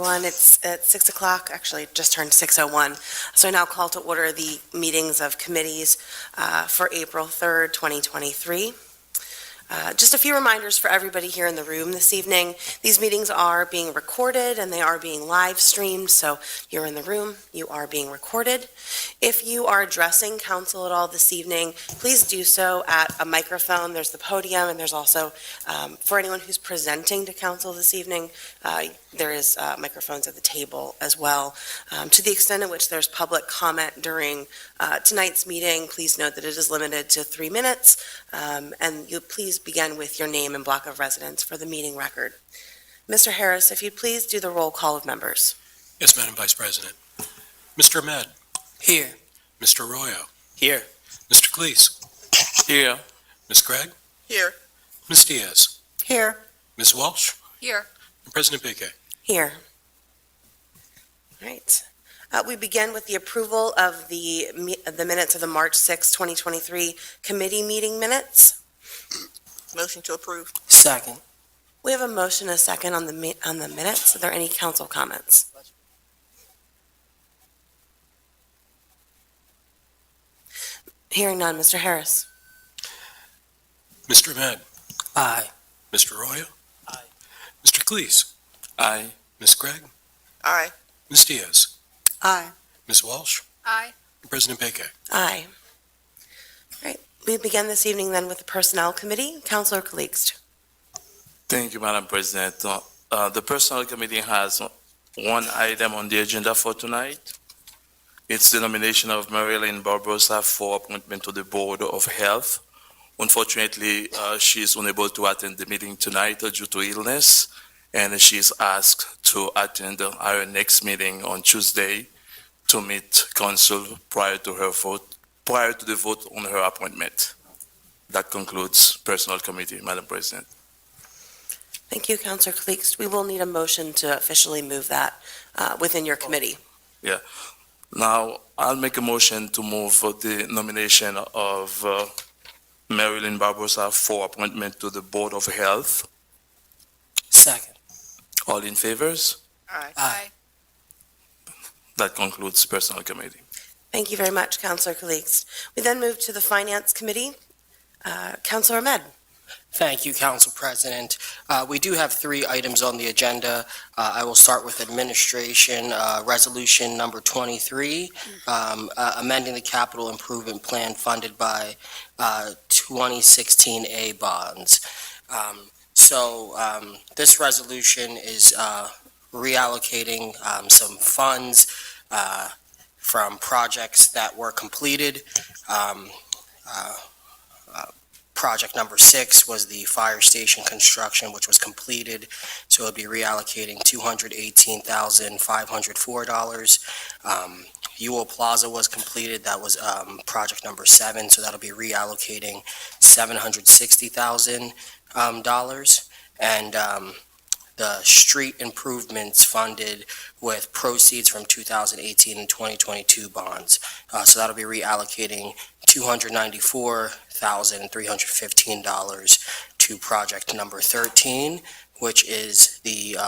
everyone. It's at 6 o'clock, actually just turned 6:01. So I now call to order the meetings of committees for April 3rd, 2023. Just a few reminders for everybody here in the room this evening. These meetings are being recorded and they are being live streamed, so you're in the room, you are being recorded. If you are addressing council at all this evening, please do so at a microphone. There's the podium, and there's also, for anyone who's presenting to council this evening, there is microphones at the table as well. To the extent in which there's public comment during tonight's meeting, please note that it is limited to 3 minutes, and you please begin with your name and block of residence for the meeting record. Mr. Harris, if you'd please do the roll call of members. Yes, Madam Vice President. Mr. Ahmed. Here. Mr. Arroyo. Here. Mr. Cleese. Here. Ms. Gregg. Here. Ms. Diaz. Here. Ms. Walsh. Here. And President Baker. Here. All right. We begin with the approval of the minutes of the March 6, 2023 committee meeting minutes. Motion to approve. Second. We have a motion and a second on the minutes. Are there any council comments? Hearing none. Mr. Harris. Mr. Ahmed. Aye. Mr. Arroyo. Aye. Mr. Cleese. Aye. Ms. Gregg. Aye. Ms. Diaz. Aye. Ms. Walsh. Aye. And President Baker. Aye. All right. We begin this evening then with the Personnel Committee. Councilor Caligst. Thank you, Madam President. The Personnel Committee has one item on the agenda for tonight. It's the nomination of Marilyn Barbosa for appointment to the Board of Health. Unfortunately, she is unable to attend the meeting tonight due to illness, and she is asked to attend our next meeting on Tuesday to meet council prior to the vote on her appointment. That concludes Personnel Committee, Madam President. Thank you, Councilor Caligst. We will need a motion to officially move that within your committee. Now, I'll make a motion to move for the nomination of Marilyn Barbosa for appointment to the Board of Health. Second. All in favors? Aye. Aye. That concludes Personnel Committee. Thank you very much, Councilor Caligst. We then move to the Finance Committee. Councilor Ahmed. Thank you, Council President. We do have 3 items on the agenda. I will start with administration, resolution number 23, amending the capital improvement plan funded by 2016A bonds. This resolution is reallocating some funds from projects that were completed. Project number 6 was the fire station construction, which was completed, so it'll be reallocating $218,504. Ewell Plaza was completed, that was project number 7, so that'll be reallocating $760,000. And the street improvements funded with proceeds from 2018 and 2022 bonds. So that'll be reallocating $294,315 to project number 13, which is the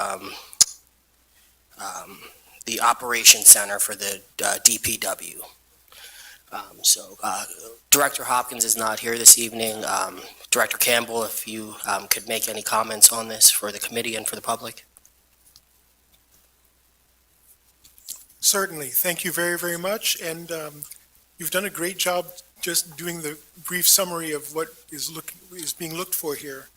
operation center for the DPW. Director Hopkins is not here this evening. Director Campbell, if you could make any comments on this for the committee and for the public. Certainly. Thank you very, very much. And you've done a great job just doing the brief summary of what is being looked for here.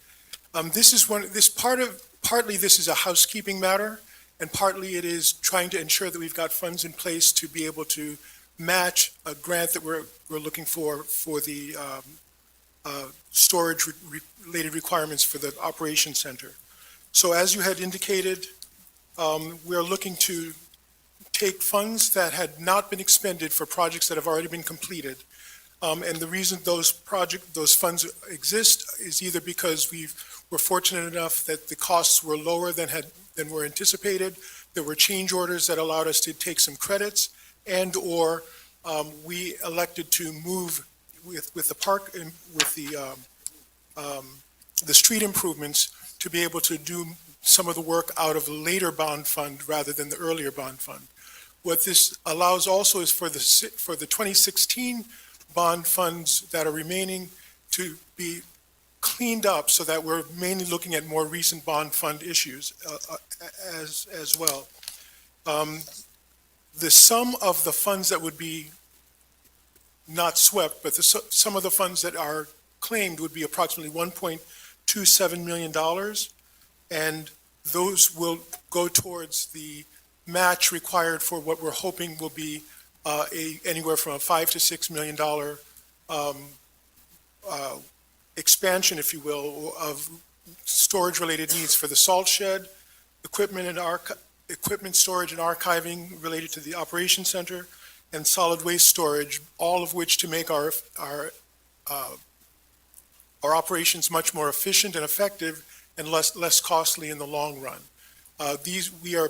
Partly this is a housekeeping matter, and partly it is trying to ensure that we've got funds in place to be able to match a grant that we're looking for the storage related requirements for the operation center. So as you had indicated, we're looking to take funds that had not been expended for projects that have already been completed. And the reason those funds exist is either because we're fortunate enough that the costs were lower than were anticipated. There were change orders that allowed us to take some credits, and or we elected to move with the park and with the street improvements to be able to do some of the work out of the later bond fund rather than the earlier bond fund. What this allows also is for the 2016 bond funds that are remaining to be cleaned up so that we're mainly looking at more recent bond fund issues as well. The sum of the funds that would be not swept, but some of the funds that are claimed would be approximately $1.27 million, and those will go towards the match required for what we're hoping will be anywhere from a $5 to $6 million expansion, if you will, of storage-related needs for the salt shed, equipment storage and archiving related to the operations center, and solid waste storage, all of which to make our operations much more efficient and effective and less costly in the long run. We are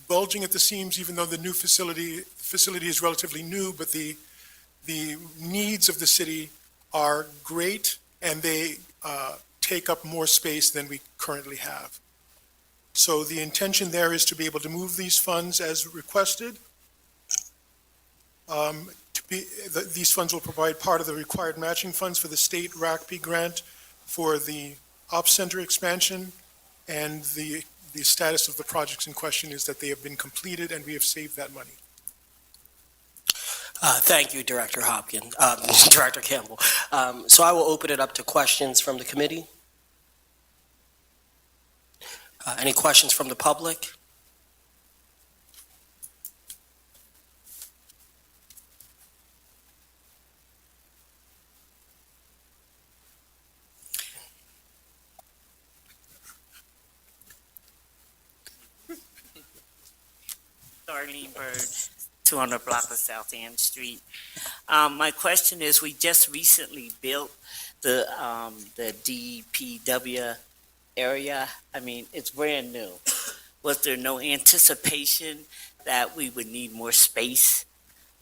bulging at the seams, even though the new facility is relatively new, but the needs of the city are great, and they take up more space than we currently have. So the intention there is to be able to move these funds as requested. These funds will provide part of the required matching funds for the state RACP grant for the Ops Center expansion, and the status of the projects in question is that they have been completed and we have saved that money. Thank you, Director Hopkins, Director Campbell. So I will open it up to questions from the committee. Any questions from the public? Darlene Bird, 200 block of South Ann Street. My question is, we just recently built the DPW area. I mean, it's brand new. Was there no anticipation that we would need more space?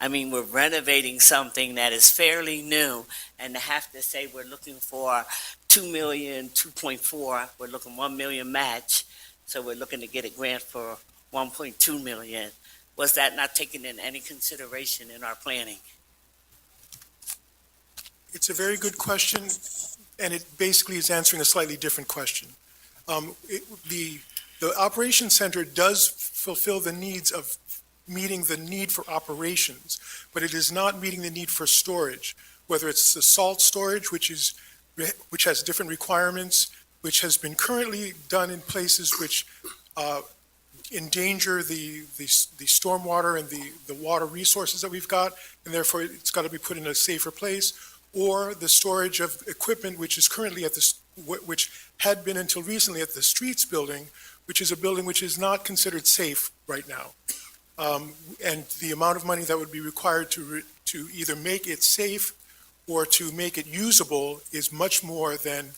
I mean, we're renovating something that is fairly new, and to have to say we're looking for 2 million, 2.4, we're looking 1 million match, so we're looking to get a grant for 1.2 million. Was that not taken in any consideration in our planning? It's a very good question, and it basically is answering a slightly different question. The operations center does fulfill the needs of meeting the need for operations, but it is not meeting the need for storage, whether it's the salt storage, which has different requirements, which has been currently done in places which endanger the stormwater and the water resources that we've got, and therefore it's got to be put in a safer place, or the storage of equipment which is currently which had been until recently at the Streets building, which is a building which is not considered safe right now. And the amount of money that would be required to either make it safe or to make it usable is much more than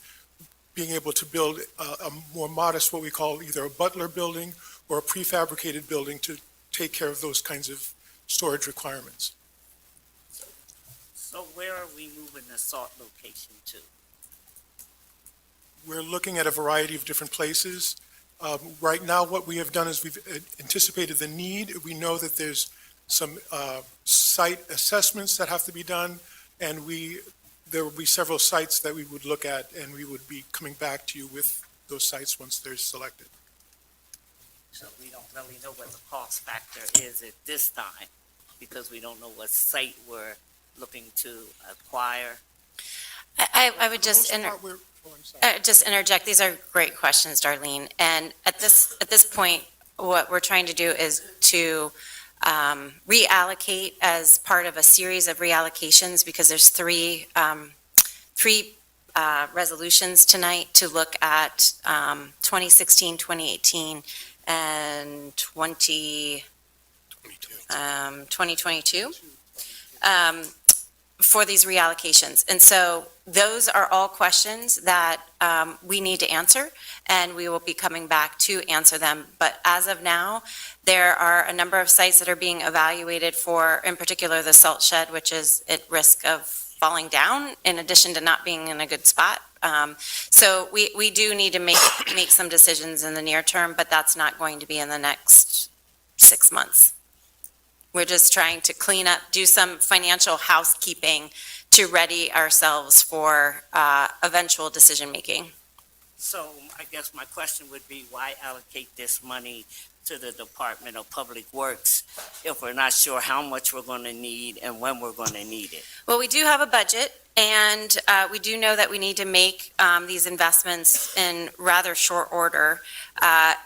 being able to build a more modest, what we call either a butler building or a prefabricated building to take care of those kinds of storage requirements. So where are we moving the salt location to? We're looking at a variety of different places. Right now, what we have done is we've anticipated the need. We know that there's some site assessments that have to be done, and there will be several sites that we would look at, and we would be coming back to you with those sites once they're selected. So we don't really know what the cost factor is at this time, because we don't know what site we're looking to acquire. I would just just interject. These are great questions, Darlene. And at this point, what we're trying to do is to reallocate as part of a series of reallocations, because there's three resolutions tonight to look at 2016, 2018, and 2022 for these reallocations. And so those are all questions that we need to answer, and we will be coming back to answer them. But as of now, there are a number of sites that are being evaluated for, in particular, the salt shed, which is at risk of falling down, in addition to not being in a good spot. So we do need to make some decisions in the near term, but that's not going to be in the next 6 months. We're just trying to clean up, do some financial housekeeping to ready ourselves for eventual decision-making. So I guess my question would be, why allocate this money to the Department of Public Works if we're not sure how much we're going to need and when we're going to need it? Well, we do have a budget, and we do know that we need to make these investments in rather short order.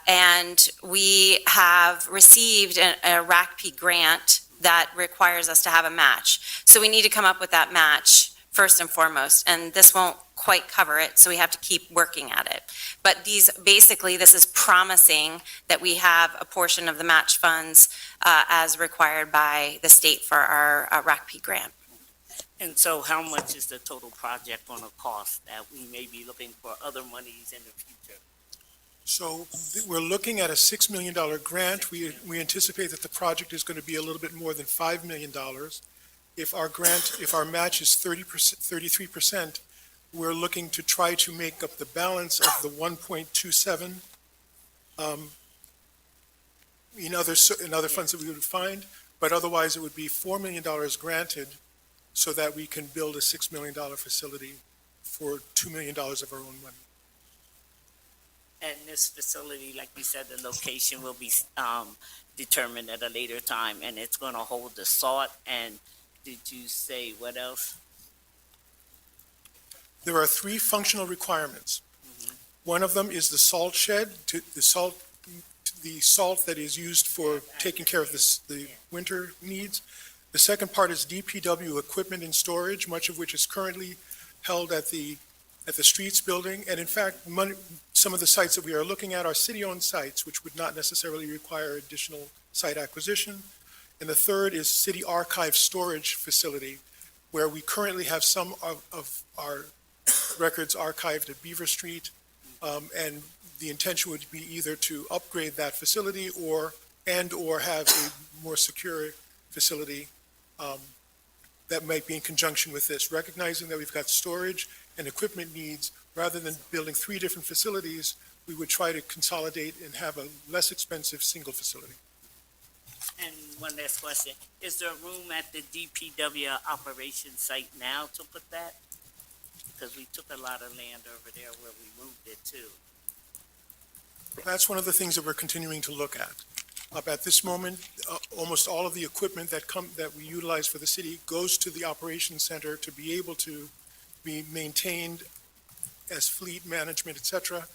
And we have received a RACP grant that requires us to have a match. So we need to come up with that match first and foremost, and this won't quite cover it, so we have to keep working at it. But this is promising that we have a portion of the match funds as required by the state for our RACP grant. And so how much is the total project going to cost that we may be looking for other monies in the future? So we're looking at a $6 million grant. We anticipate that the project is going to be a little bit more than $5 million. If our match is 33%, we're looking to try to make up the balance of the 1.27 in other funds that we would find, but otherwise it would be $4 million granted so that we can build a $6 million facility for $2 million of our own money. And this facility, like you said, the location will be determined at a later time, and it's going to hold the salt, and did you say what else? There are 3 functional requirements. One of them is the salt shed, the salt that is used for taking care of the winter needs. The second part is DPW equipment and storage, much of which is currently held at the Streets building. And in fact, some of the sites that we are looking at are city-owned sites, which would not necessarily require additional site acquisition. And the third is city archive storage facility, where we currently have some of our records archived at Beaver Street. And the intention would be either to upgrade that facility or have a more secure facility that might be in conjunction with this, recognizing that we've got storage and equipment needs. Rather than building 3 different facilities, we would try to consolidate and have a less expensive single facility. And one last question, is there room at the DPW operation site now to put that? Because we took a lot of land over there where we moved it to. That's one of the things that we're continuing to look at. At this moment, almost all of the equipment that we utilize for the city goes to the operations center to be able to be maintained as fleet management, et cetera.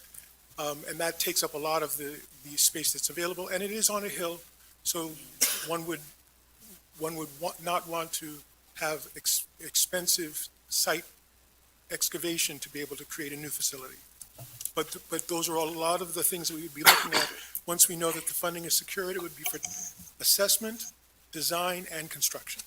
And that takes up a lot of the space that's available, and it is on a hill, so one would not want to have expensive site excavation to be able to create a new facility. But those are a lot of the things that we would be looking at. Once we know that the funding is secured, it would be for assessment, design, and construction.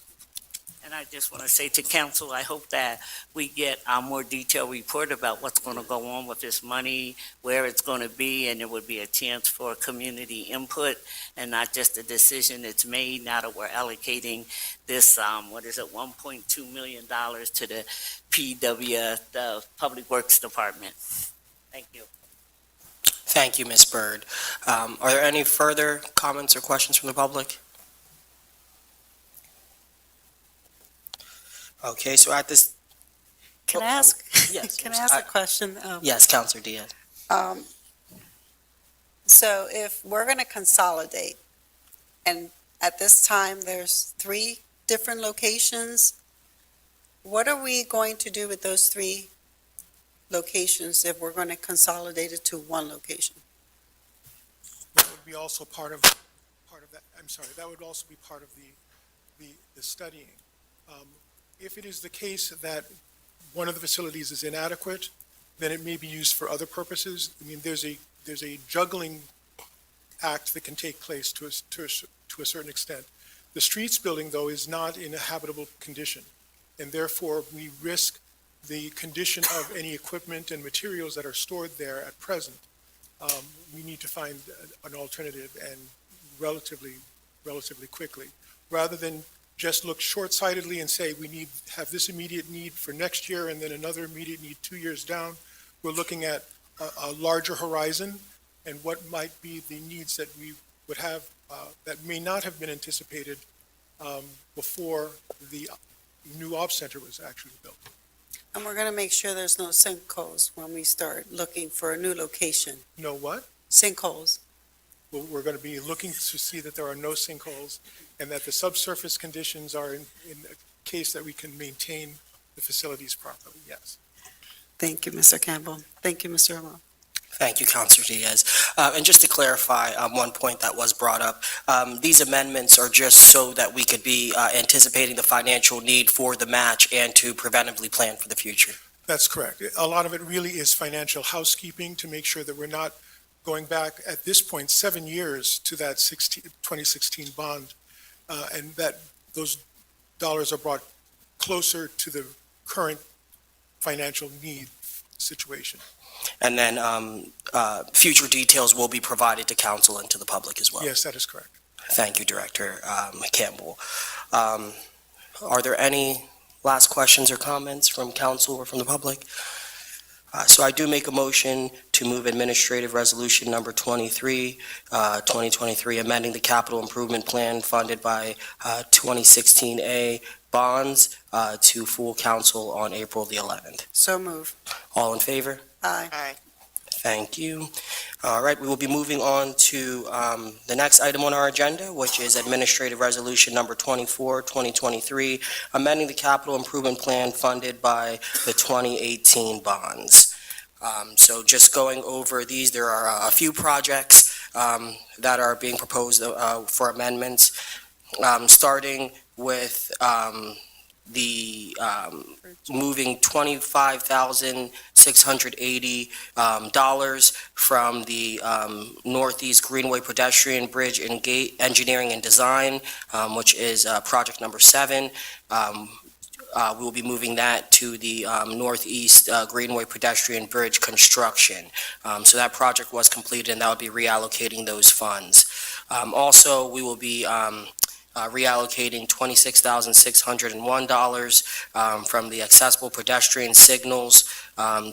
And I just want to say to council, I hope that we get a more detailed report about what's going to go on with this money, where it's going to be, and there would be a chance for community input and not just a decision that's made now that we're allocating this, $1.2 million to the PW, the Public Works Department. Thank you. Thank you, Ms. Byrd. Are there any further comments or questions from the public? Okay, so at this... Can I ask, Yes. can I ask a question? Yes, Councilor Diaz. So if we're going to consolidate, and at this time, there's 3 different locations, what are we going to do with those 3 locations if we're going to consolidate it to 1 location? That would be also part of that. That would also be part of the studying. If it is the case that one of the facilities is inadequate, then it may be used for other purposes. I mean, there's a juggling act that can take place to a certain extent. The Streets building, though, is not in a habitable condition, and therefore we risk the condition of any equipment and materials that are stored there at present. We need to find an alternative, and relatively quickly, rather than just look short-sightedly and say we have this immediate need for next year and then another immediate need 2 years down. we're looking at a larger horizon and what might be the needs that we would have that may not have been anticipated before the new ops center was actually built. And we're going to make sure there's no sinkholes when we start looking for a new location. Know what? Sinkholes. We're going to be looking to see that there are no sinkholes and that the subsurface conditions are in a case that we can maintain the facilities properly, yes. Thank you, Mr. Campbell. Thank you, Mr. Amon. Thank you, Councilor Diaz. And just to clarify one point that was brought up, these amendments are just so that we could be anticipating the financial need for the match and to preventively plan for the future. That's correct. A lot of it really is financial housekeeping to make sure that we're not going back at this point 7 years to that 2016 bond, and that those dollars are brought closer to the current financial need situation. And then future details will be provided to council and to the public as well. Yes, that is correct. Thank you, Director Campbell. Are there any last questions or comments from council or from the public? So I do make a motion to move Administrative Resolution Number 23, 2023, amending the capital improvement plan funded by 2016A bonds to full council on April the 11th. So move. All in favor? Aye. Aye. Thank you. All right, we will be moving on to the next item on our agenda, which is Administrative Resolution Number 24, 2023, amending the capital improvement plan funded by the 2018 bonds. So just going over these, there are a few projects that are being proposed for amendments, starting with the moving $25,680 from the Northeast Greenway Pedestrian Bridge and Gate Engineering and Design, which is project number 7. We will be moving that to the Northeast Greenway Pedestrian Bridge construction. So that project was completed, and that will be reallocating those funds. Also, we will be reallocating $26,601 from the accessible pedestrian signals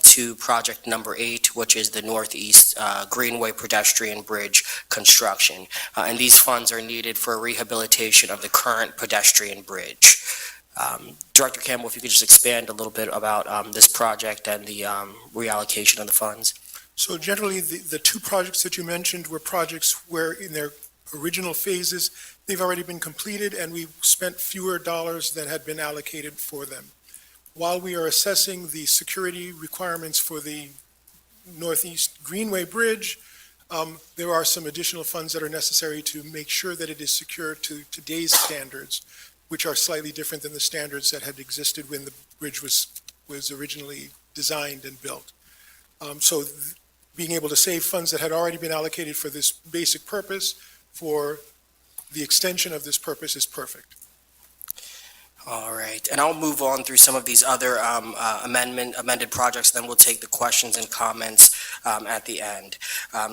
to project number 8, which is the Northeast Greenway Pedestrian Bridge construction. And these funds are needed for rehabilitation of the current pedestrian bridge. Director Campbell, if you could just expand a little bit about this project and the reallocation of the funds. So generally, the two projects that you mentioned were projects where in their original phases, they've already been completed and we've spent fewer dollars than had been allocated for them. While we are assessing the security requirements for the Northeast Greenway Bridge, there are some additional funds that are necessary to make sure that it is secure to today's standards, which are slightly different than the standards that had existed when the bridge was originally designed and built. Being able to save funds that had already been allocated for this basic purpose for the extension of this purpose is perfect. All right, and I'll move on through some of these other amended projects, then we'll take the questions and comments at the end.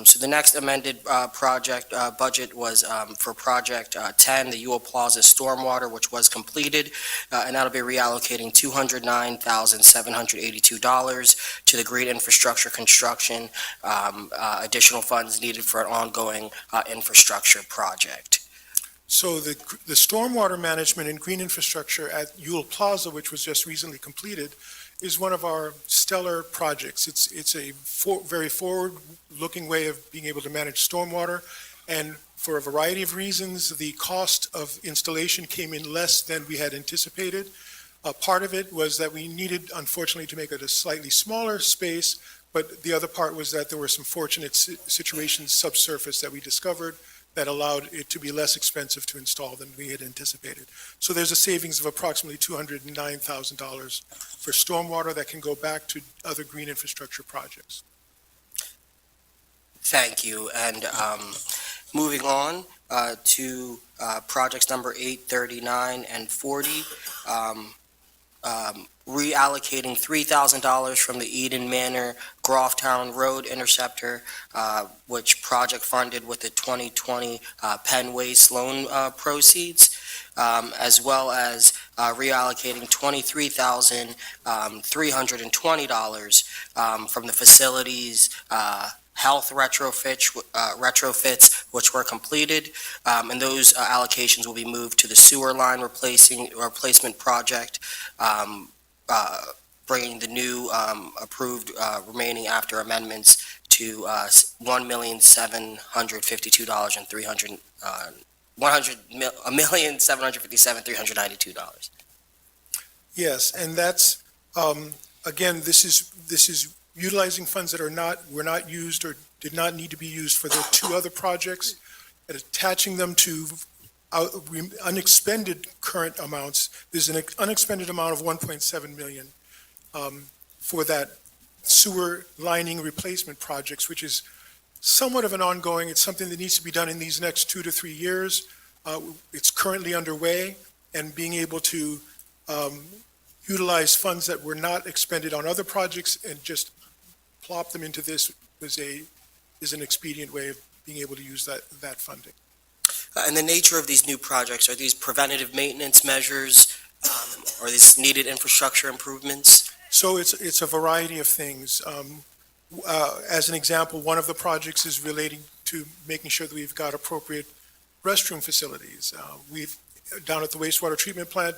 So the next amended project budget was for Project 10, the Ewell Plaza Stormwater, which was completed, and that'll be reallocating $209,782 to the green infrastructure construction, additional funds needed for an ongoing infrastructure project. So the stormwater management and green infrastructure at Ewell Plaza, which was just recently completed, is one of our stellar projects. It's a very forward-looking way of being able to manage stormwater, and for a variety of reasons, the cost of installation came in less than we had anticipated. Part of it was that we needed, unfortunately, to make it a slightly smaller space, but the other part was that there were some fortunate situations subsurface that we discovered that allowed it to be less expensive to install than we had anticipated. So there's a savings of approximately $209,000 for stormwater that can go back to other green infrastructure projects. Thank you. And moving on to projects number 8, 39, and 40, reallocating $3,000 from the Eden Manor Grofftown Road Interceptor, which project funded with the 2020 Penn Waste loan proceeds, as well as reallocating $23,320 from the facilities, health retrofits, which were completed, and those allocations will be moved to the sewer line replacement project, bringing the new approved remaining after amendments to $1,757,392. Yes, and that's, again, this is utilizing funds that were not used or did not need to be used for the two other projects, and attaching them to unexpended current amounts. There's an unexpended amount of 1.7 million for that sewer lining replacement projects, which is somewhat of an ongoing, it's something that needs to be done in these next 2 to 3 years. It's currently underway, and being able to utilize funds that were not expended on other projects and just plop them into this is an expedient way of being able to use that funding. And the nature of these new projects, are these preventative maintenance measures, or these needed infrastructure improvements? So it's a variety of things. As an example, one of the projects is relating to making sure that we've got appropriate restroom facilities. Down at the wastewater treatment plant,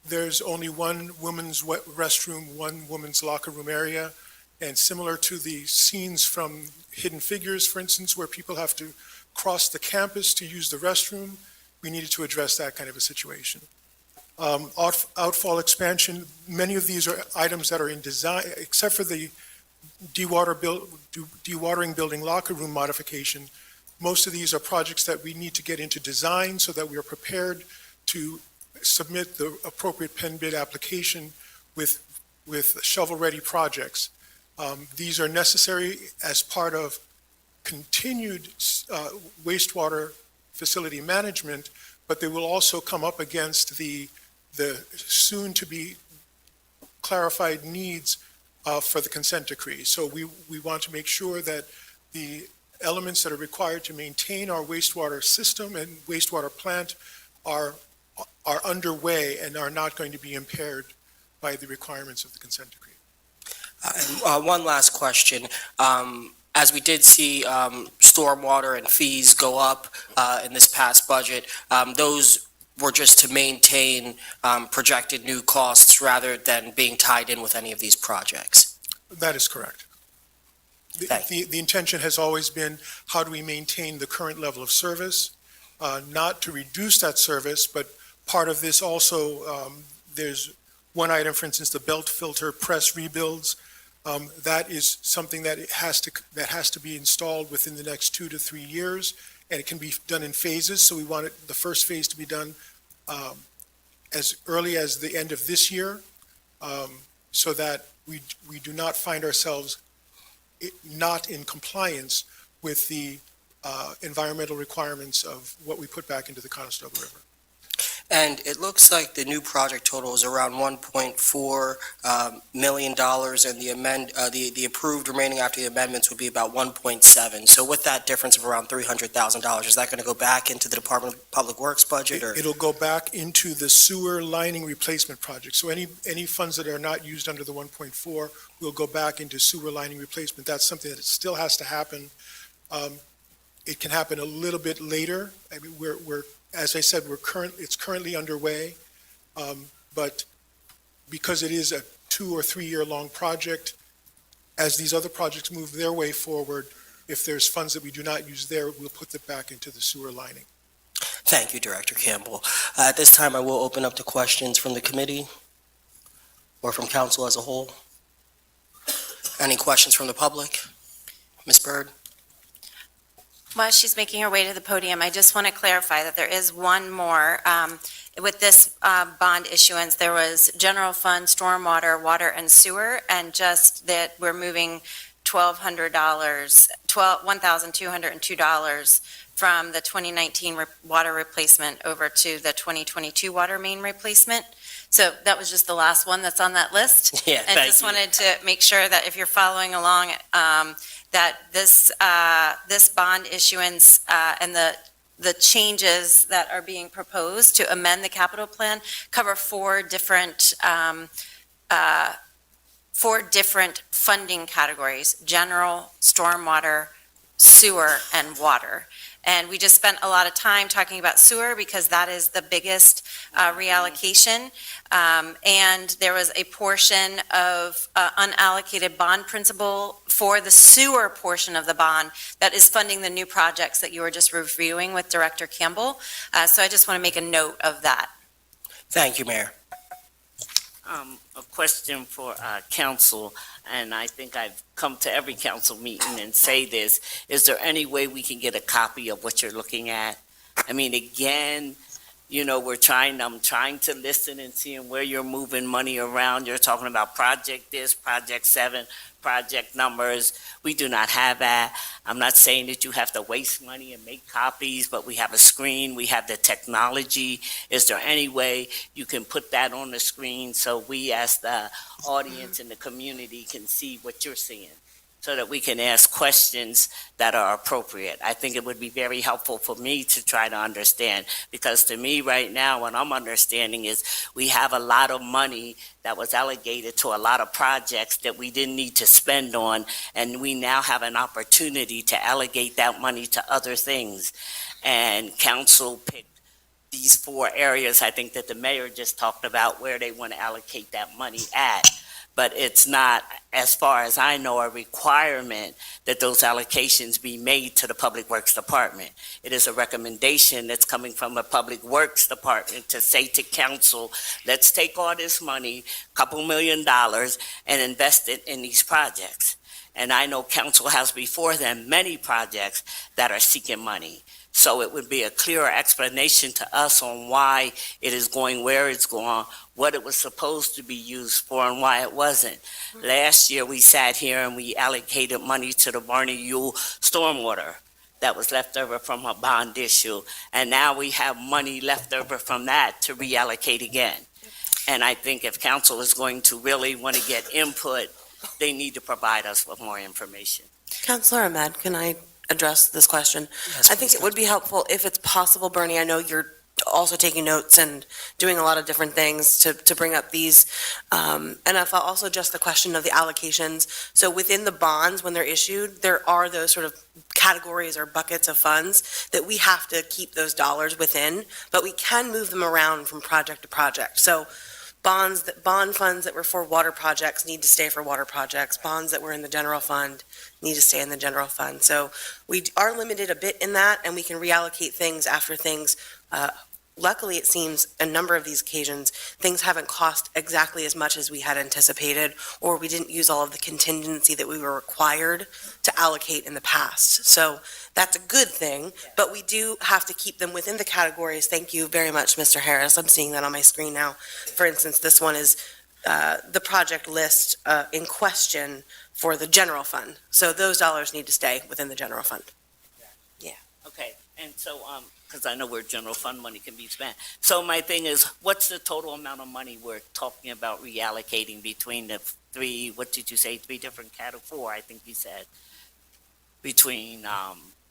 there's only one woman's restroom, one woman's locker room area, and similar to the scenes from Hidden Figures, for instance, where people have to cross the campus to use the restroom, we needed to address that kind of a situation. Outfall expansion, many of these are items that are in design, except for the dewatering building locker room modification. Most of these are projects that we need to get into design so that we are prepared to submit the appropriate pen bid application with shovel-ready projects. These are necessary as part of continued wastewater facility management, but they will also come up against the soon-to-be clarified needs for the consent decree. So we want to make sure that the elements that are required to maintain our wastewater system and wastewater plant are underway and are not going to be impaired by the requirements of the consent decree. One last question. As we did see stormwater and fees go up in this past budget, those were just to maintain projected new costs rather than being tied in with any of these projects. That is correct. The intention has always been, how do we maintain the current level of service, not to reduce that service, but part of this also, there's one item, for instance, the belt filter press rebuilds. That is something that has to be installed within the next 2 to 3 years, and it can be done in phases. So we want the first phase to be done as early as the end of this year, so that we do not find ourselves not in compliance with the environmental requirements of what we put back into the Conestoga River. And it looks like the new project total is around $1.4 million, and the approved remaining after the amendments would be about 1.7. So with that difference of around $300,000, is that going to go back into the Department of Public Works budget? Or? It'll go back into the sewer lining replacement project. So any funds that are not used under the 1.4 will go back into sewer lining replacement. That's something that still has to happen. It can happen a little bit later. I mean, as I said, it's currently underway, but because it is a 2 or 3 year long project, as these other projects move their way forward, if there's funds that we do not use there, we'll put them back into the sewer lining. Thank you, Director Campbell. At this time, I will open up to questions from the committee or from council as a whole. Any questions from the public? Ms. Byrd? While she's making her way to the podium, I just want to clarify that there is one more. With this bond issuance, there was general fund, stormwater, water, and sewer, and just that we're moving $1,202 from the 2019 water replacement over to the 2022 water main replacement. So that was just the last one that's on that list. Yeah, And just wanted to make sure that if you're following along, that this bond issuance and the changes that are being proposed to amend the capital plan cover 4 different four different funding categories: general, stormwater, sewer, and water. And we just spent a lot of time talking about sewer because that is the biggest reallocation. And there was a portion of unallocated bond principal for the sewer portion of the bond that is funding the new projects that you were just reviewing with Director Campbell. So I just want to make a note of that. Thank you, Mayor. A question for council, and I think I've come to every council meeting and say this. Is there any way we can get a copy of what you're looking at? I mean, again, you know, I'm trying to listen and seeing where you're moving money around. You're talking about project this, project 7, project numbers. We do not have that. I'm not saying that you have to waste money and make copies, but we have a screen, we have the technology. Is there any way you can put that on the screen so we as the audience and the community can see what you're seeing, so that we can ask questions that are appropriate? I think it would be very helpful for me to try to understand, because to me right now, what I'm understanding is we have a lot of money that was allocated to a lot of projects that we didn't need to spend on, and we now have an opportunity to allocate that money to other things. And council picked these 4 areas, I think, that the mayor just talked about, where they want to allocate that money at. But it's not, as far as I know, a requirement that those allocations be made to the Public Works Department. It is a recommendation that's coming from the Public Works Department to say to council, let's take all this money, $2 million, and invest it in these projects. And I know council has before them many projects that are seeking money. So it would be a clearer explanation to us on why it is going where it's going, what it was supposed to be used for, and why it wasn't. Last year, we sat here and we allocated money to the Barney Yule stormwater that was left over from a bond issue. And now we have money left over from that to reallocate again. And I think if council is going to really want to get input, they need to provide us with more information. Councilor Ahmed, can I address this question? Yes, I think please, it would be helpful if it's possible, Bernie, I know you're also taking notes and doing a lot of different things to bring up these. And if I'll also address the question of the allocations. So within the bonds, when they're issued, there are those sort of categories or buckets of funds that we have to keep those dollars within, but we can move them around from project to project. So bond funds that were for water projects need to stay for water projects. Bonds that were in the general fund need to stay in the general fund. So we are limited a bit in that, and we can reallocate things after things. Luckily, it seems a number of these occasions, things haven't cost exactly as much as we had anticipated, or we didn't use all of the contingency that we were required to allocate in the past. So that's a good thing, but we do have to keep them within the categories. Thank you very much, Mr. Harris. I'm seeing that on my screen now. For instance, this one is the project list in question for the general fund. So those dollars need to stay within the general fund. Okay, and so, because I know where general fund money can be spent. So my thing is, what's the total amount of money we're talking about reallocating between the 3, what did you say, 3 different categories, 4, I think you said, between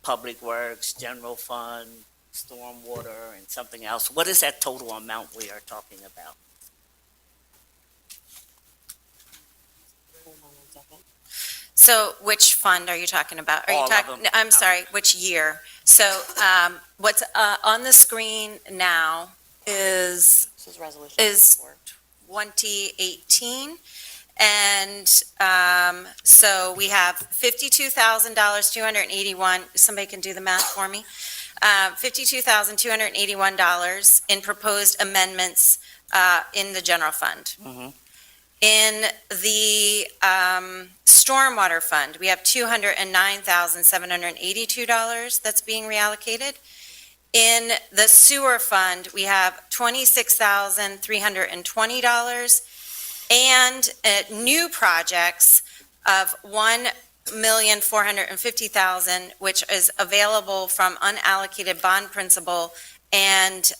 Public Works, general fund, stormwater, and something else? What is that total amount we are talking about? So which fund are you talking about? Are you All of talking? them. I'm sorry, which year? So what's on the screen now is This is resolution. Is- 2018. And so we have $52,281, somebody can do the math for me, $52,281 in proposed amendments in the general fund. Mhm. In the stormwater fund, we have $209,782 that's being reallocated. In the sewer fund, we have $26,320, and new projects of $1,450,000, which is available from unallocated bond principal and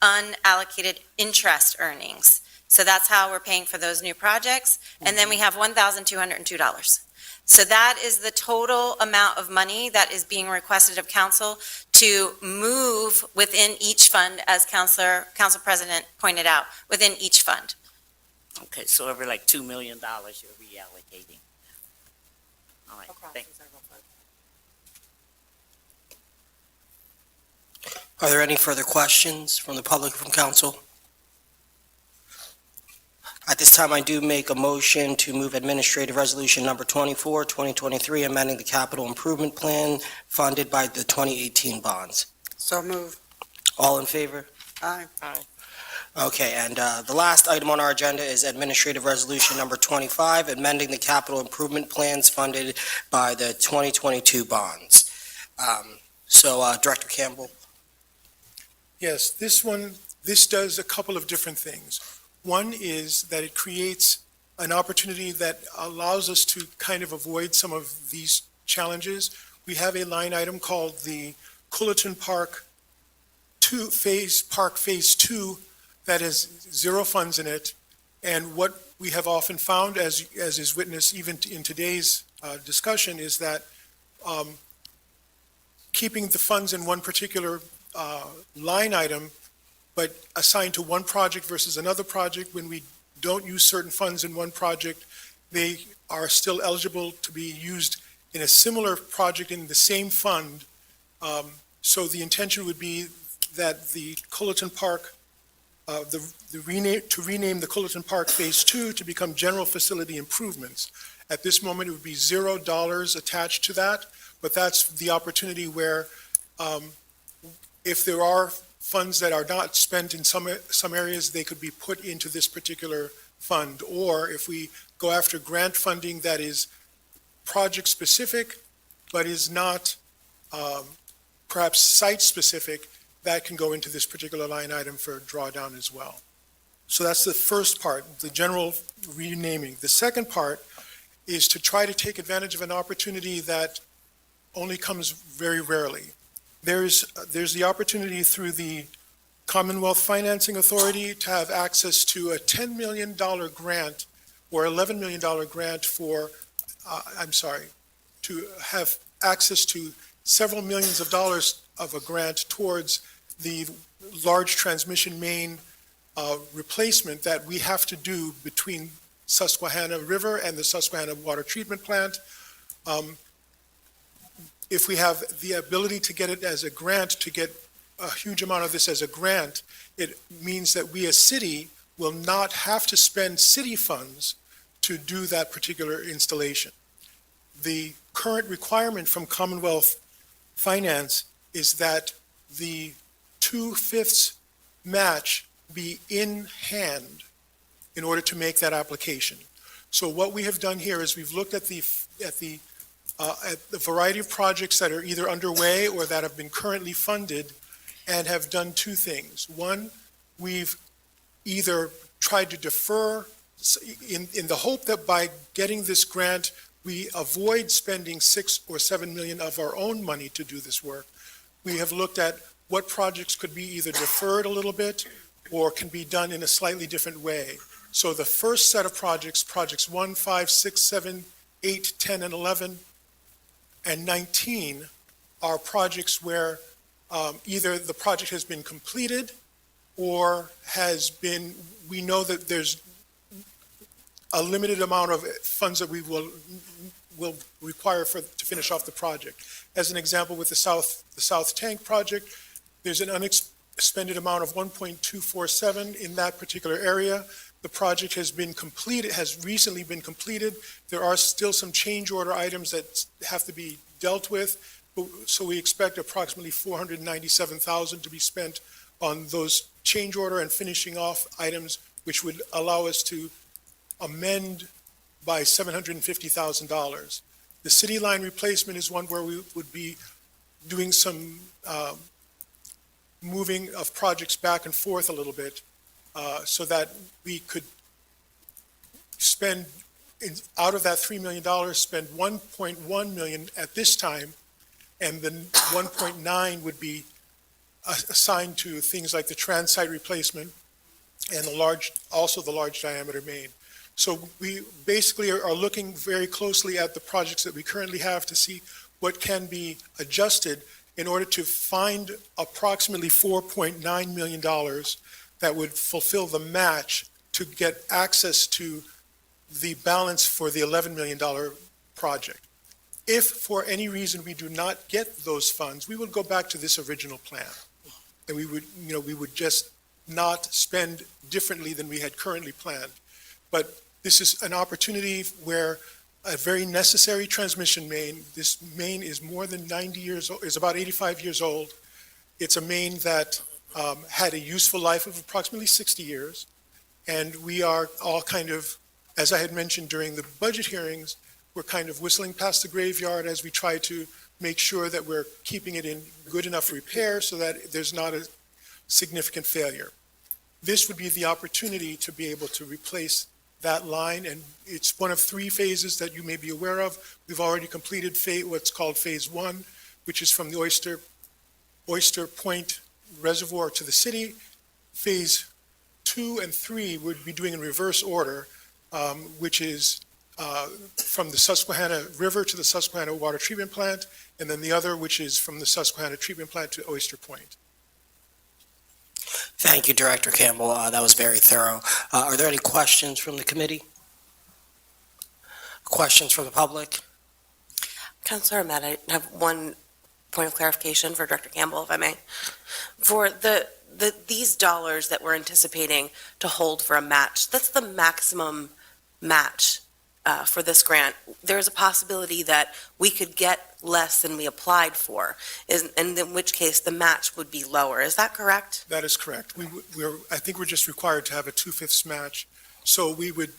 unallocated interest earnings. So that's how we're paying for those new projects. And then we have $1,202. So that is the total amount of money that is being requested of council to move within each fund, as Council President pointed out, within each fund. Okay, so every like $2 million you're reallocating. All right, thank Are there any further questions from the public or from council? At this time, I do make a motion to move Administrative Resolution Number 24, 2023, amending the capital improvement plan funded by the 2018 bonds. So move. All in favor? Aye. Okay, and the last item on our agenda is Administrative Resolution Number 25, amending the capital improvement plans funded by the 2022 bonds. Director Campbell? Yes, this does a couple of different things. One is that it creates an opportunity that allows us to kind of avoid some of these challenges. We have a line item called the Cullerton Park Phase 2 that has zero funds in it. And what we have often found, as is witnessed even in today's discussion, is that keeping the funds in one particular line item, but assigned to one project versus another project, when we don't use certain funds in one project, they are still eligible to be used in a similar project in the same fund. So the intention would be that the Cullerton Park, to rename the Cullerton Park Phase 2 to become General Facility Improvements. At this moment, it would be $0 attached to that, but that's the opportunity where if there are funds that are not spent in some areas, they could be put into this particular fund. Or if we go after grant funding that is project-specific, but is not perhaps site-specific, that can go into this particular line item for drawdown as well. So that's the first part, the general renaming. The second part is to try to take advantage of an opportunity that only comes very rarely. There's the opportunity through the Commonwealth Financing Authority to have access to a $10 million grant or $11 million grant for, to have access to several millions of dollars of a grant towards the large transmission main replacement that we have to do between Susquehanna River and the Susquehanna Water Treatment Plant. If we have the ability to get it as a grant, to get a huge amount of this as a grant, it means that we as city will not have to spend city funds to do that particular installation. The current requirement from Commonwealth Finance is that the 2/5 match be in hand in order to make that application. So what we have done here is we've looked at the variety of projects that are either underway or that have been currently funded and have done two things. One, we've either tried to defer in the hope that by getting this grant, we avoid spending $6 or $7 million of our own money to do this work. We have looked at what projects could be either deferred a little bit or can be done in a slightly different way. So the first set of projects 1, 5, 6, 7, 8, 10, and 11, and 19 are projects where either the project has been completed or we know that there's a limited amount of funds that we will require to finish off the project. As an example, with the South Tank project, there's an unexpended amount of 1.247 in that particular area. The project has recently been completed. There are still some change order items that have to be dealt with. So we expect approximately $497,000 to be spent on those change order and finishing off items, which would allow us to amend by $750,000. The city line replacement is one where we would be doing some moving of projects back and forth a little bit so that we could spend, out of that $3 million, spend $1.1 million at this time, and then 1.9 would be assigned to things like the trans site replacement and the large diameter main. So we basically are looking very closely at the projects that we currently have to see what can be adjusted in order to find approximately $4.9 million that would fulfill the match to get access to the balance for the $11 million project. If for any reason we do not get those funds, we would go back to this original plan. And we would just not spend differently than we had currently planned. But this is an opportunity where a very necessary transmission main, this main is more than 90 years old, is about 85 years old. It's a main that had a useful life of approximately 60 years. And we are all kind of, as I had mentioned during the budget hearings, we're kind of whistling past the graveyard as we try to make sure that we're keeping it in good enough repair so that there's not a significant failure. This would be the opportunity to be able to replace that line, and it's one of 3 phases that you may be aware of. We've already completed what's called Phase 1, which is from the Oyster Point Reservoir to the city. Phase 2 and 3 would be doing in reverse order, which is from the Susquehanna River to the Susquehanna Water Treatment Plant, and then the other, which is from the Susquehanna Treatment Plant to Oyster Point. Thank you, Director Campbell. That was very thorough. Are there any questions from the committee? Questions from the public? Councilor Ahmed, I have one point of clarification for Director Campbell, if I may. For these dollars that we're anticipating to hold for a match, that's the maximum match for this grant. There's a possibility that we could get less than we applied for, and in which case the match would be lower. Is that correct? That is correct. I think we're just required to have a 2/5 match, so we would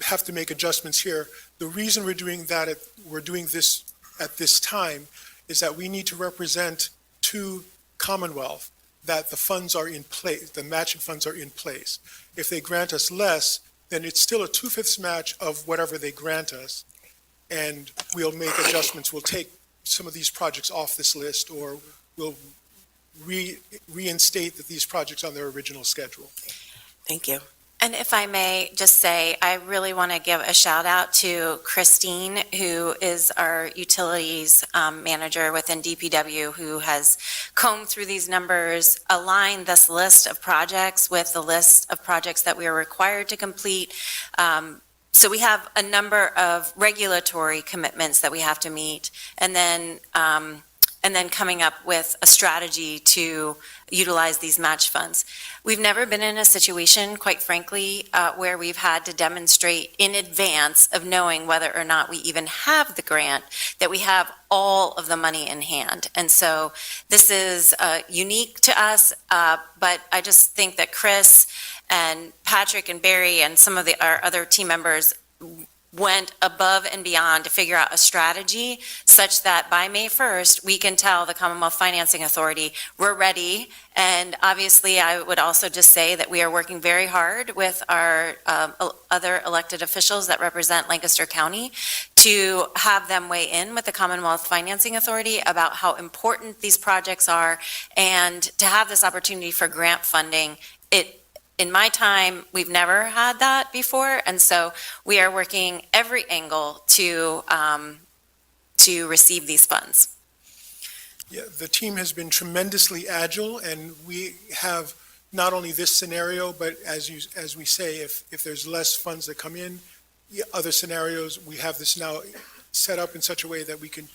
have to make adjustments here. The reason we're doing this at this time is that we need to represent to Commonwealth that the funds are in place, the matching funds are in place. If they grant us less, then it's still a 2/5 match of whatever they grant us, and we'll make adjustments. We'll take some of these projects off this list, or we'll reinstate these projects on their original schedule. Thank you. And if I may just say, I really want to give a shout out to Christine, who is our utilities manager within DPW, who has combed through these numbers, aligned this list of projects with the list of projects that we are required to complete. So we have a number of regulatory commitments that we have to meet, and then coming up with a strategy to utilize these match funds. We've never been in a situation, quite frankly, where we've had to demonstrate in advance of knowing whether or not we even have the grant, that we have all of the money in hand. And so this is unique to us, but I just think that Chris and Patrick and Barry and some of our other team members went above and beyond to figure out a strategy such that by May 1st, we can tell the Commonwealth Financing Authority, we're ready. And obviously, I would also just say that we are working very hard with our other elected officials that represent Lancaster County to have them weigh in with the Commonwealth Financing Authority about how important these projects are, and to have this opportunity for grant funding. In my time, we've never had that before, and so we are working every angle to receive these funds. Yeah, the team has been tremendously agile, and we have not only this scenario, but as we say, if there's less funds that come in, other scenarios, we have this now set up in such a way that we can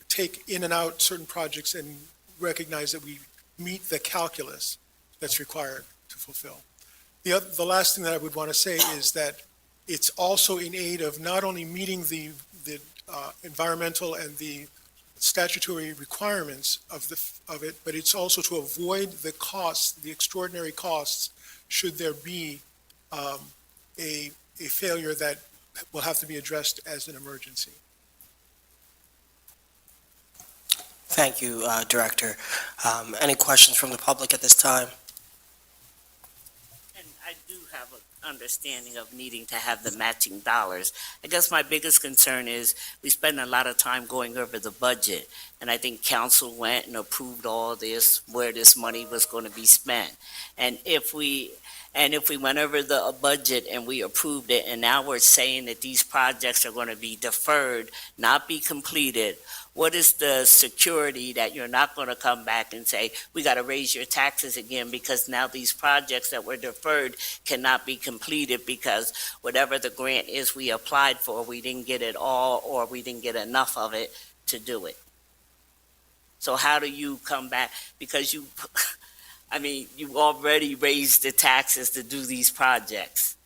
take in and out certain projects and recognize that we meet the calculus that's required to fulfill. The last thing that I would want to say is that it's also in aid of not only meeting the environmental and the statutory requirements of it, but it's also to avoid the costs, the extraordinary costs, should there be a failure that will have to be addressed as an emergency. Thank you, Director. Any questions from the public at this time? And I do have an understanding of needing to have the matching dollars. I guess my biggest concern is we spend a lot of time going over the budget, and I think council went and approved all this, where this money was going to be spent. And if we went over the budget and we approved it, and now we're saying that these projects are going to be deferred, not be completed, what is the security that you're not going to come back and say, we got to raise your taxes again because now these projects that were deferred cannot be completed because whatever the grant is we applied for, we didn't get it all or we didn't get enough of it to do it. So how do you come back? Because you, I mean, you already raised the taxes to do these projects.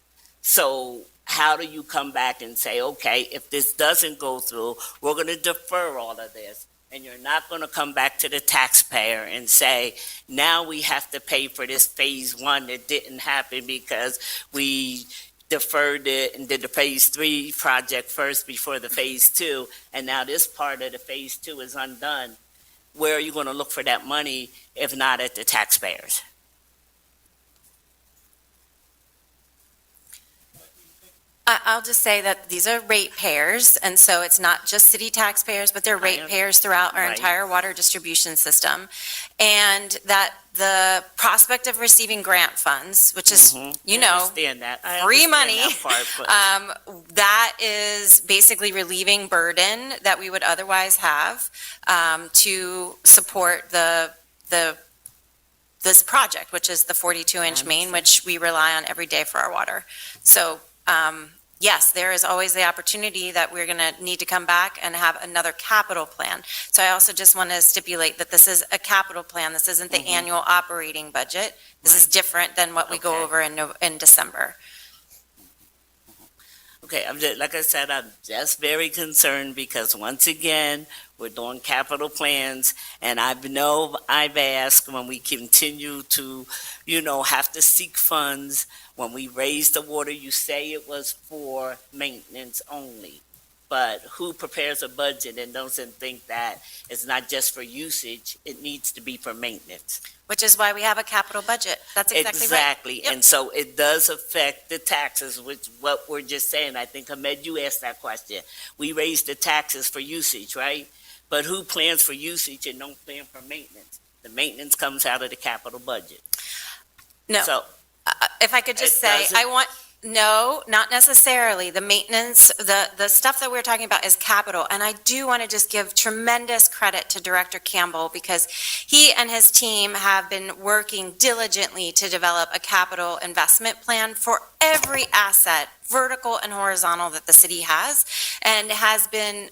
So how do you come back and say, okay, if this doesn't go through, we're going to defer all of this? And you're not going to come back to the taxpayer and say, now we have to pay for this phase one that didn't happen because we deferred it and did the phase three project first before the phase two, and now this part of the phase two is undone. Where are you going to look for that money if not at the taxpayers? I'll just say that these are ratepayers, and so it's not just city taxpayers, but they're ratepayers throughout our Right. entire water distribution system. And that the prospect of receiving grant funds, which is, you I know, understand that. I free understand money, that part, but- that is basically relieving burden that we would otherwise have to support this project, which is the 42-inch main, which we rely on every day for our water. So, yes, there is always the opportunity that we're going to need to come back and have another capital plan. So I also just want to stipulate that this is a capital plan. This isn't the annual operating budget. This is different than what we go Okay. over in December. Okay, I'm just, like I said, I'm just very concerned because once again, we're doing capital plans, and I've asked when we continue to, have to seek funds. When we raise the water, you say it was for maintenance only. But who prepares a budget and doesn't think that it's not just for usage, it needs to be for maintenance? Which is why we have a capital budget. That's exactly right. Exactly, Yep. and so it does affect the taxes, which what we're just saying. I think, Ahmed, you asked that question. We raise the taxes for usage, right? But who plans for usage and don't plan for maintenance? The maintenance comes out of the capital budget. No. So, If I could just It say, doesn't? no, not necessarily. The maintenance, the stuff that we're talking about is capital. And I do want to just give tremendous credit to Director Campbell because he and his team have been working diligently to develop a capital investment plan for every asset, vertical and horizontal, that the city has, and has been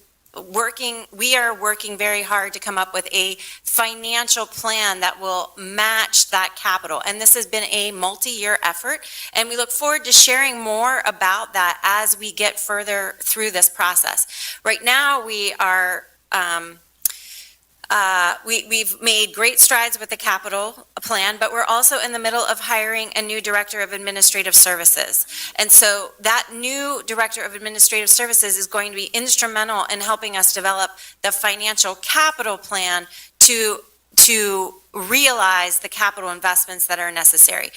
we are working very hard to come up with a financial plan that will match that capital. And this has been a multi-year effort, and we look forward to sharing more about that as we get further through this process. Right now, we are, we've made great strides with the capital plan, but we're also in the middle of hiring a new director of administrative services. And so that new director of administrative services is going to be instrumental in helping us develop the financial capital plan to realize the capital investments that are necessary.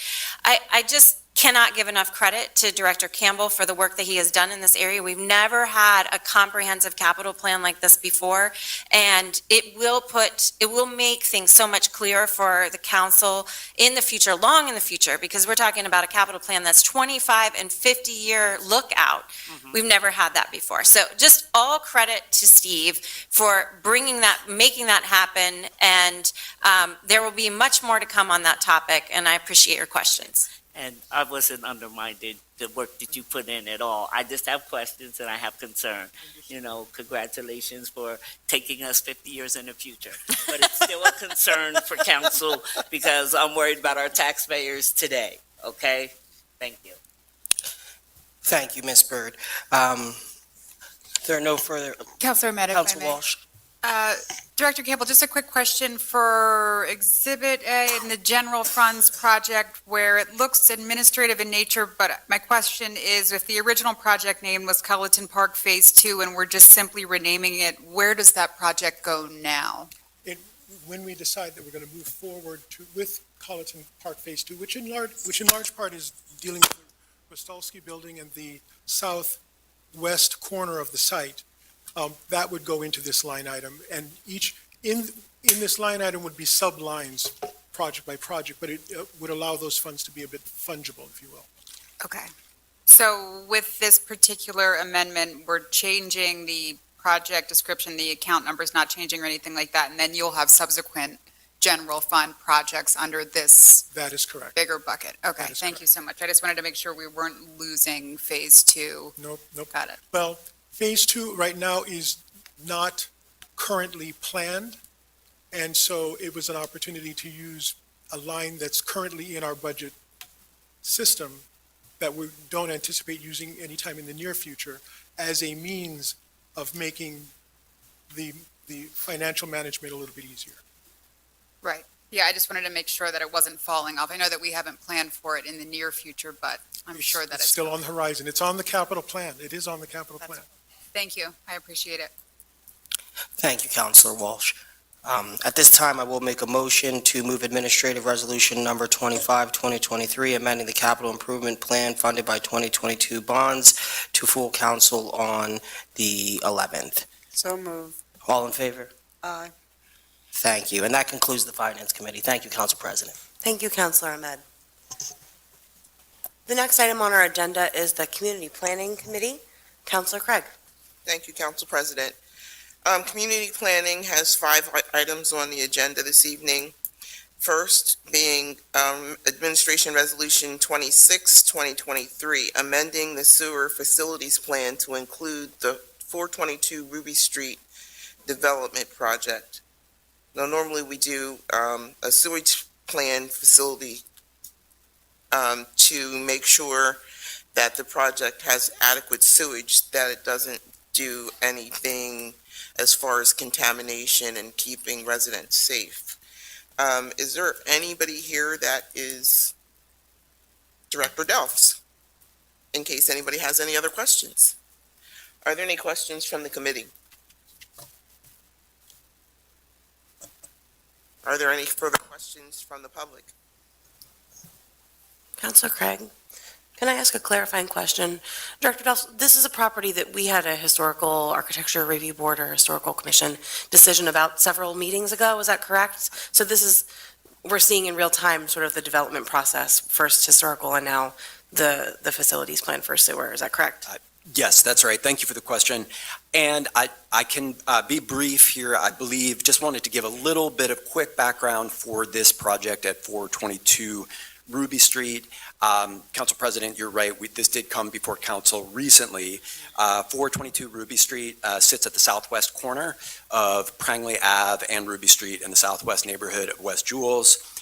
I just cannot give enough credit to Director Campbell for the work that he has done in this area. We've never had a comprehensive capital plan like this before, and it will make things so much clearer for the council in the future, long in the future, because we're talking about a capital plan that's 25 and 50-year lookout. We've never had that before. So just all credit to Steve for making that happen, and there will be much more to come on that topic, and I appreciate your questions. and I wasn't undermined the work that you put in at all. I just have questions and I have concern. Congratulations for taking us 50 years in the future. But it's still a concern for council because I'm worried about our taxpayers today, okay? Thank you. Thank you, Ms. Byrd. There are no further, Councilor Ahmed, if I Council may. Walsh. Director Campbell, just a quick question for Exhibit A in the General Funds project where it looks administrative in nature, but my question is if the original project name was Culleton Park Phase 2 and we're just simply renaming it, where does that project go now? When we decide that we're going to move forward with Colleton Park Phase 2, which in large part is dealing with the Rostolsky Building and the southwest corner of the site, that would go into this line item. And in this line item would be sublines, project by project, but it would allow those funds to be a bit fungible, if you will. Okay. So with this particular amendment, we're changing the project description, the account number is not changing or anything like that, and then you'll have subsequent general fund projects under this That is correct. bigger bucket. Okay, That is thank you so much. I just wanted to make sure we weren't losing phase two. Nope, nope. Got it. Well, Phase 2 right now is not currently planned, and so it was an opportunity to use a line that's currently in our budget system that we don't anticipate using anytime in the near future as a means of making the financial management a little bit easier. Right. Yeah, I just wanted to make sure that it wasn't falling off. I know that we haven't planned for it in the near future, but I'm sure that it's. Still on the horizon. It's on the capital plan. It is on the capital plan. Thank you. I appreciate it. Thank you, Councilor Walsh. At this time, I will make a motion to move Administrative Resolution Number 25, 2023, amending the capital improvement plan funded by 2022 bonds to full council on the 11th. So move. All in favor? Aye. Thank you. And that concludes the Finance Committee. Thank you, Council President. Thank you, Councilor Ahmed. The next item on our agenda is the Community Planning Committee. Councilor Craig. Thank you, Council President. Community planning has 5 items on the agenda this evening. First being Administration Resolution 26, 2023, amending the sewer facilities plan to include the 422 Ruby Street development project. Now, normally we do a sewage plan facility to make sure that the project has adequate sewage, that it doesn't do anything as far as contamination and keeping residents safe. Is there anybody here that is Director Delphs? In case anybody has any other questions. Are there any questions from the committee? Are there any further questions from the public? Councilor Craig, can I ask a clarifying question? Director Delphs, this is a property that we had a historical architecture review board or historical commission decision about several meetings ago, is that correct? So this is, we're seeing in real time sort of the development process, first historical and now the facilities plan for sewer, is that correct? Yes, that's right. Thank you for the question. And I can be brief here. I believe, just wanted to give a little bit of quick background for this project at 422 Ruby Street. Council President, you're right. This did come before council recently. 422 Ruby Street sits at the southwest corner of Prangley Ave and Ruby Street in the southwest neighborhood of West Jules.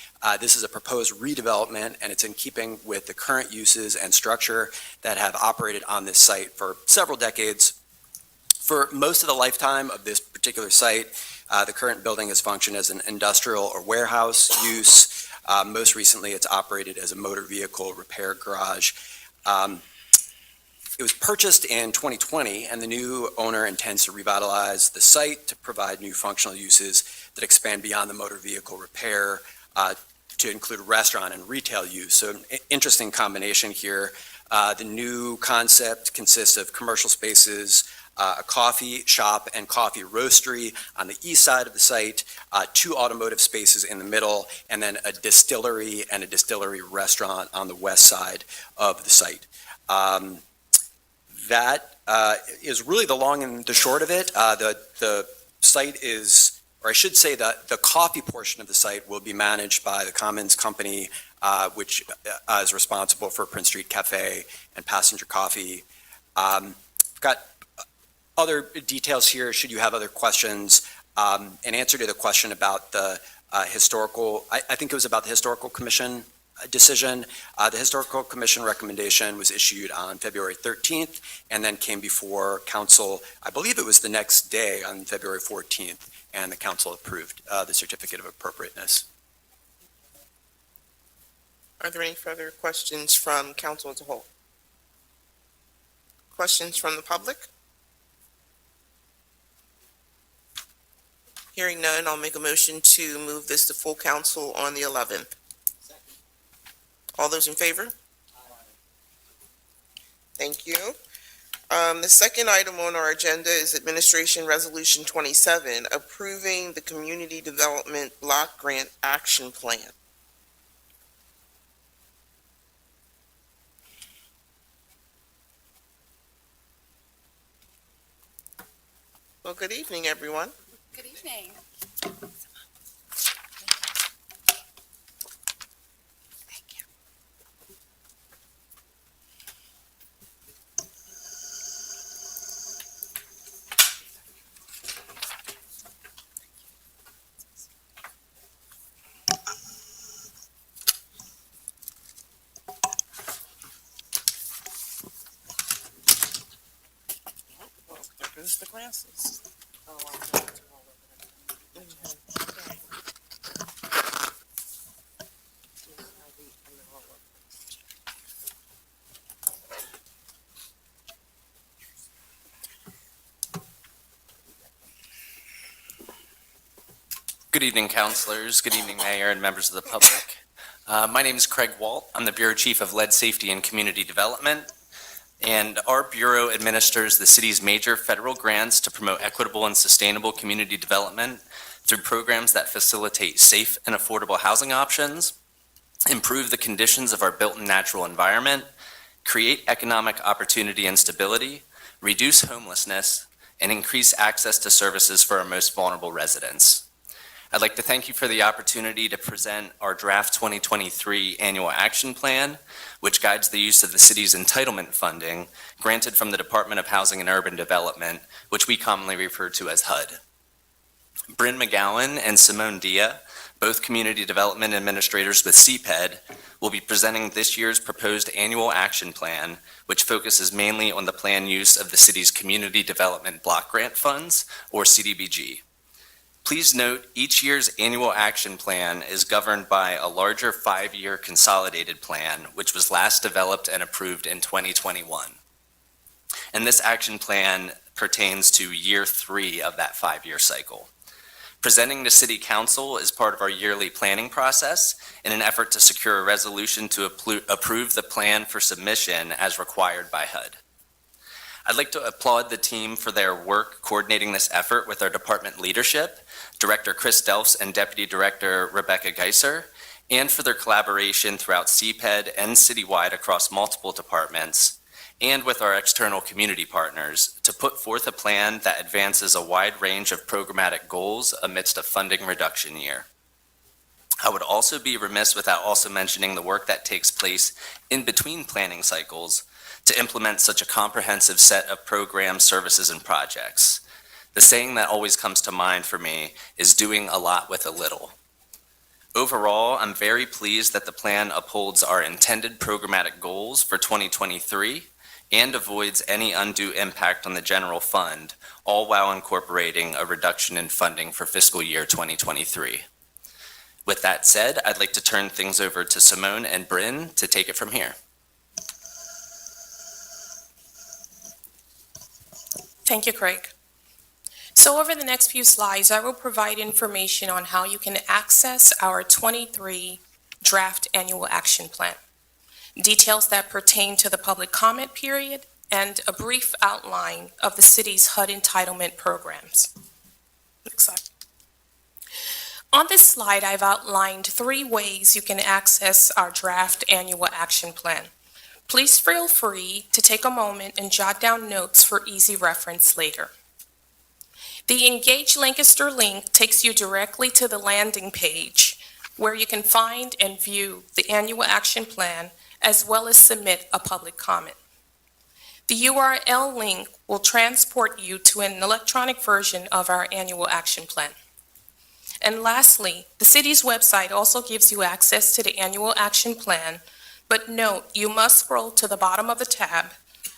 This is a proposed redevelopment, and it's in keeping with the current uses and structure that have operated on this site for several decades. For most of the lifetime of this particular site, the current building has functioned as an industrial or warehouse use. Most recently, it's operated as a motor vehicle repair garage. It was purchased in 2020, and the new owner intends to revitalize the site to provide new functional uses that expand beyond the motor vehicle repair to include restaurant and retail use. So an interesting combination here. The new concept consists of commercial spaces, a coffee shop and coffee roastery on the east side of the site, 2 automotive spaces in the middle, and then a distillery and a distillery restaurant on the west side of the site. That is really the long and the short of it. The site is, or I should say that the coffee portion of the site will be managed by the Commons Company, which is responsible for Prince Street Cafe and Passenger Coffee. I've got other details here, should you have other questions. In answer to the question about the historical, I think it was about the Historical Commission decision. The Historical Commission recommendation was issued on February 13th and then came before council, I believe it was the next day on February 14th, and the council approved the certificate of appropriateness. Are there any further questions from council as a whole? Questions from the public? Hearing none, I'll make a motion to move this to full council on the 11th. All those in favor? Thank you. The second item on our agenda is Administration Resolution 27, approving the Community Development Block Grant Action Plan. Well, good evening, everyone. Good evening. There goes the glasses. Good evening, councilors. Good evening, Mayor and members of the public. My name is Craig Walt. I'm the Bureau Chief of Lead Safety and Community Development. And our Bureau administers the city's major federal grants to promote equitable and sustainable community development through programs that facilitate safe and affordable housing options, improve the conditions of our built and natural environment, create economic opportunity and stability, reduce homelessness, and increase access to services for our most vulnerable residents. I'd like to thank you for the opportunity to present our draft 2023 annual action plan, which guides the use of the city's entitlement funding granted from the Department of Housing and Urban Development, which we commonly refer to as HUD. Bryn McGowan and Simone Dia, both community development administrators with CPED, will be presenting this year's proposed annual action plan, which focuses mainly on the planned use of the city's community development block grant funds, or CDBG. Please note, each year's annual action plan is governed by a larger 5-year consolidated plan, which was last developed and approved in 2021. And this action plan pertains to year 3 of that 5-year cycle. Presenting to City Council is part of our yearly planning process in an effort to secure a resolution to approve the plan for submission as required by HUD. I'd like to applaud the team for their work coordinating this effort with our department leadership, Director Chris Delfs and Deputy Director Rebecca Geiser, and for their collaboration throughout CPED and citywide across multiple departments, and with our external community partners to put forth a plan that advances a wide range of programmatic goals amidst a funding reduction year. I would also be remiss without also mentioning the work that takes place in between planning cycles to implement such a comprehensive set of programs, services, and projects. The saying that always comes to mind for me is doing a lot with a little. Overall, I'm very pleased that the plan upholds our intended programmatic goals for 2023 and avoids any undue impact on the general fund, all while incorporating a reduction in funding for fiscal year 2023. With that said, I'd like to turn things over to Simone and Bryn to take it from here. Thank you, Craig. So over the next few slides, I will provide information on how you can access our 23 draft annual action plan, details that pertain to the public comment period, and a brief outline of the city's HUD entitlement programs. Next slide. On this slide, I've outlined 3 ways you can access our draft annual action plan. Please feel free to take a moment and jot down notes for easy reference later. The Engage Lancaster link takes you directly to the landing page where you can find and view the annual action plan as well as submit a public comment. The URL link will transport you to an electronic version of our annual action plan. And lastly, the city's website also gives you access to the annual action plan, but note you must scroll to the bottom of the tab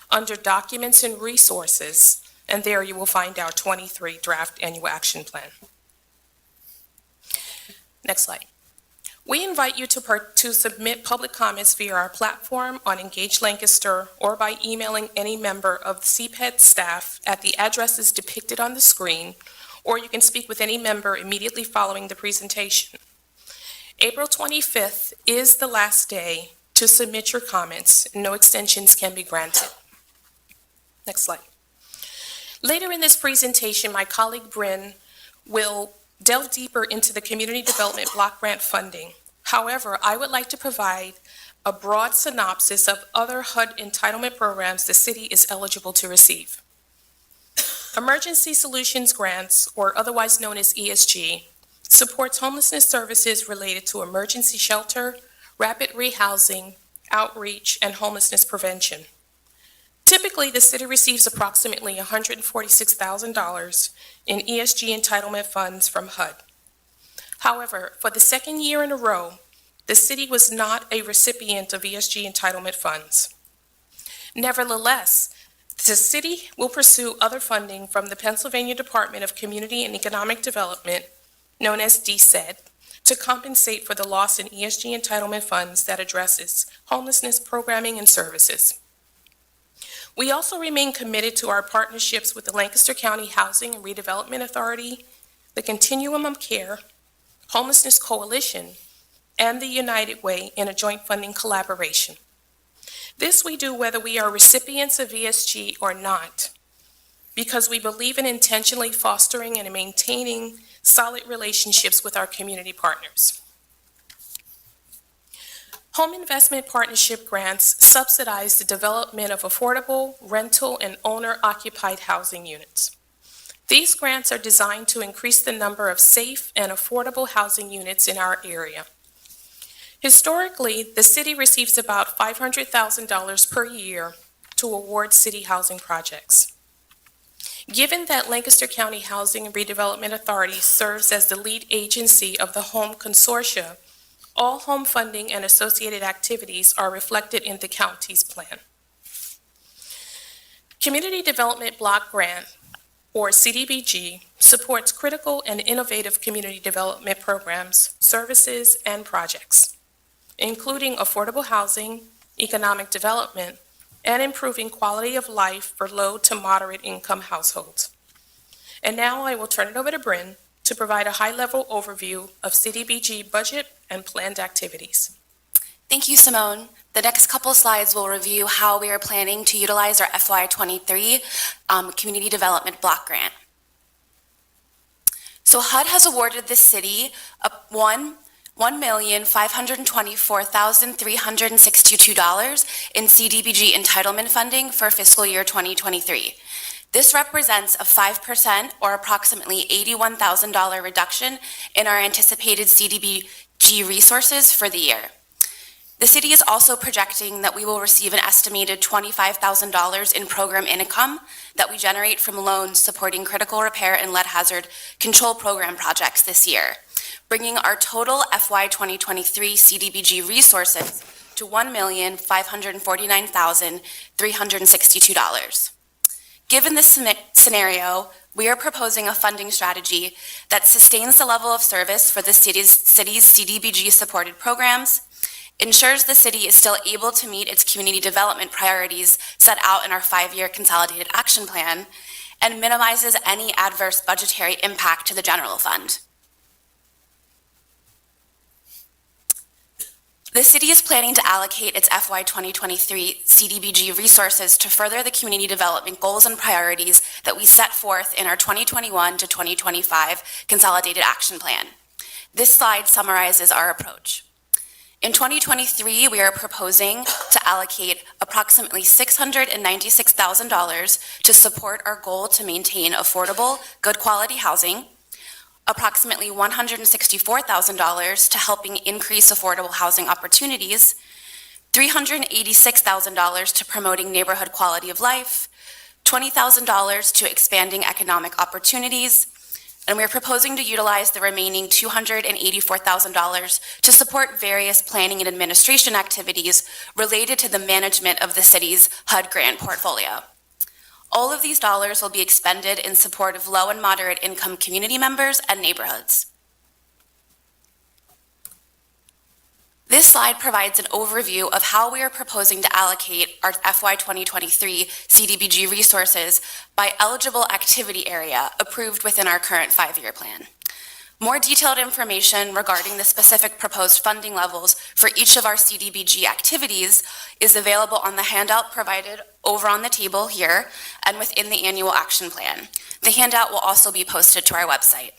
under Documents and Resources, and there you will find our 23 draft annual action plan. Next slide. We invite you to submit public comments via our platform on Engage Lancaster or by emailing any member of the CPED staff at the addresses depicted on the screen, or you can speak with any member immediately following the presentation. April 25th is the last day to submit your comments. No extensions can be granted. Next slide. Later in this presentation, my colleague Bryn will delve deeper into the community development block grant funding. However, I would like to provide a broad synopsis of other HUD entitlement programs the city is eligible to receive. Emergency Solutions Grants, or otherwise known as ESG, supports homelessness services related to emergency shelter, rapid rehousing, outreach, and homelessness prevention. Typically, the city receives approximately $146,000 in ESG entitlement funds from HUD. However, for the second year in a row, the city was not a recipient of ESG entitlement funds. Nevertheless, the city will pursue other funding from the Pennsylvania Department of Community and Economic Development, known as DCED, to compensate for the loss in ESG entitlement funds that addresses homelessness programming and services. We also remain committed to our partnerships with the Lancaster County Housing and Redevelopment Authority, the Continuum of Care, Homelessness Coalition, and the United Way in a joint funding collaboration. This we do whether we are recipients of ESG or not, because we believe in intentionally fostering and maintaining solid relationships with our community partners. Home Investment Partnership grants subsidize the development of affordable rental and owner-occupied housing units. These grants are designed to increase the number of safe and affordable housing units in our area. Historically, the city receives about $500,000 per year to award city housing projects. Given that Lancaster County Housing and Redevelopment Authority serves as the lead agency of the Home Consortia, all home funding and associated activities are reflected in the county's plan. Community Development Block Grant, or CDBG, supports critical and innovative community development programs, services, and projects, including affordable housing, economic development, and improving quality of life for low to moderate income households. And now I will turn it over to Bryn to provide a high-level overview of CDBG budget and planned activities. Thank you, Simone. The next couple slides will review how we are planning to utilize our FY23 Community Development Block Grant. So HUD has awarded the city $1,524,362 in CDBG entitlement funding for fiscal year 2023. This represents a 5% or approximately $81,000 reduction in our anticipated CDBG resources for the year. The city is also projecting that we will receive an estimated $25,000 in program income that we generate from loans supporting critical repair and lead hazard control program projects this year, bringing our total FY 2023 CDBG resources to $1,549,362. Given this scenario, we are proposing a funding strategy that sustains the level of service for the city's CDBG-supported programs, ensures the city is still able to meet its community development priorities set out in our 5-year consolidated action plan, and minimizes any adverse budgetary impact to the general fund. The city is planning to allocate its FY 2023 CDBG resources to further the community development goals and priorities that we set forth in our 2021 to 2025 Consolidated Action Plan. This slide summarizes our approach. In 2023, we are proposing to allocate approximately $696,000 to support our goal to maintain affordable, good quality housing, approximately $164,000 to helping increase affordable housing opportunities, $386,000 to promoting neighborhood quality of life, $20,000 to expanding economic opportunities, and we're proposing to utilize the remaining $284,000 to support various planning and administration activities related to the management of the city's HUD grant portfolio. All of these dollars will be expended in support of low and moderate income community members and neighborhoods. This slide provides an overview of how we are proposing to allocate our FY 2023 CDBG resources by eligible activity area approved within our current 5-year plan. More detailed information regarding the specific proposed funding levels for each of our CDBG activities is available on the handout provided over on the table here and within the annual action plan. The handout will also be posted to our website.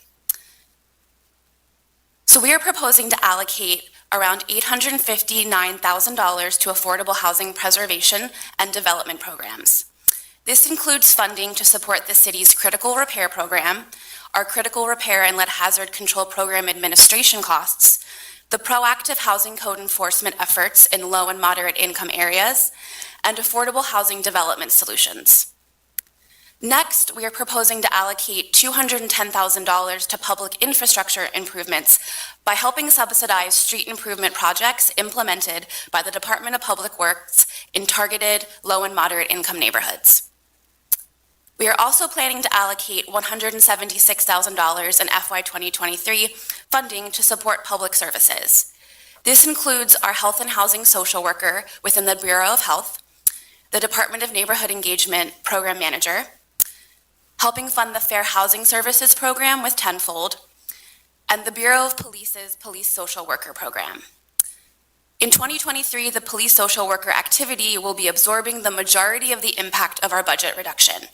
So we are proposing to allocate around $859,000 to affordable housing preservation and development programs. This includes funding to support the city's critical repair program, our critical repair and lead hazard control program administration costs, the proactive housing code enforcement efforts in low and moderate income areas, and affordable housing development solutions. Next, we are proposing to allocate $210,000 to public infrastructure improvements by helping subsidize street improvement projects implemented by the Department of Public Works in targeted low and moderate income neighborhoods. We are also planning to allocate $176,000 in FY 2023 funding to support public services. This includes our health and housing social worker within the Bureau of Health, the Department of Neighborhood Engagement Program Manager, helping fund the Fair Housing Services Program with Tenfold, and the Bureau of Police's Police Social Worker Program. In 2023, the police social worker activity will be absorbing the majority of the impact of our budget reduction.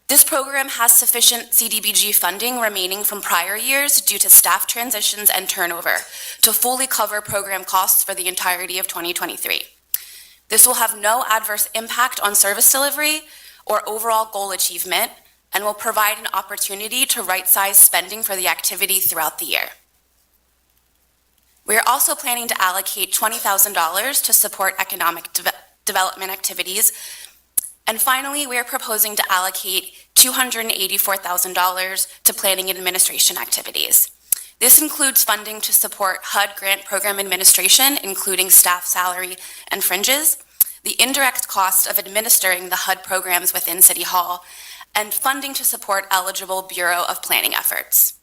This program has sufficient CDBG funding remaining from prior years due to staff transitions and turnover to fully cover program costs for the entirety of 2023. This will have no adverse impact on service delivery or overall goal achievement and will provide an opportunity to right-size spending for the activity throughout the year. We are also planning to allocate $20,000 to support economic development activities. And finally, we are proposing to allocate $284,000 to planning and administration activities. This includes funding to support HUD grant program administration, including staff salary and fringes, the indirect cost of administering the HUD programs within City Hall, and funding to support eligible Bureau of Planning efforts.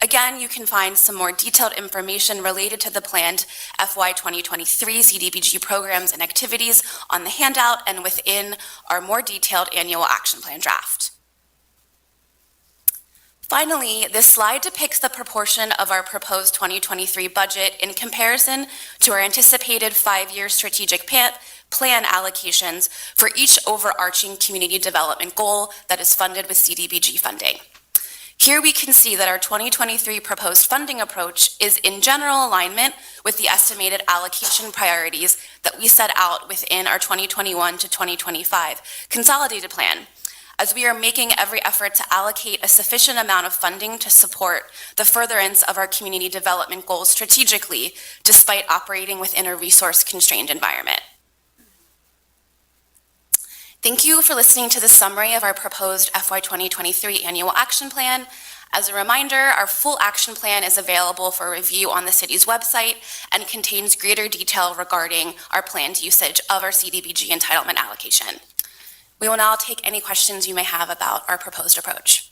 Again, you can find some more detailed information related to the planned FY 2023 CDBG programs and activities on the handout and within our more detailed annual action plan draft. Finally, this slide depicts the proportion of our proposed 2023 budget in comparison to our anticipated 5-year strategic plan allocations for each overarching community development goal that is funded with CDBG funding. Here we can see that our 2023 proposed funding approach is in general alignment with the estimated allocation priorities that we set out within our 2021 to 2025 consolidated plan, as we are making every effort to allocate a sufficient amount of funding to support the furtherance of our community development goals strategically, despite operating within a resource-constrained environment. Thank you for listening to the summary of our proposed FY 2023 annual action plan. As a reminder, our full action plan is available for review on the city's website and contains greater detail regarding our planned usage of our CDBG entitlement allocation. We will now take any questions you may have about our proposed approach.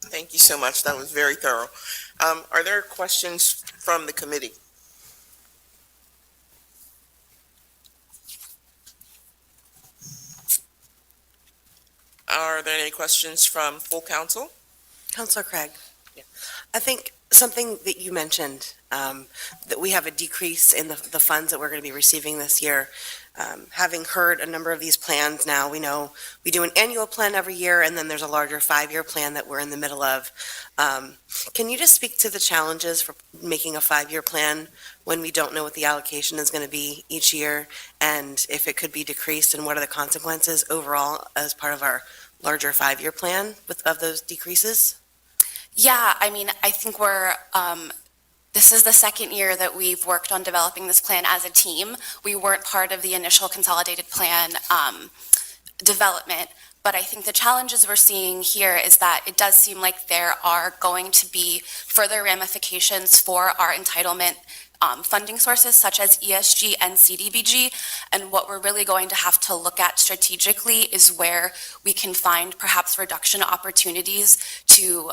Thank you so much. That was very thorough. Are there questions from the committee? Are there any questions from full council? Councilor Craig? I think something that you mentioned, that we have a decrease in the funds that we're going to be receiving this year. Having heard a number of these plans now, we know we do an annual plan every year, and then there's a larger 5-year plan that we're in the middle of. Can you just speak to the challenges for making a 5-year plan when we don't know what the allocation is going to be each year, and if it could be decreased, and what are the consequences overall as part of our larger 5-year plan of those decreases? Yeah, I mean, I think this is the second year that we've worked on developing this plan as a team. We weren't part of the initial consolidated plan development, but I think the challenges we're seeing here is that it does seem like there are going to be further ramifications for our entitlement funding sources such as ESG and CDBG, and what we're really going to have to look at strategically is where we can find perhaps reduction opportunities to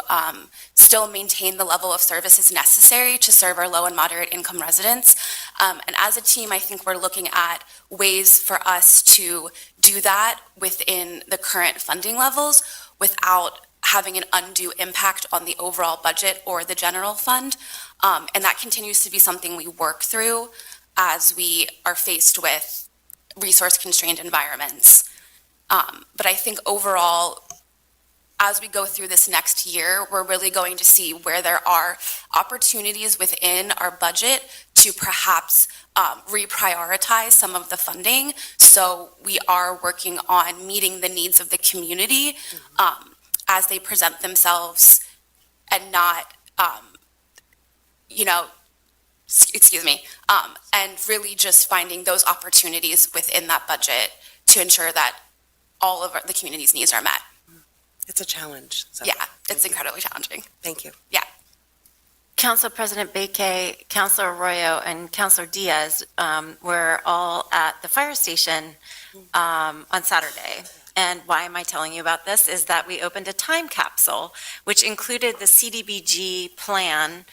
still maintain the level of services necessary to serve our low and moderate income residents. And as a team, I think we're looking at ways for us to do that within the current funding levels without having an undue impact on the overall budget or the general fund. And that continues to be something we work through as we are faced with resource-constrained environments. But I think overall, as we go through this next year, we're really going to see where there are opportunities within our budget to perhaps reprioritize some of the funding. So we are working on meeting the needs of the community as they present themselves and not, and really just finding those opportunities within that budget to ensure that all of the community's needs are met. It's a challenge. So Yeah, it's incredibly challenging. thank you. Council President Baike, Councilor Arroyo, and Councilor Diaz were all at the fire station on Saturday. And why am I telling you about this? Is that we opened a time capsule, which included the CDBG plan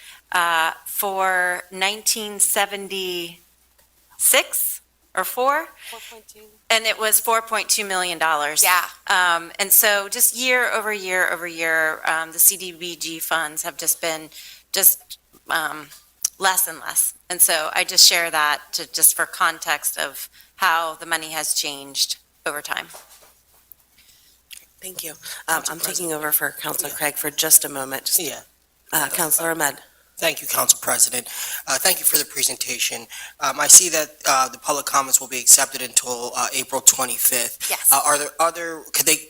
for 1976 or 4? 4.2. And it was $4.2 million. Yeah. And so just year over year over year, the CDBG funds have just been less and less. And so I just share that just for context of how the money has changed over time. Thank you. I'm taking over for Councilor Craig for just a moment. Councilor Ahmed. Thank you, Council President. Thank you for the presentation. I see that the public comments will be accepted until April 25th. Yes.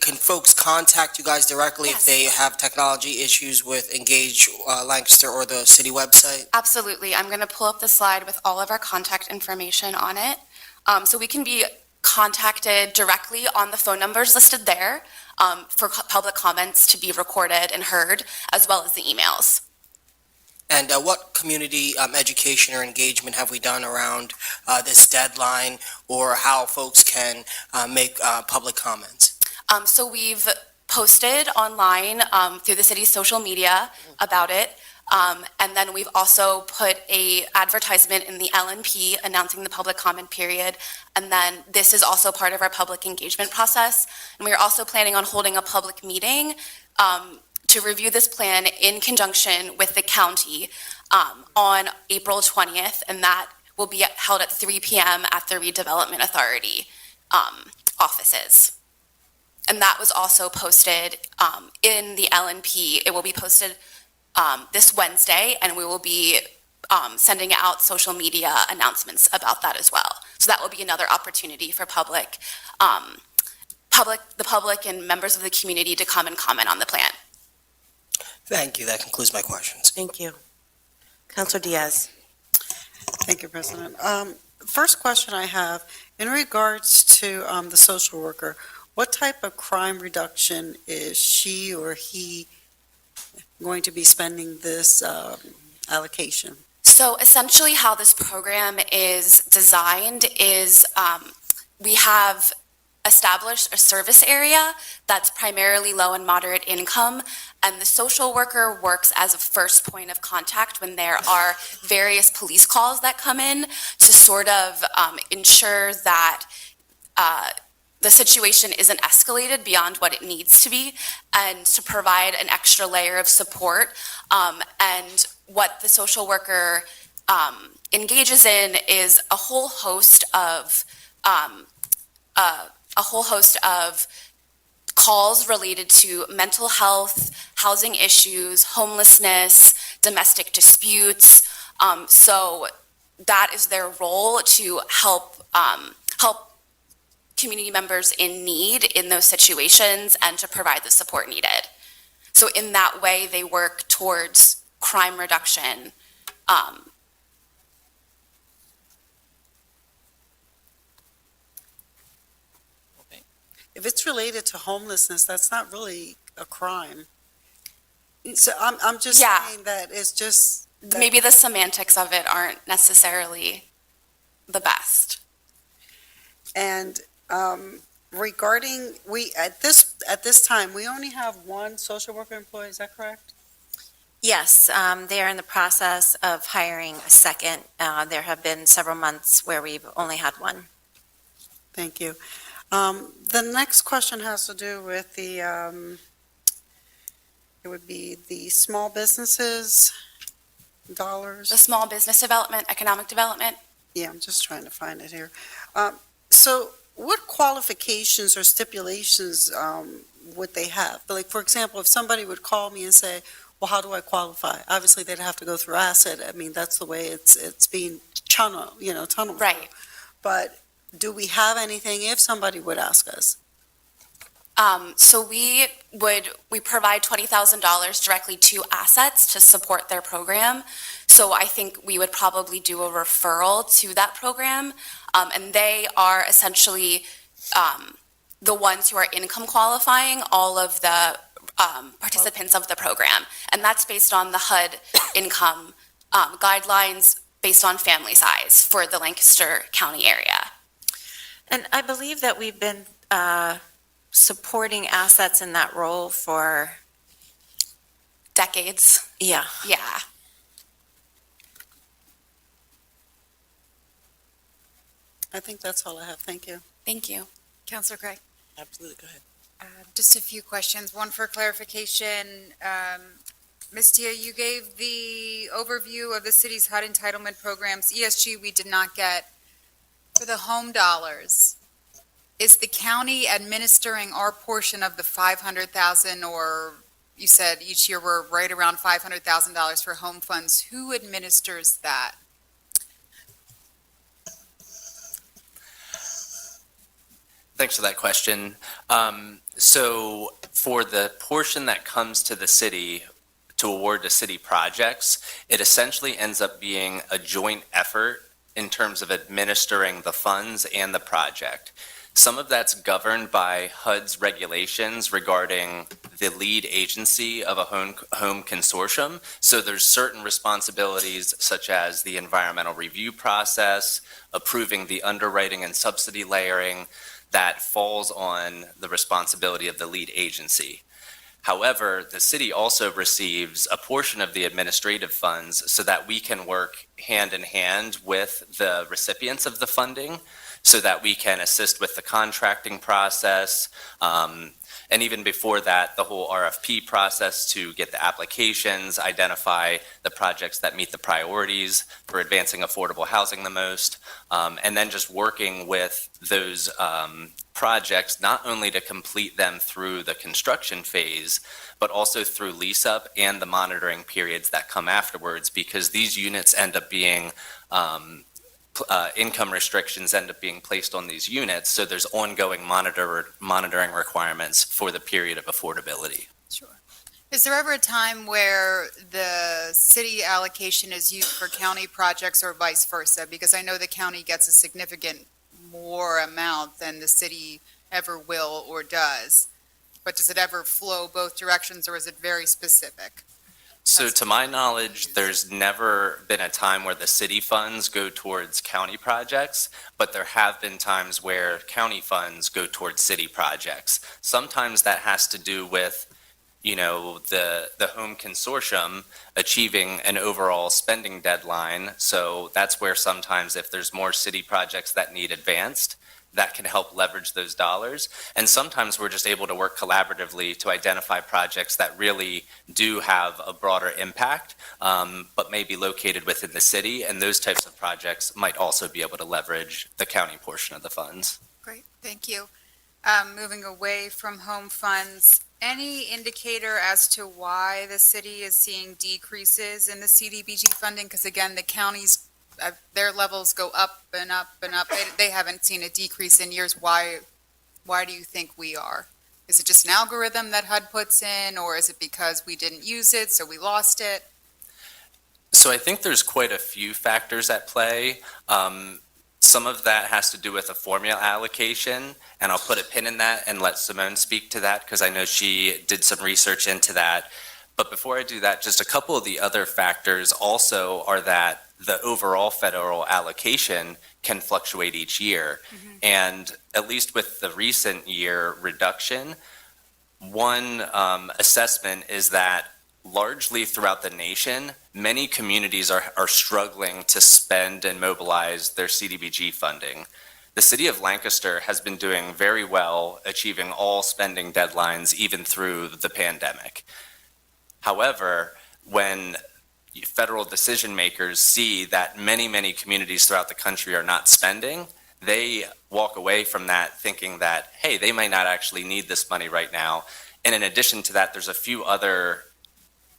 Can folks contact you guys directly if Yes. they have technology issues with Engage Lancaster or the city website? Absolutely. I'm going to pull up the slide with all of our contact information on it. So we can be contacted directly on the phone numbers listed there for public comments to be recorded and heard, as well as the emails. And what community education or engagement have we done around this deadline, or how folks can make public comments? So we've posted online through the city's social media about it. And then we've also put a advertisement in the LNP announcing the public comment period. And then this is also part of our public engagement process. And we're also planning on holding a public meeting to review this plan in conjunction with the county on April 20th. And that will be held at 3 p.m. at the Redevelopment Authority offices. And that was also posted in the LNP. It will be posted this Wednesday, and we will be sending out social media announcements about that as well. So that will be another opportunity for the public and members of the community to come and comment on the plan. Thank you. That concludes my questions. Thank you. Councilor Diaz. Thank you, President. First question I have, in regards to the social worker, what type of crime reduction is she or he going to be spending this allocation? So essentially how this program is designed is we have established a service area that's primarily low and moderate income, and the social worker works as a first point of contact when there are various police calls that come in to sort of ensure that the situation isn't escalated beyond what it needs to be, and to provide an extra layer of support. And what the social worker engages in is a whole host of calls related to mental health, housing issues, homelessness, domestic disputes. So that is their role, to help community members in need in those situations and to provide the support needed. So in that way, they work towards crime reduction. If it's related to homelessness, that's not really a crime. So I'm just Yeah. saying that it's just. that- Maybe the semantics of it aren't necessarily the best. And regarding, at this time, we only have one social worker employee, is that correct? Yes, they are in the process of hiring a second. There have been several months where we've only had one. Thank you. The next question has to do with the, it would be the small businesses dollars. The small business development, economic development. Yeah, I'm just trying to find it here. So what qualifications or stipulations would they have? Like, for example, if somebody would call me and say, well, how do I qualify? Obviously, they'd have to go through asset. I mean, that's the way it's being tunneled through. Right. But do we have anything if somebody would ask us? So we provide $20,000 directly to assets to support their program. So I think we would probably do a referral to that program. And they are essentially the ones who are income qualifying all of the participants of the program. And that's based on the HUD income guidelines based on family size for the Lancaster County area. And I believe that we've been supporting assets in that role for, Decades. yeah. Yeah. I think that's all I have. Thank you. Thank you. Counselor Craig? Absolutely, go ahead. Just a few questions. One for clarification. Ms. Tia, you gave the overview of the city's HUD entitlement programs. ESG, we did not get. For the home dollars, is the county administering our portion of the 500,000, or you said each year we're right around $500,000 for home funds? Who administers that? Thanks for that question. So for the portion that comes to the city to award to city projects, it essentially ends up being a joint effort in terms of administering the funds and the project. Some of that's governed by HUD's regulations regarding the lead agency of a home consortium. So there's certain responsibilities such as the environmental review process, approving the underwriting and subsidy layering, that falls on the responsibility of the lead agency. However, the city also receives a portion of the administrative funds so that we can work hand in hand with the recipients of the funding so that we can assist with the contracting process, and even before that, the whole RFP process to get the applications, identify the projects that meet the priorities for advancing affordable housing the most, and then just working with those projects, not only to complete them through the construction phase, but also through lease up and the monitoring periods that come afterwards, because these units end up being income restrictions end up being placed on these units, so there's ongoing monitoring requirements for the period of affordability. Sure. Is there ever a time where the city allocation is used for county projects or vice versa? Because I know the county gets a significant more amount than the city ever will or does. But does it ever flow both directions, or is it very specific? So to my knowledge, there's never been a time where the city funds go towards county projects, but there have been times where county funds go towards city projects. Sometimes that has to do with, the home consortium achieving an overall spending deadline. So that's where sometimes if there's more city projects that need advanced, that can help leverage those dollars. And sometimes we're just able to work collaboratively to identify projects that really do have a broader impact, but may be located within the city. And those types of projects might also be able to leverage the county portion of the funds. Great, thank you. Moving away from home funds, any indicator as to why the city is seeing decreases in the CDBG funding? Because again, the counties, their levels go up and up and up. They haven't seen a decrease in years. Why do you think we are? Is it just an algorithm that HUD puts in, or is it because we didn't use it, so we lost it? So I think there's quite a few factors at play. Some of that has to do with a formula allocation, and I'll put a pin in that and let Simone speak to that because I know she did some research into that. But before I do that, just a couple of the other factors also are that the overall federal allocation can fluctuate each year. Mm-hmm. And at least with the recent year reduction, one assessment is that largely throughout the nation, many communities are struggling to spend and mobilize their CDBG funding. The city of Lancaster has been doing very well, achieving all spending deadlines even through the pandemic. However, when federal decision makers see that many communities throughout the country are not spending, they walk away from that thinking that, hey, they might not actually need this money right now. And in addition to that, there's a few other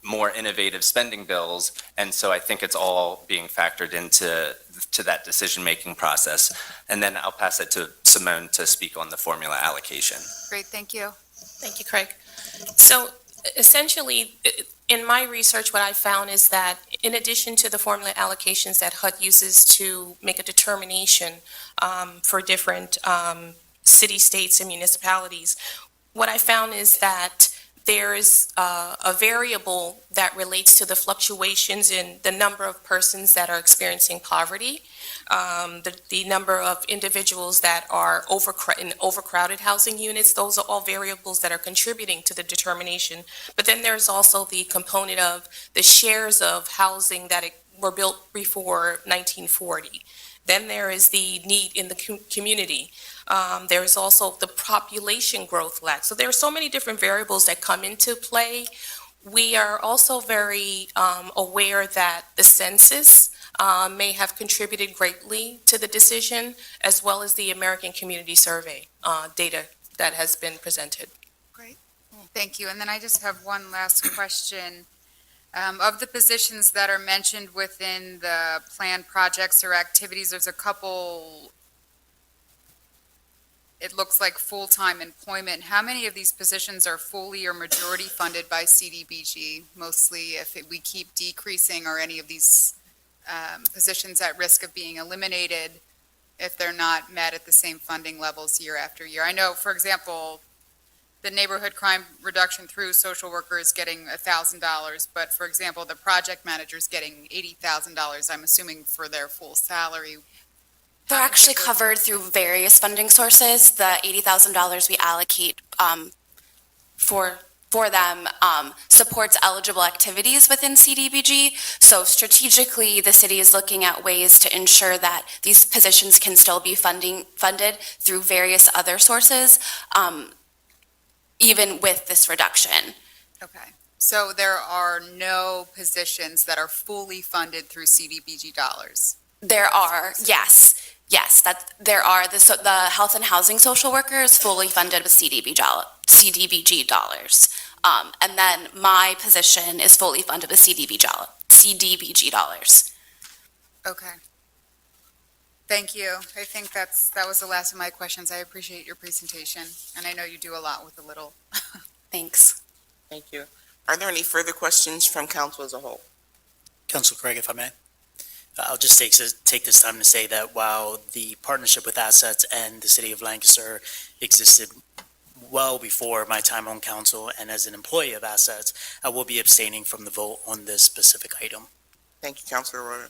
more innovative spending bills. And so I think it's all being factored into that decision-making process. And then I'll pass it to Simone to speak on the formula allocation. Great, thank you. Thank you, Craig. So essentially, in my research, what I found is that in addition to the formula allocations that HUD uses to make a determination for different city, states, and municipalities, what I found is that there is a variable that relates to the fluctuations in the number of persons that are experiencing poverty, the number of individuals that are in overcrowded housing units. Those are all variables that are contributing to the determination. But then there's also the component of the shares of housing that were built before 1940. Then there is the need in the community. There is also the population growth lag. So there are so many different variables that come into play. We are also very aware that the census may have contributed greatly to the decision, as well as the American Community Survey data that has been presented. Great, thank you. And then I just have one last question. Of the positions that are mentioned within the planned projects or activities, there's a couple, it looks like full-time employment. How many of these positions are fully or majority funded by CDBG? Mostly if we keep decreasing, or any of these positions at risk of being eliminated if they're not met at the same funding levels year after year? I know, for example, the neighborhood crime reduction through social worker is getting $1,000, but for example, the project manager is getting $80,000, I'm assuming, for their full salary. They're actually covered through various funding sources. The $80,000 we allocate for them supports eligible activities within CDBG. So strategically, the city is looking at ways to ensure that these positions can still be funded through various other sources, even with this reduction. Okay, so there are no positions that are fully funded through CDBG dollars? There are, yes, that there are. The health and housing social worker is fully funded with CDBG dollars. And then my position is fully funded with CDBG dollars. Okay. Thank you. I think that was the last of my questions. I appreciate your presentation, and I know you do a lot with a little. Thanks. Thank you. Are there any further questions from council as a whole? Council Craig, if I may. I'll just take this time to say that while the partnership with Assets and the City of Lancaster existed well before my time on council and as an employee of Assets, I will be abstaining from the vote on this specific item. Thank you, Councilor Royer.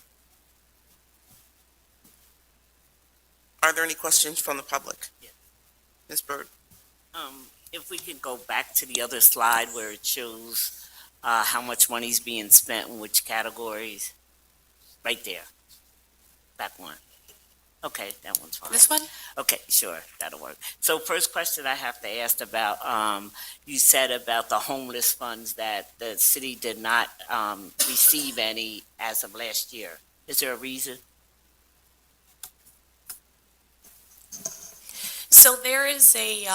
Are there any questions from the public? Yeah. Ms. Byrd? If we could go back to the other slide where it shows how much money's being spent in which categories. Right there. That one. Okay, that one's fine. This one? Okay, sure, that'll work. So first question I have to ask about, you said about the homeless funds that the city did not receive any as of last year. Is there a reason? So there is a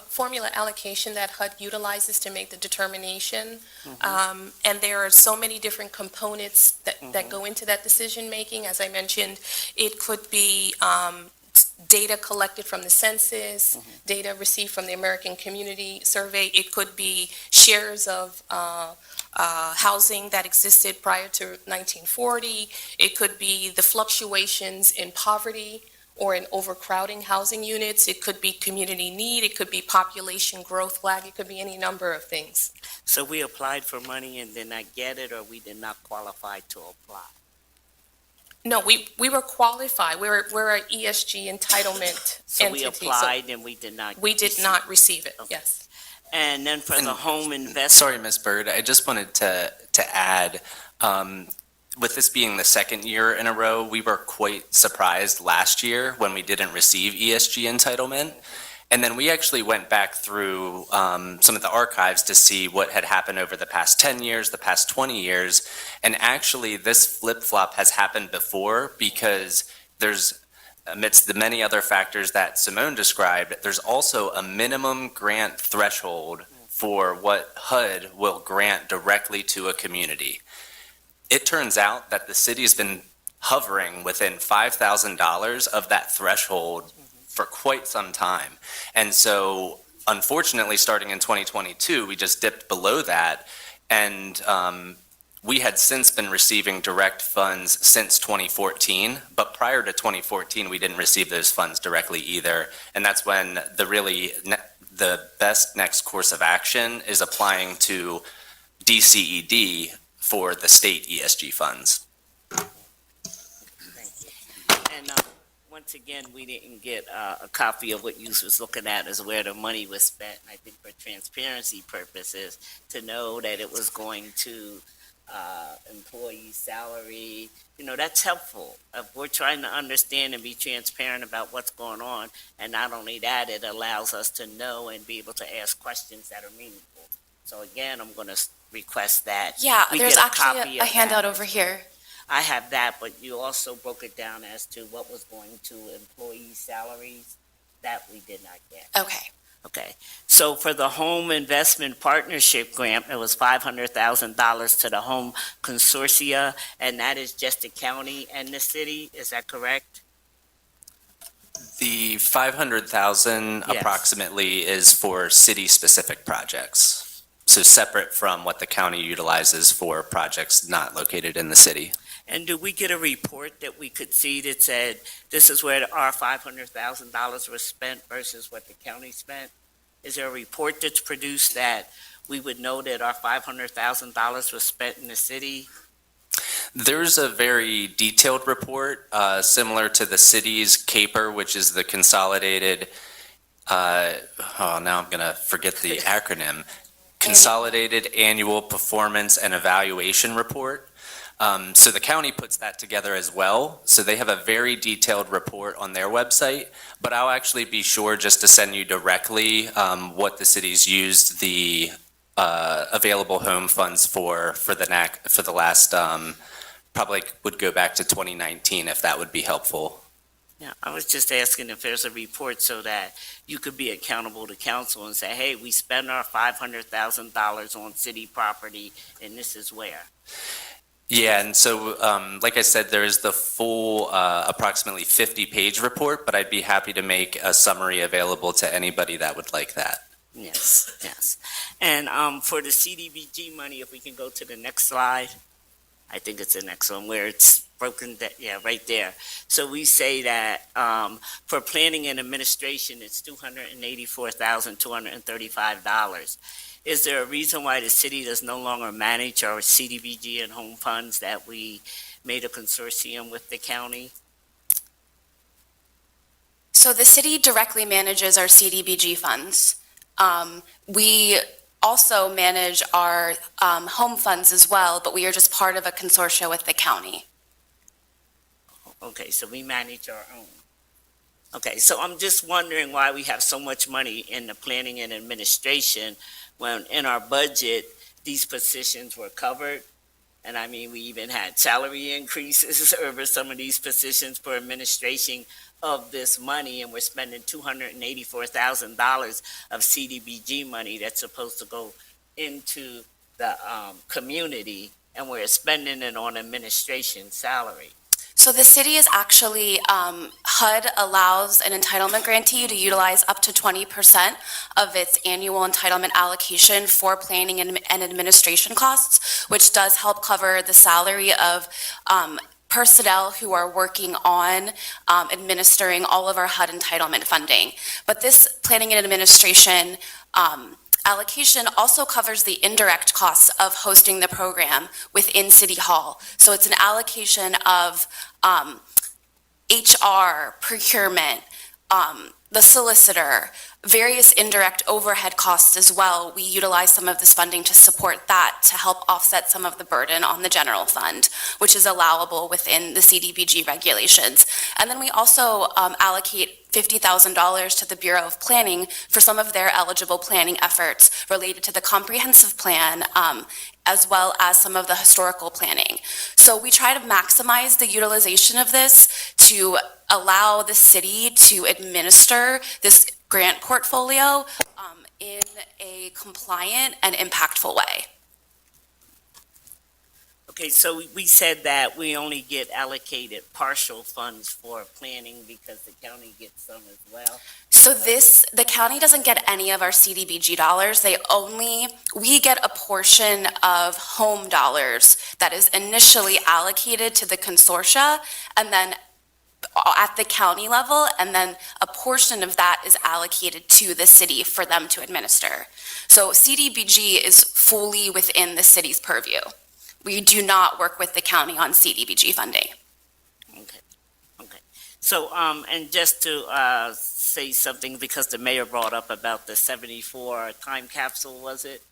formula allocation that HUD utilizes to make the determination. And there are so many different components that go into that decision-making. As I mentioned, it could be data collected from the census, data received from the American Community Survey. It could be shares of housing that existed prior to 1940. It could be the fluctuations in poverty or in overcrowding housing units. It could be community need. It could be population growth lag. It could be any number of things. So we applied for money and did not get it, or we did not qualify to apply? No, we were qualified. We're an ESG entitlement So entity. we applied and we did not? We did not receive it, Okay. yes. And then for the home investment? Sorry, Ms. Byrd, I just wanted to add, with this being the second year in a row, we were quite surprised last year when we didn't receive ESG entitlement. And then we actually went back through some of the archives to see what had happened over the past 10 years, the past 20 years. And actually, this flip-flop has happened before because there's amidst the many other factors that Simone described, there's also a minimum grant threshold for what HUD will grant directly to a community. It turns out that the city's been hovering within $5,000 of that threshold for quite some time. And so, unfortunately, starting in 2022, we just dipped below that, and we had since been receiving direct funds since 2014, but prior to 2014, we didn't receive those funds directly either. And that's when the best next course of action is applying to DCED for the state ESG funds. And once again, we didn't get a copy of what you was looking at as where the money was spent. I think for transparency purposes, to know that it was going to employee salary, that's helpful. If we're trying to understand and be transparent about what's going on, and not only that, it allows us to know and be able to ask questions that are meaningful. So again, I'm going to request that. Yeah, we there's get actually copy a of handout that. over here. I have that, but you also broke it down as to what was going to employee salaries. That we did not get. Okay. Okay, so for the Home Investment Partnership Grant, it was $500,000 to the home consortia, and that is just the county and the city, is that correct? The 500,000 Yes. approximately is for city-specific projects. So separate from what the county utilizes for projects not located in the city. And do we get a report that we could see that said, this is where our $500,000 was spent versus what the county spent? Is there a report that's produced that we would know that our $500,000 was spent in the city? There's a very detailed report, similar to the city's CAPER, which is the consolidated, now I'm going to forget the acronym, Consolidated Annual Performance and Evaluation Report. So the county puts that together as well. So they have a very detailed report on their website, but I'll actually be sure just to send you directly what the city's used the available home funds for the last, probably would go back to 2019 if that would be helpful. Yeah, I was just asking if there's a report so that you could be accountable to council and say, hey, we spent our $500,000 on city property and this is where. Yeah, and so, like I said, there is the full approximately 50-page report, but I'd be happy to make a summary available to anybody that would like that. Yes, yes. And for the CDBG money, if we can go to the next slide, I think it's the next one where it's broken, yeah, right there. So we say that for planning and administration, it's $284,235. Is there a reason why the city does no longer manage our CDBG and home funds that we made a consortium with the county? So the city directly manages our CDBG funds. We also manage our home funds as well, but we are just part of a consortia with the county. Okay, so we manage our own. Okay, so I'm just wondering why we have so much money in the planning and administration when in our budget, these positions were covered. And I mean, we even had salary increases over some of these positions for administration of this money, and we're spending $284,000 of CDBG money that's supposed to go into the community, and we're spending it on administration salary. So the city is actually, HUD allows an entitlement grantee to utilize up to 20% of its annual entitlement allocation for planning and administration costs, which does help cover the salary of personnel who are working on administering all of our HUD entitlement funding. But this planning and administration allocation also covers the indirect costs of hosting the program within City Hall. So it's an allocation of HR, procurement, the solicitor, various indirect overhead costs as well. We utilize some of this funding to support that to help offset some of the burden on the general fund, which is allowable within the CDBG regulations. And then we also allocate $50,000 to the Bureau of Planning for some of their eligible planning efforts related to the comprehensive plan, as well as some of the historical planning. So we try to maximize the utilization of this to allow the city to administer this grant portfolio in a compliant and impactful way. Okay, so we said that we only get allocated partial funds for planning because the county gets some as well. So the county doesn't get any of our CDBG dollars. We get a portion of home dollars that is initially allocated to the consortia and then at the county level, and then a portion of that is allocated to the city for them to administer. So CDBG is fully within the city's purview. We do not work with the county on CDBG funding. Okay. So, and just to say something, because the mayor brought up about the 74 time capsule, was it?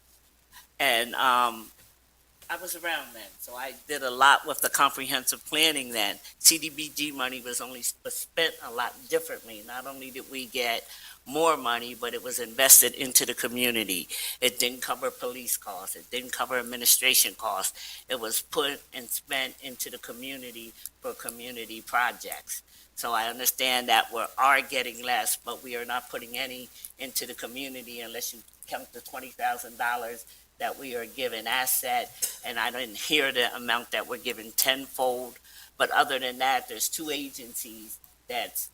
And I was around then, so I did a lot with the comprehensive planning then. CDBG money was spent a lot differently. Not only did we get more money, but it was invested into the community. It didn't cover police costs. It didn't cover administration costs. It was put and spent into the community for community projects. So I understand that we are getting less, but we are not putting any into the community unless you count the $20,000 that we are given asset. And I didn't hear the amount that we're given tenfold. But other than that, there's two agencies that's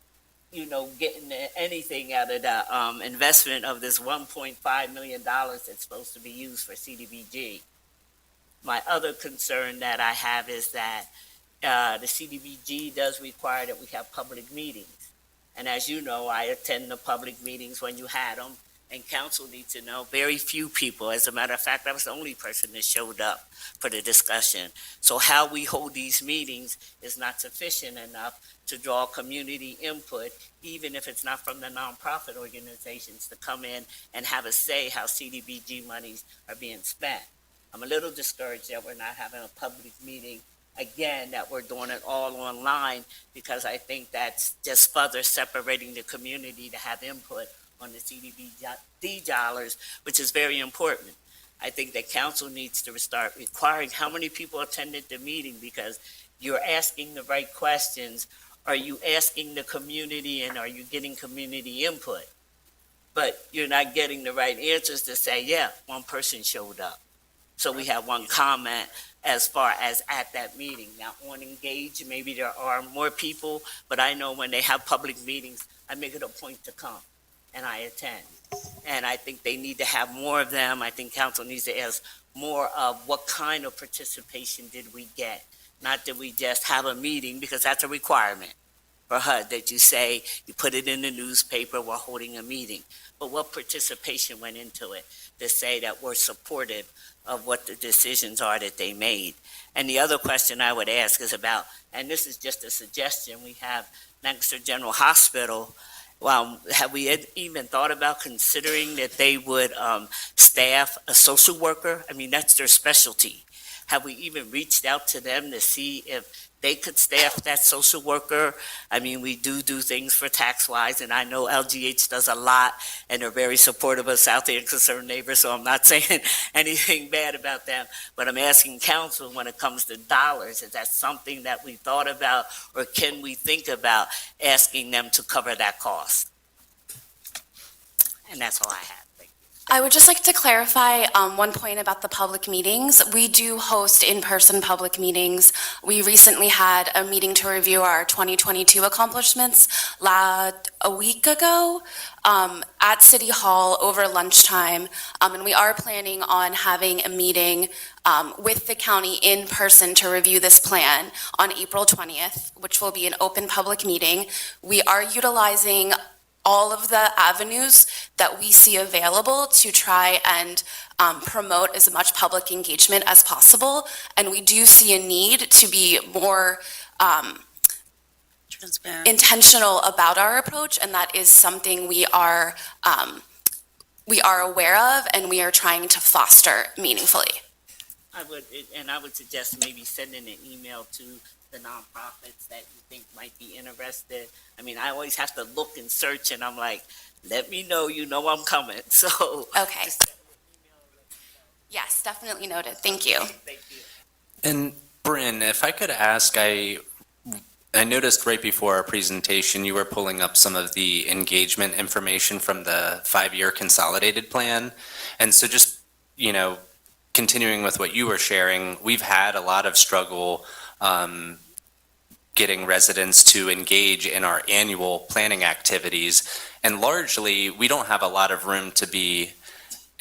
getting anything out of the investment of this $1.5 million that's supposed to be used for CDBG. My other concern that I have is that the CDBG does require that we have public meetings. And as you know, I attend the public meetings when you had them, and council needs to know very few people. As a matter of fact, I was the only person that showed up for the discussion. So how we hold these meetings is not sufficient enough to draw community input, even if it's not from the nonprofit organizations, to come in and have a say how CDBG monies are being spent. I'm a little discouraged that we're not having a public meeting again, that we're doing it all online, because I think that's just further separating the community to have input on the CDBG dollars, which is very important. I think that council needs to start requiring how many people attended the meeting, because you're asking the right questions. Are you asking the community, and are you getting community input? But you're not getting the right answers to say, yeah, one person showed up. So we have one comment as far as at that meeting. Now, on Engage, maybe there are more people, but I know when they have public meetings, I make it a point to come, and I attend. And I think they need to have more of them. I think council needs to ask more of what kind of participation did we get? Not that we just have a meeting, because that's a requirement for HUD, that you say, you put it in the newspaper, we're holding a meeting. But what participation went into it to say that we're supportive of what the decisions are that they made? And the other question I would ask is about, and this is just a suggestion, we have Lancaster General Hospital. Have we even thought about considering that they would staff a social worker? I mean, that's their specialty. Have we even reached out to them to see if they could staff that social worker? I mean, we do things for tax-wise, and I know LGH does a lot, and they're very supportive of South End Concerned Neighbors, so I'm not saying anything bad about them. But I'm asking council, when it comes to dollars, is that something that we thought about, or can we think about asking them to cover that cost? And that's all I have. I would just like to clarify one point about the public meetings. We do host in-person public meetings. We recently had a meeting to review our 2022 accomplishments a week ago at City Hall over lunchtime. And we are planning on having a meeting with the county in person to review this plan on April 20th, which will be an open public meeting. We are utilizing all of the avenues that we see available to try and promote as much public engagement as possible. And we do see a need to be more Transparent. intentional about our approach, and that is something we are aware of and we are trying to foster meaningfully. I would suggest maybe sending an email to the nonprofits that you think might be interested. I mean, I always have to look and search, and I'm like, let me know, I'm coming. So Okay. Yes, definitely noted. Thank you. Thank you. And Bryn, if I could ask, I noticed right before our presentation, you were pulling up some of the engagement information from the five-year consolidated plan. And so just, continuing with what you were sharing, we've had a lot of struggle getting residents to engage in our annual planning activities. And largely, we don't have a lot of room to be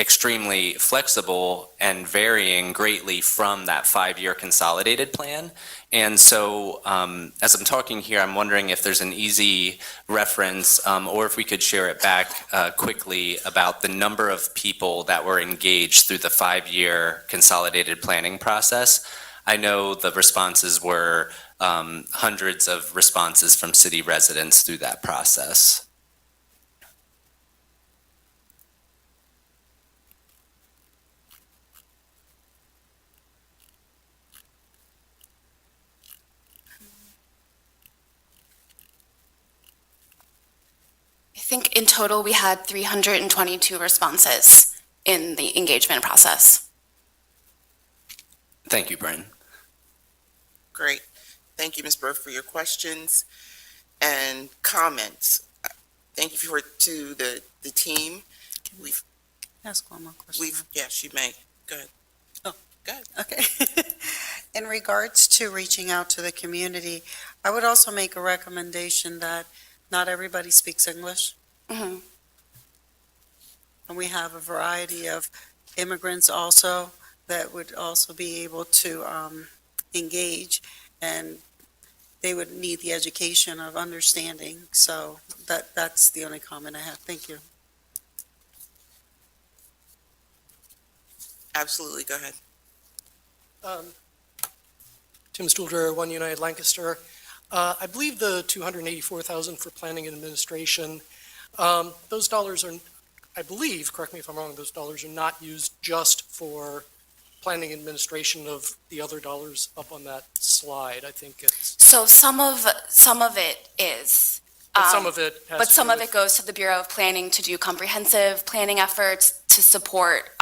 extremely flexible and varying greatly from that five-year consolidated plan. And so as I'm talking here, I'm wondering if there's an easy reference or if we could share it back quickly about the number of people that were engaged through the five-year consolidated planning process. I know the responses were hundreds of responses from city residents through that process. I think in total, we had 322 responses in the engagement process. Thank you, Bryn. Great. Thank you, Ms. Burke, for your questions and comments. Thank you to the team. We've, Ask one more question. yes, you may. Go ahead. Oh. Go ahead. Okay. In regards to reaching out to the community, I would also make a recommendation that not everybody speaks English. Mhm. And we have a variety of immigrants also that would also be able to engage, and they would need the education of understanding. So that's the only comment I have. Thank you. Absolutely. Go ahead. Tim Stuhlder, One United Lancaster. I believe the $284,000 for planning and administration, those dollars are, I believe, correct me if I'm wrong, those dollars are not used just for planning and administration of the other dollars up on that slide. I think it's, So some of it is. but some of it has But to some do of with- it goes to the Bureau of Planning to do comprehensive planning efforts to support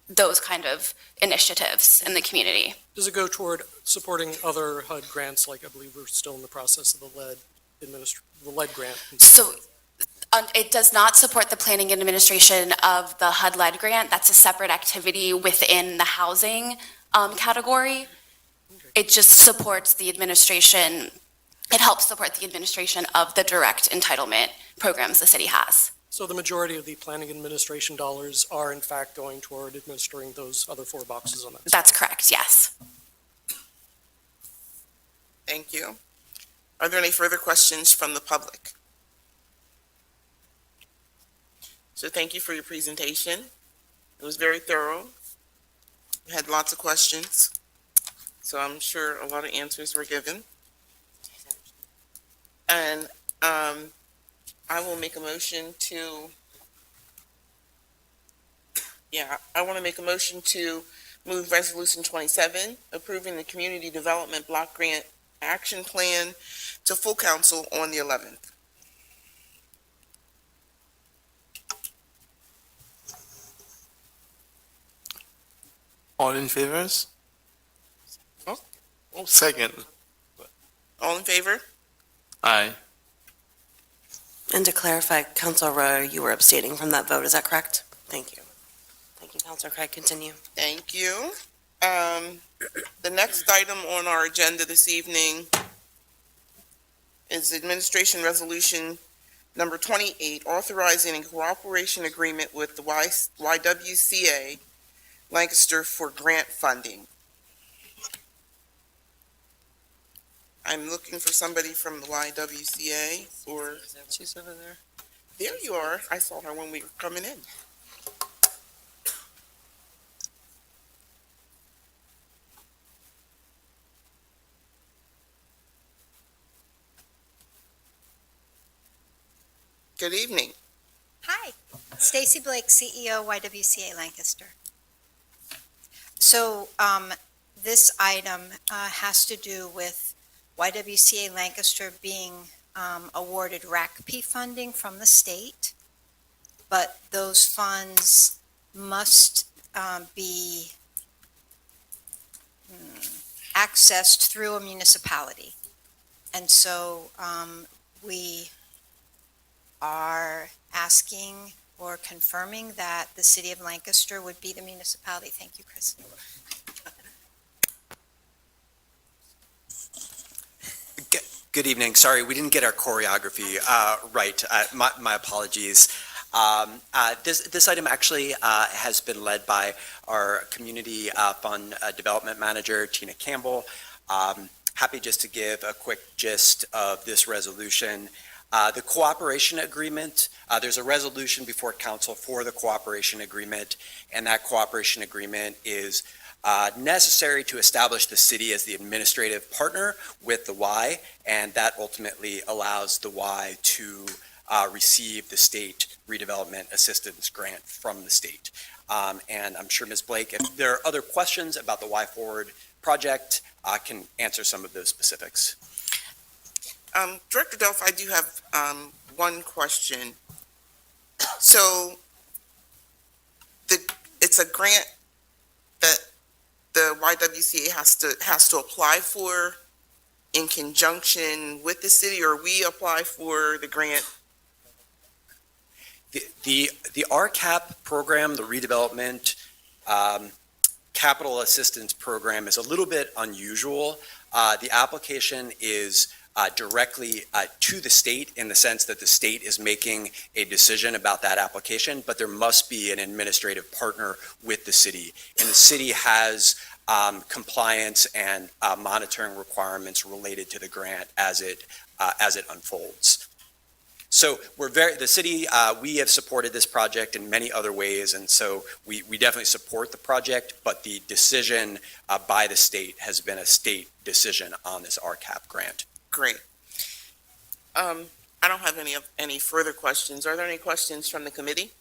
those kind of initiatives in the community. Does it go toward supporting other HUD grants, like I believe we're still in the process of the lead grant? So it does not support the planning and administration of the HUD-led grant. That's a separate activity within the housing category. It just supports the administration. It helps support the administration of the direct entitlement programs the city has. So the majority of the planning administration dollars are in fact going toward administering those other four boxes on that. That's correct, yes. Thank you. Are there any further questions from the public? So thank you for your presentation. It was very thorough. You had lots of questions, so I'm sure a lot of answers were given. And I will make a motion to, I want to make a motion to move Resolution 27, approving the Community Development Block Grant Action Plan to full council on the 11th. All in favors? Oh. Second. All in favor? Aye. And to clarify, Councilor Rowe, you were abstaining from that vote, is that correct? Thank you. Thank you, Councilor Craig. Continue. Thank you. The next item on our agenda this evening is Administration Resolution Number 28, authorizing a cooperation agreement with the YWCA Lancaster for grant funding. I'm looking for somebody from the YWCA, or She's over there. there you are. I saw her when we were coming in. Good evening. Hi, Stacy Blake, CEO, YWCA Lancaster. So this item has to do with YWCA Lancaster being awarded RACP funding from the state, but those funds must be accessed through a municipality. And so we are asking or confirming that the city of Lancaster would be the municipality. Thank you, Chris. Good evening. Sorry, we didn't get our choreography right. My apologies. This item actually has been led by our Community Fund Development Manager, Tina Campbell. Happy just to give a quick gist of this resolution. The cooperation agreement, there's a resolution before council for the cooperation agreement, and that cooperation agreement is necessary to establish the city as the administrative partner with the Y, and that ultimately allows the Y to receive the state redevelopment assistance grant from the state. And I'm sure Ms. Blake, if there are other questions about the Y Forward project, I can answer some of those specifics. Director Delph, I do have one question. So it's a grant that the YWCA has to apply for in conjunction with the city, or we apply for the grant? The RCAP program, the redevelopment capital assistance program, is a little bit unusual. The application is directly to the state in the sense that the state is making a decision about that application, but there must be an administrative partner with the city. And the city has compliance and monitoring requirements related to the grant as it unfolds. So the city, we have supported this project in many other ways, and so we definitely support the project, but the decision by the state has been a state decision on this RCAP grant. Great. I don't have any further questions. Are there any questions from the committee?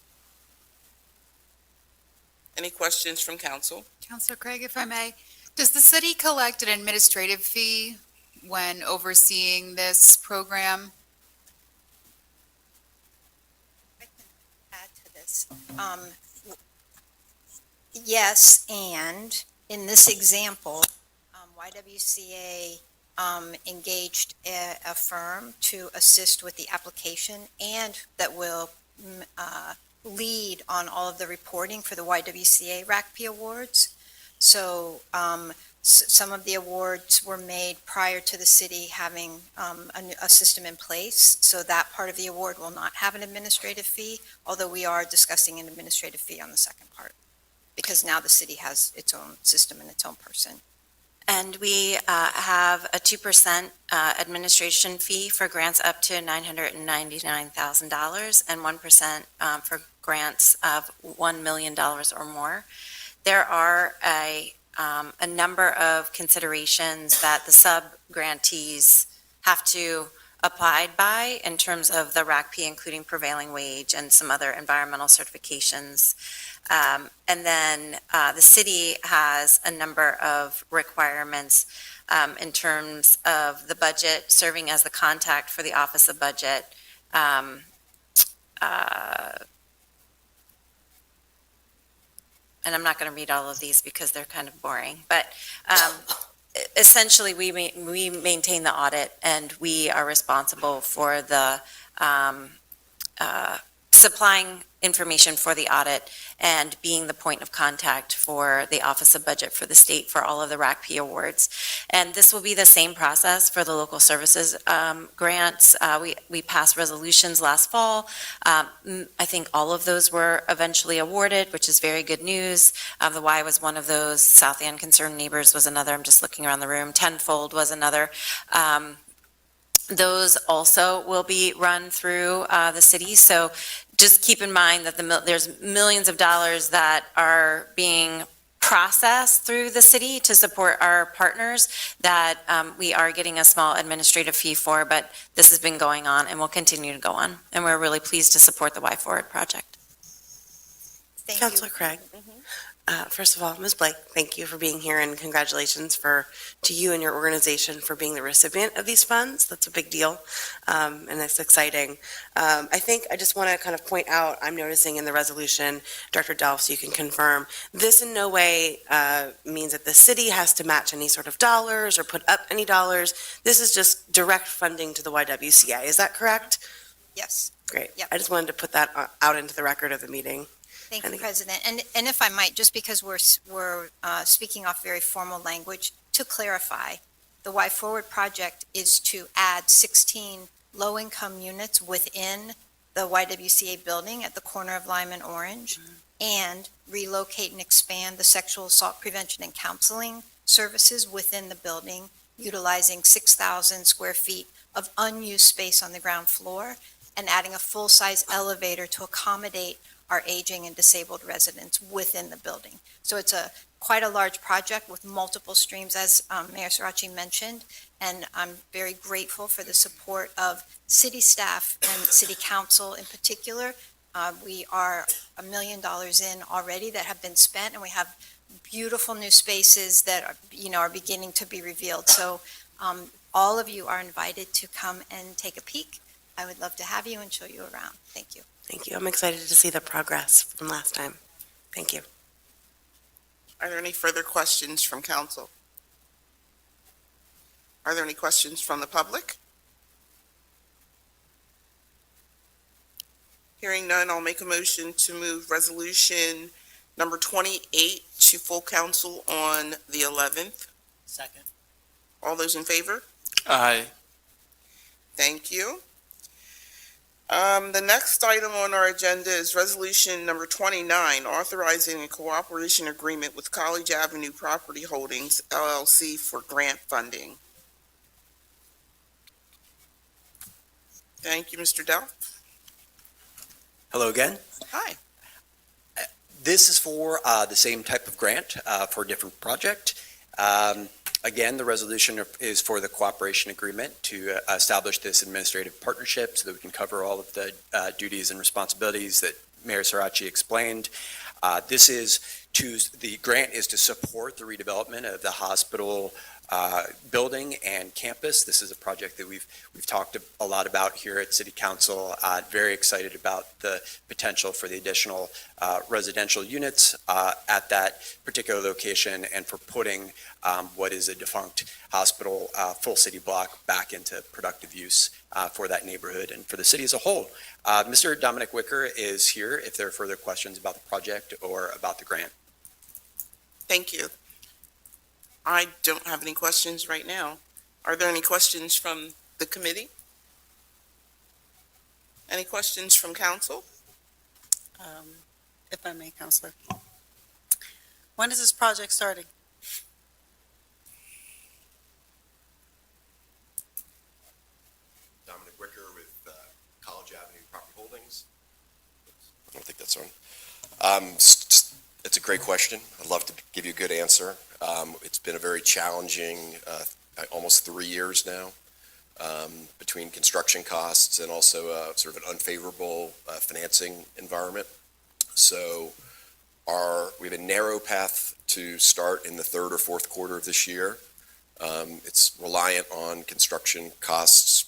Any questions from council? Councilor Craig, if I may, does the city collect an administrative fee when overseeing this program? I can add to this. Yes, and in this example, YWCA engaged a firm to assist with the application and that will lead on all of the reporting for the YWCA RACP awards. So some of the awards were made prior to the city having a system in place. So that part of the award will not have an administrative fee, although we are discussing an administrative fee on the second part, because now the city has its own system and its own person. And we have a 2% administration fee for grants up to $999,000 and 1% for grants of $1 million or more. There are a number of considerations that the sub-grantees have to abide by in terms of the RACP, including prevailing wage and some other environmental certifications. And then the city has a number of requirements in terms of the budget, serving as the contact for the Office of Budget. And I'm not going to read all of these because they're kind of boring, but essentially we maintain the audit and we are responsible for the supplying information for the audit and being the point of contact for the Office of Budget for the state for all of the RACP awards. And this will be the same process for the local services grants. We passed resolutions last fall. I think all of those were eventually awarded, which is very good news. The Y was one of those. South End Concerned Neighbors was another. I'm just looking around the room. Tenfold was another. Those also will be run through the city. So just keep in mind that there's millions of dollars that are being processed through the city to support our partners that we are getting a small administrative fee for, but this has been going on and will continue to go on. And we're really pleased to support the Y Forward project. Thank Councilor you. Craig. First of all, Ms. Blake, thank you for being here and congratulations to you and your organization for being the recipient of these funds. That's a big deal, and that's exciting. I think I just want to kind of point out, I'm noticing in the resolution, Director Delph, so you can confirm, this in no way means that the city has to match any sort of dollars or put up any dollars. This is just direct funding to the YWCA. Is that correct? Yes. Great. Yep. I just wanted to put that out into the record of the meeting. Thank you, President. And if I might, just because we're speaking off very formal language, to clarify, the Y Forward project is to add 16 low-income units within the YWCA building at the corner of Lime and Orange, and relocate and expand the sexual assault prevention and counseling services within the building, utilizing 6,000 square feet of unused space on the ground floor, and adding a full-size elevator to accommodate our aging and disabled residents within the building. So it's quite a large project with multiple streams, as Mayor Sirachi mentioned, and I'm very grateful for the support of city staff and city council in particular. We are $1 million in already that have been spent, and we have beautiful new spaces that are beginning to be revealed. So all of you are invited to come and take a peek. I would love to have you and show you around. Thank you. Thank you. I'm excited to see the progress from last time. Thank you. Are there any further questions from council? Are there any questions from the public? Hearing none, I'll make a motion to move resolution number 28 to full council on the 11th. Second. All those in favor? Aye. Thank you. The next item on our agenda is resolution number 29, authorizing a cooperation agreement with College Avenue Property Holdings LLC for grant funding. Thank you, Mr. Delph. Hello again. Hi. This is for the same type of grant for a different project. Again, the resolution is for the cooperation agreement to establish this administrative partnership so that we can cover all of the duties and responsibilities that Mayor Sirachi explained. The grant is to support the redevelopment of the hospital building and campus. This is a project that we've talked a lot about here at City Council. Very excited about the potential for the additional residential units at that particular location and for putting what is a defunct hospital full city block back into productive use for that neighborhood and for the city as a whole. Mr. Dominic Wicker is here if there are further questions about the project or about the grant. Thank you. I don't have any questions right now. Are there any questions from the committee? Any questions from council? If I may, Counselor. When is this project starting? Dominic Wicker with College Avenue Property Holdings. I don't think that's on. It's a great question. I'd love to give you a good answer. It's been a very challenging, almost 3 years now, between construction costs and also sort of an unfavorable financing environment. So we have a narrow path to start in the third or fourth quarter of this year. It's reliant on construction costs,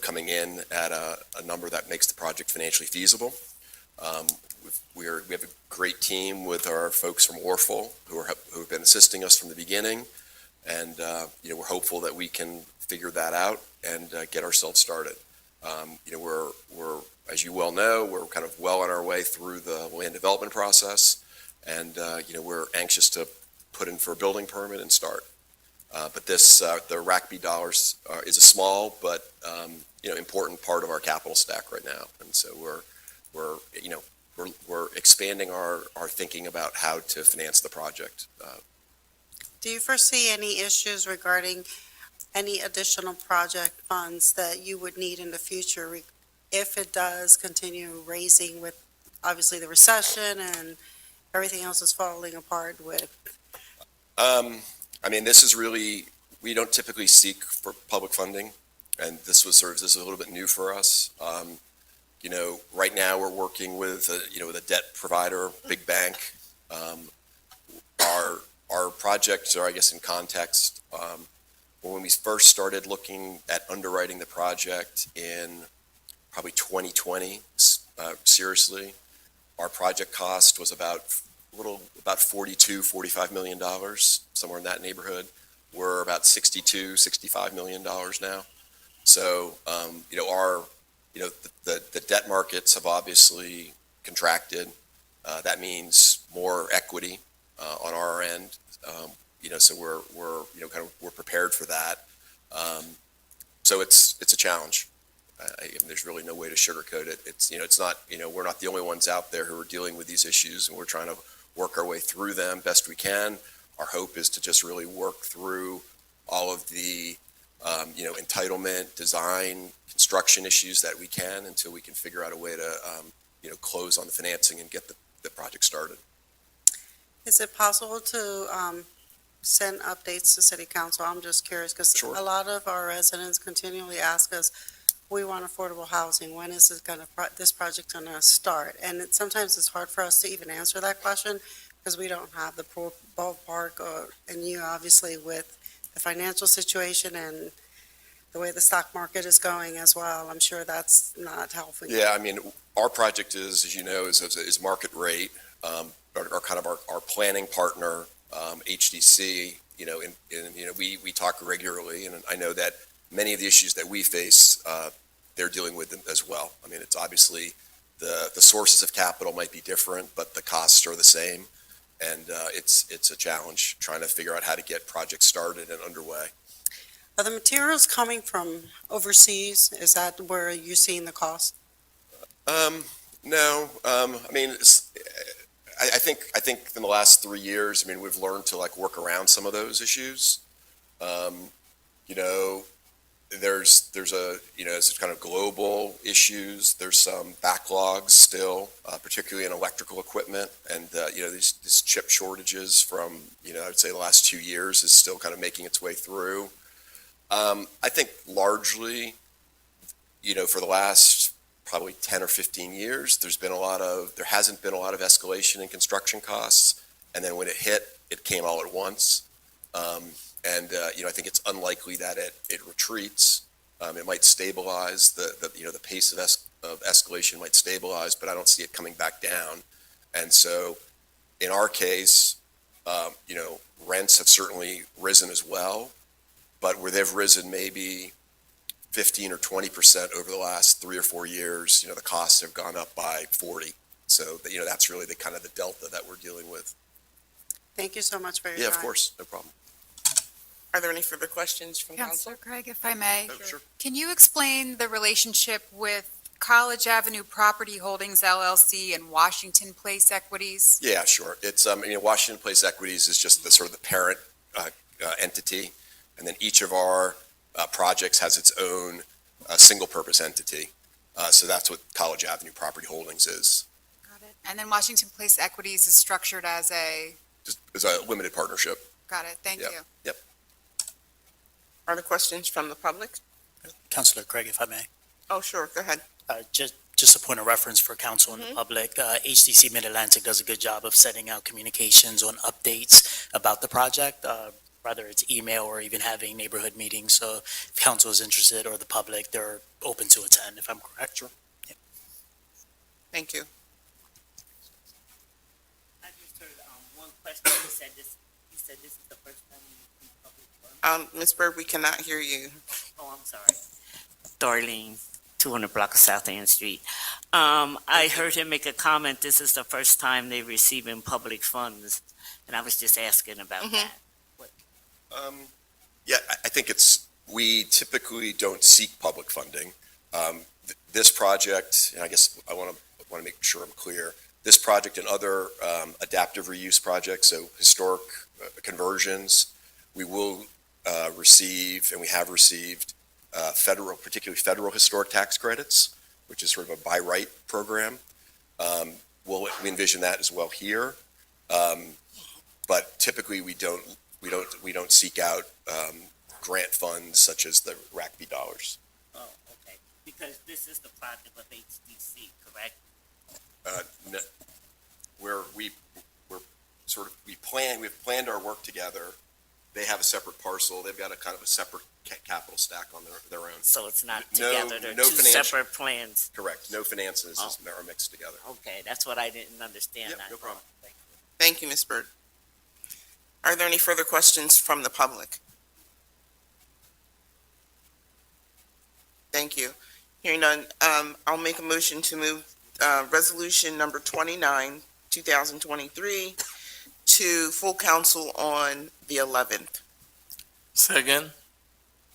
coming in at a number that makes the project financially feasible. We have a great team with our folks from Orful who have been assisting us from the beginning, and we're hopeful that we can figure that out and get ourselves started. We're as you well know, we're kind of well on our way through the land development process, and we're anxious to put in for a building permit and start. But the RACB dollars is a small but important part of our capital stack right now, and so we're expanding our thinking about how to finance the project. Do you foresee any issues regarding any additional project funds that you would need in the future if it does continue raising with, obviously, the recession and everything else is falling apart with? This is really, we don't typically seek for public funding, and this is a little bit new for us. Right now we're working with a debt provider, big bank. Our projects are, I guess, in context, when we first started looking at underwriting the project in probably 2020, seriously, our project cost was about $45 million, somewhere in that neighborhood. We're about $65 million now. So, the debt markets have obviously contracted. That means more equity on our end. So we're prepared for that. So it's a challenge. There's really no way to sugarcoat it. It's not, we're not the only ones out there who are dealing with these issues, and we're trying to work our way through them best we can. Our hope is to just really work through all of the, entitlement, design, construction issues that we can until we can figure out a way to, close on the financing and get the project started. Is it possible to send updates to City Council? I'm just curious, because Sure. a lot of our residents continually ask us, we want affordable housing. When is this project going to start? And sometimes it's hard for us to even answer that question because we don't have the ballpark, and you obviously with the financial situation and the way the stock market is going as well, I'm sure that's not helping. Yeah, I mean, our project is, as you know, is market rate. Our planning partner, HDC, we talk regularly, and I know that many of the issues that we face, they're dealing with them as well. I mean, it's obviously the sources of capital might be different, but the costs are the same. And it's a challenge trying to figure out how to get projects started and underway. Are the materials coming from overseas? Is that where you're seeing the cost? No. I mean, I think in the last 3 years, I mean, we've learned to work around some of those issues. There's it's kind of global issues. There's some backlogs still, particularly in electrical equipment, and these chip shortages from I would say the last 2 years is still kind of making its way through. I think largely, for the last probably 10 or 15 years, there hasn't been a lot of escalation in construction costs, and then when it hit, it came all at once. I think it's unlikely that it retreats. It might stabilize. The pace of escalation might stabilize, but I don't see it coming back down. And so, in our case, rents have certainly risen as well, but where they've risen maybe 15 or 20% over the last 3 or 4 years, the costs have gone up by 40. So, that's really the kind of the delta that we're dealing with. Thank you so much for your time. Yeah, of course, no problem. Are there any further questions from council? Councilor Craig, if I may. Oh, sure. Can you explain the relationship with College Avenue Property Holdings LLC and Washington Place Equities? Yeah, sure. It's, Washington Place Equities is just the sort of the parent entity, and then each of our projects has its own single-purpose entity. So that's what College Avenue Property Holdings is. Got it. And then Washington Place Equities is structured as a, Just as a limited partnership. got it, thank Yep. you. Yep. Are there questions from the public? Councilor Craig, if I may. Oh, sure, go ahead. Just a point of reference for council and the public, HDC Mid-Atlantic does a good job of setting out communications on updates about the project, whether it's email or even having neighborhood meetings. So if council is interested or the public, they're open to attend, if I'm correct. Sure. Yeah. Thank you. I just heard one question. You said this is the first time in public forum. Ms. Bird, we cannot hear you. Oh, I'm sorry. Darlene, 200 block of South Ann Street. I heard him make a comment, this is the first time they're receiving public funds, and I was just asking about that. Yeah, I think we typically don't seek public funding. This project, and I guess I want to make sure I'm clear, this project and other adaptive reuse projects, so historic conversions, we will receive, and we have received, particularly federal historic tax credits, which is sort of a by right program. We envision that as well here. But typically we don't seek out grant funds such as the RACB dollars. Oh, okay. Because this is the project of HDC, correct? No, where we plan we've planned our work together. They have a separate parcel. They've got a kind of a separate capital stack on their own. So it's not No- together, they're no two financial- separate plans. Correct. No finances Oh. are mixed together. Okay, that's what I didn't understand. Yep, no problem. Thank you, Ms. Byrd. Are there any further questions from the public? Thank you. Hearing none, I'll make a motion to move resolution number 29, 2023, to full council on the 11th. Second.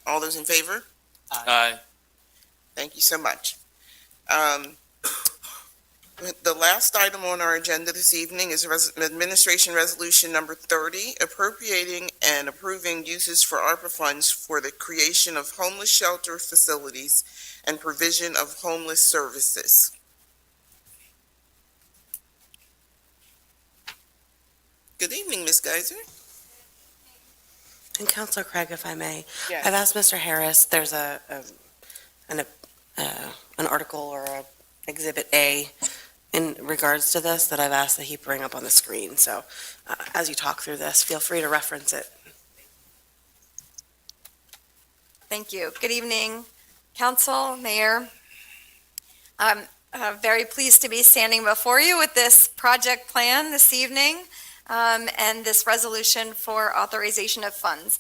All those in favor? Aye. Thank you so much. The last item on our agenda this evening is Administration Resolution Number 30, appropriating and approving uses for ARPA funds for the creation of homeless shelter facilities and provision of homeless services. Good evening, Ms. Geiser. And Councilor Craig, if I may, Yes. I've asked Mr. Harris, there's an article or a Exhibit A in regards to this that I've asked that he bring up on the screen. So as you talk through this, feel free to reference it. Thank you. Good evening, Council, Mayor. I'm very pleased to be standing before you with this project plan this evening and this resolution for authorization of funds.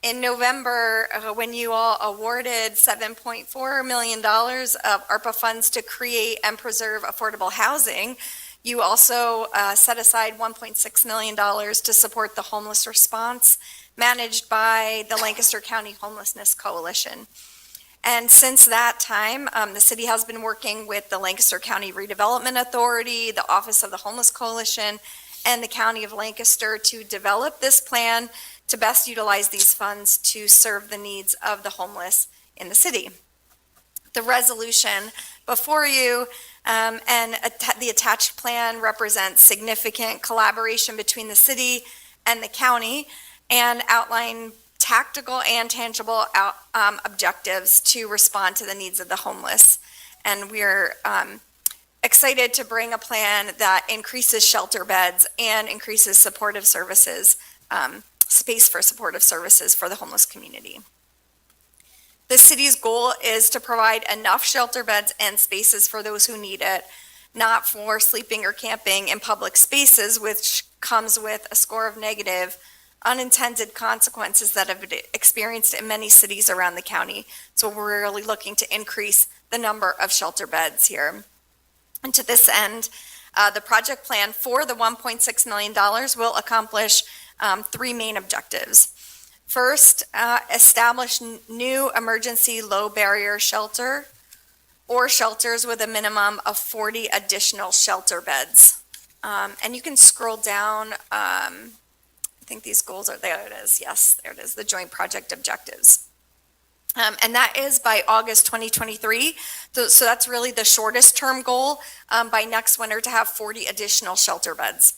In November, when you all awarded $7.4 million of ARPA funds to create and preserve affordable housing, you also set aside $1.6 million to support the homeless response managed by the Lancaster County Homelessness Coalition. And since that time, the city has been working with the Lancaster County Redevelopment Authority, the Office of the Homeless Coalition, and the County of Lancaster to develop this plan to best utilize these funds to serve the needs of the homeless in the city. The resolution before you and the attached plan represents significant collaboration between the city and the county and outline tactical and tangible objectives to respond to the needs of the homeless. And we're excited to bring a plan that increases shelter beds and increases supportive services, space for supportive services for the homeless community. The city's goal is to provide enough shelter beds and spaces for those who need it, not for sleeping or camping in public spaces, which comes with a score of negative unintended consequences that have been experienced in many cities around the county. So we're really looking to increase the number of shelter beds here. And to this end, the project plan for the $1.6 million will accomplish three main objectives. First, establish new emergency low barrier shelter or shelters with a minimum of 40 additional shelter beds. And you can scroll down, I think these goals are, there it is, yes, there it is, the joint project objectives. And that is by August 2023. So that's really the shortest term goal, by next winter to have 40 additional shelter beds.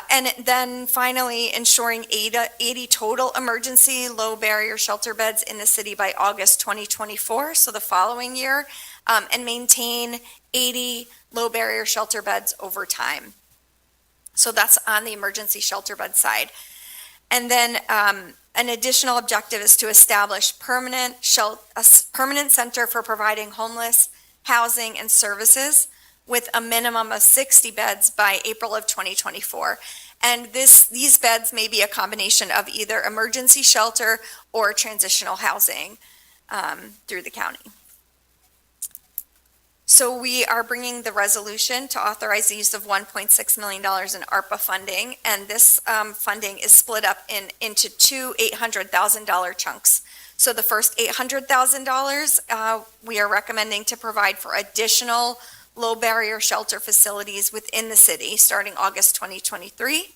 And then finally, ensuring 80 total emergency low barrier shelter beds in the city by August 2024, so the following year, and maintain 80 low barrier shelter beds over time. So that's on the emergency shelter bed side. And then an additional objective is to establish a permanent center for providing homeless housing and services with a minimum of 60 beds by April of 2024. And these beds may be a combination of either emergency shelter or transitional housing through the county. So we are bringing the resolution to authorize the use of $1.6 million in ARPA funding, and this funding is split up into two $800,000 chunks. So the first $800,000 we are recommending to provide for additional low barrier shelter facilities within the city starting August 2023.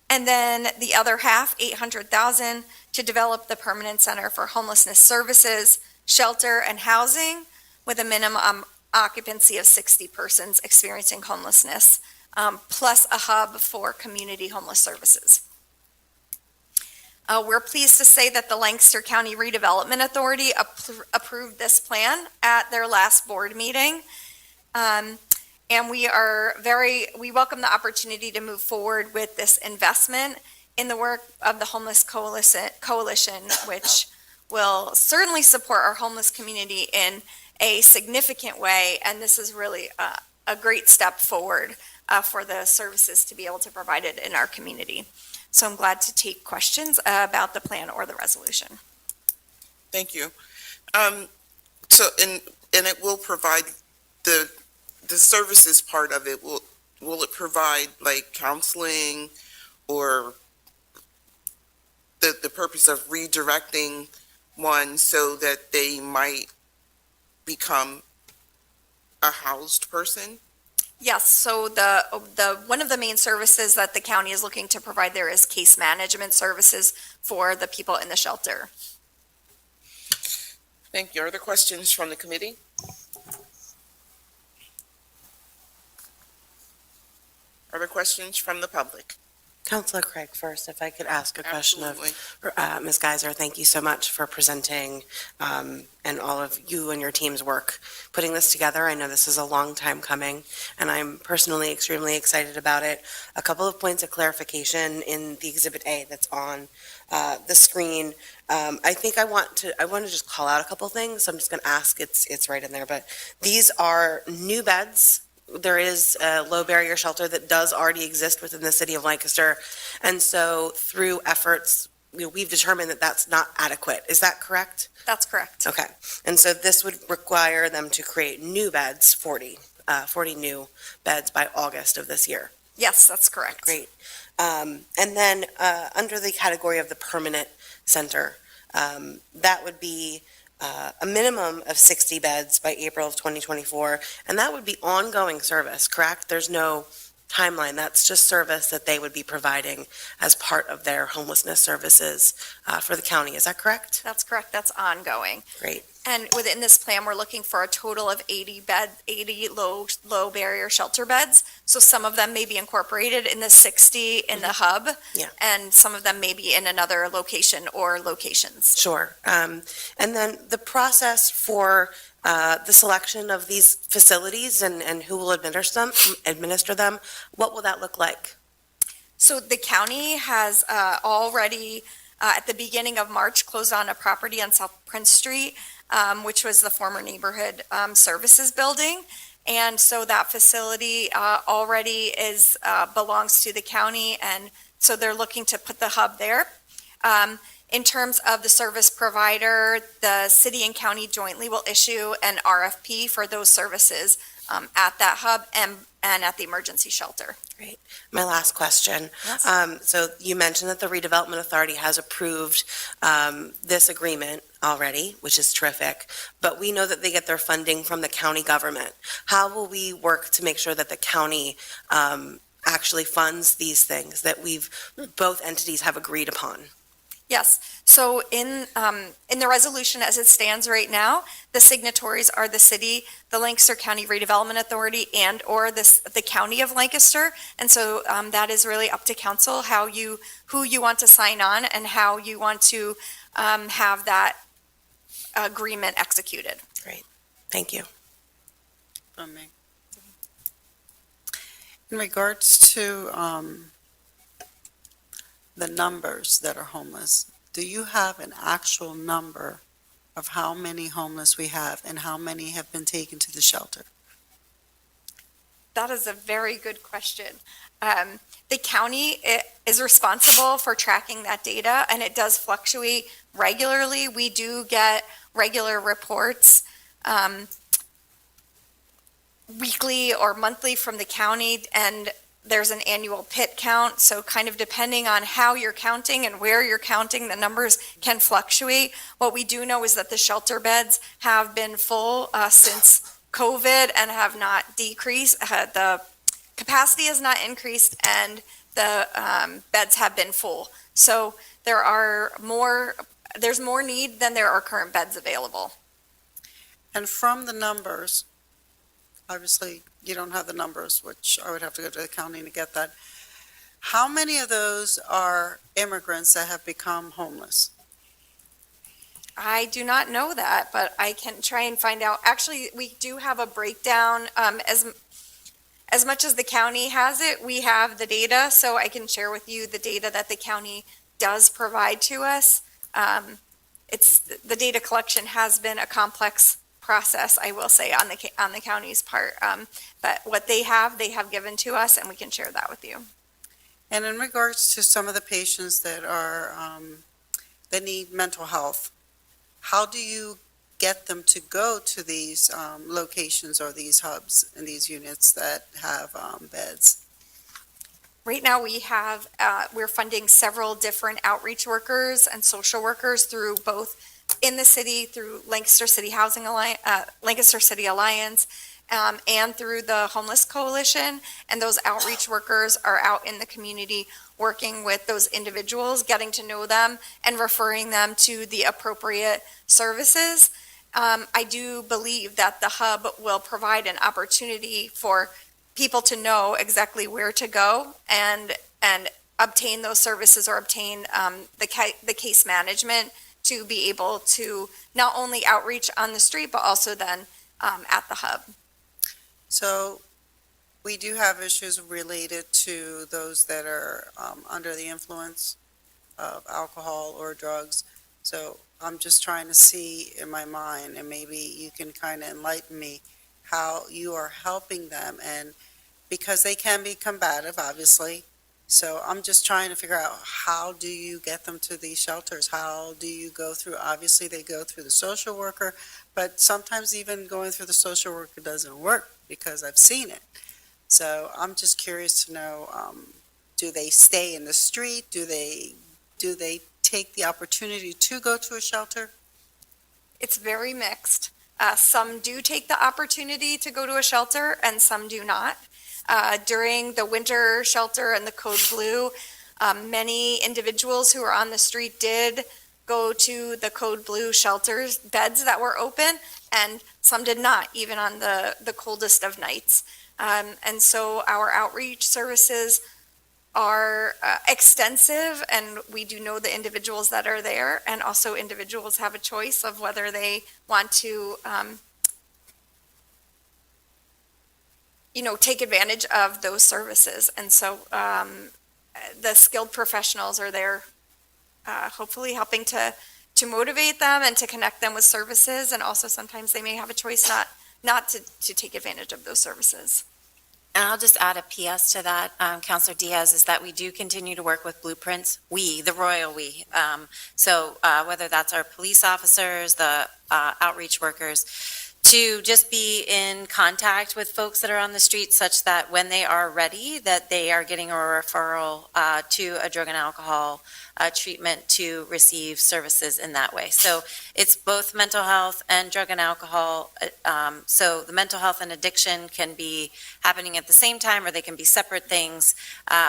And then the other half, $800,000, to develop the permanent center for homelessness services, shelter, and housing with a minimum occupancy of 60 persons experiencing homelessness, plus a hub for community homeless services. We're pleased to say that the Lancaster County Redevelopment Authority approved this plan at their last board meeting. And we welcome the opportunity to move forward with this investment in the work of the Homeless Coalition, which will certainly support our homeless community in a significant way. And this is really a great step forward for the services to be able to provide it in our community. So I'm glad to take questions about the plan or the resolution. Thank you. So, and it will provide the services part of it, will it provide like counseling or the purpose of redirecting one so that they might become a housed person? Yes, so one of the main services that the county is looking to provide there is case management services for the people in the shelter. Thank you. Are there questions from the committee? Are there questions from the public? Councilor Craig first, if I could ask a question of Absolutely. Ms. Geiser. Thank you so much for presenting and all of you and your team's work putting this together. I know this is a long time coming, and I'm personally extremely excited about it. A couple of points of clarification in the Exhibit A that's on the screen. I think I want to just call out a couple things. I'm just going to ask. It's right in there, but these are new beds. There is a low barrier shelter that does already exist within the city of Lancaster. And so through efforts, we've determined that that's not adequate. Is that correct? That's correct. Okay. And so this would require them to create new beds, 40 new beds by August of this year. Yes, that's correct. Great. And then under the category of the permanent center, that would be a minimum of 60 beds by April of 2024, and that would be ongoing service, correct? There's no timeline. That's just service that they would be providing as part of their homelessness services for the county. Is that correct? That's correct. That's ongoing. Great. And within this plan, we're looking for a total of 80 low barrier shelter beds. So some of them may be incorporated in the 60 in the hub. Yeah. And some of them may be in another location or locations. Sure. And then the process for the selection of these facilities and who will administer them, what will that look like? So the county has already, at the beginning of March, closed on a property on South Prince Street, which was the former neighborhood services building. And so that facility already belongs to the county, and so they're looking to put the hub there. In terms of the service provider, the city and county jointly will issue an RFP for those services at that hub and at the emergency shelter. Great. My last question. Yes. So you mentioned that the Redevelopment Authority has approved this agreement already, which is terrific, but we know that they get their funding from the county government. How will we work to make sure that the county actually funds these things that both entities have agreed upon? Yes, so in the resolution as it stands right now, the signatories are the city, the Lancaster County Redevelopment Authority, and/or the County of Lancaster. And so that is really up to council who you want to sign on and how you want to have that agreement executed. Great, thank you. In regards to the numbers that are homeless, do you have an actual number of how many homeless we have and how many have been taken to the shelter? That is a very good question. The county is responsible for tracking that data, and it does fluctuate regularly. We do get regular reports weekly or monthly from the county, and there's an annual pit count. So kind of depending on how you're counting and where you're counting, the numbers can fluctuate. What we do know is that the shelter beds have been full since COVID and have not decreased. The capacity has not increased, and the beds have been full. So there's more need than there are current beds available. And from the numbers, obviously, you don't have the numbers, which I would have to go to the county to get that. How many of those are immigrants that have become homeless? I do not know that, but I can try and find out. Actually, we do have a breakdown. as much as the county has it, we have the data, so I can share with you the data that the county does provide to us. The data collection has been a complex process, I will say, on the county's part. But what they have given to us, and we can share that with you. And in regards to some of the patients that are, that need mental health, how do you get them to go to these locations or these hubs and these units that have beds? Right now, we're funding several different outreach workers and social workers through both in the city, through Lancaster City Housing Alliance, Lancaster City Alliance, and through the Homeless Coalition. And those outreach workers are out in the community working with those individuals, getting to know them, and referring them to the appropriate services. I do believe that the hub will provide an opportunity for people to know exactly where to go and obtain those services, or obtain the case management to be able to not only outreach on the street, but also then at the hub. So we do have issues related to those that are under the influence of alcohol or drugs. So I'm just trying to see in my mind, and maybe you can kind of enlighten me, how you are helping them. And because they can be combative, obviously. So I'm just trying to figure out, how do you get them to these shelters? How do you go through, obviously they go through the social worker, but sometimes even going through the social worker doesn't work, because I've seen it. So I'm just curious to know, do they stay in the street? Do they take the opportunity to go to a shelter? It's very mixed. Some do take the opportunity to go to a shelter, and some do not. During the winter shelter and the Code Blue, many individuals who are on the street did go to the Code Blue shelters, beds that were open, and some did not, even on the coldest of nights. And so our outreach services are extensive, and we do know the individuals that are there, and also individuals have a choice of whether they want to take advantage of those services. And so the skilled professionals are there, hopefully helping to motivate them and to connect them with services. And also sometimes they may have a choice not to take advantage of those services. And I'll just add a PS to that, Councilor Diaz, is that we do continue to work with Blueprints, the royal we. So whether that's our police officers, the outreach workers, to just be in contact with folks that are on the street, such that when they are ready, that they are getting a referral to a drug and alcohol treatment to receive services in that way. So it's both mental health and drug and alcohol. So the mental health and addiction can be happening at the same time, or they can be separate things,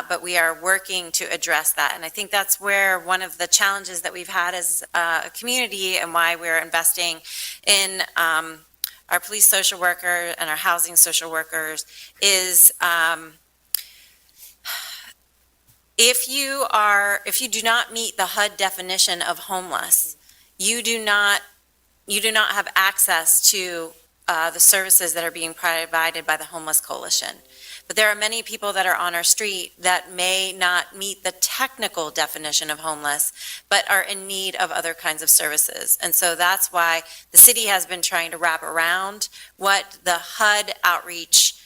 but we are working to address that. And I think that's where one of the challenges that we've had as a community, and why we're investing in our police social worker and our housing social workers, is if you do not meet the HUD definition of homeless, you do not have access to the services that are being provided by the Homeless Coalition. But there are many people that are on our street that may not meet the technical definition of homeless, but are in need of other kinds of services. And so that's why the city has been trying to wrap around what the HUD outreach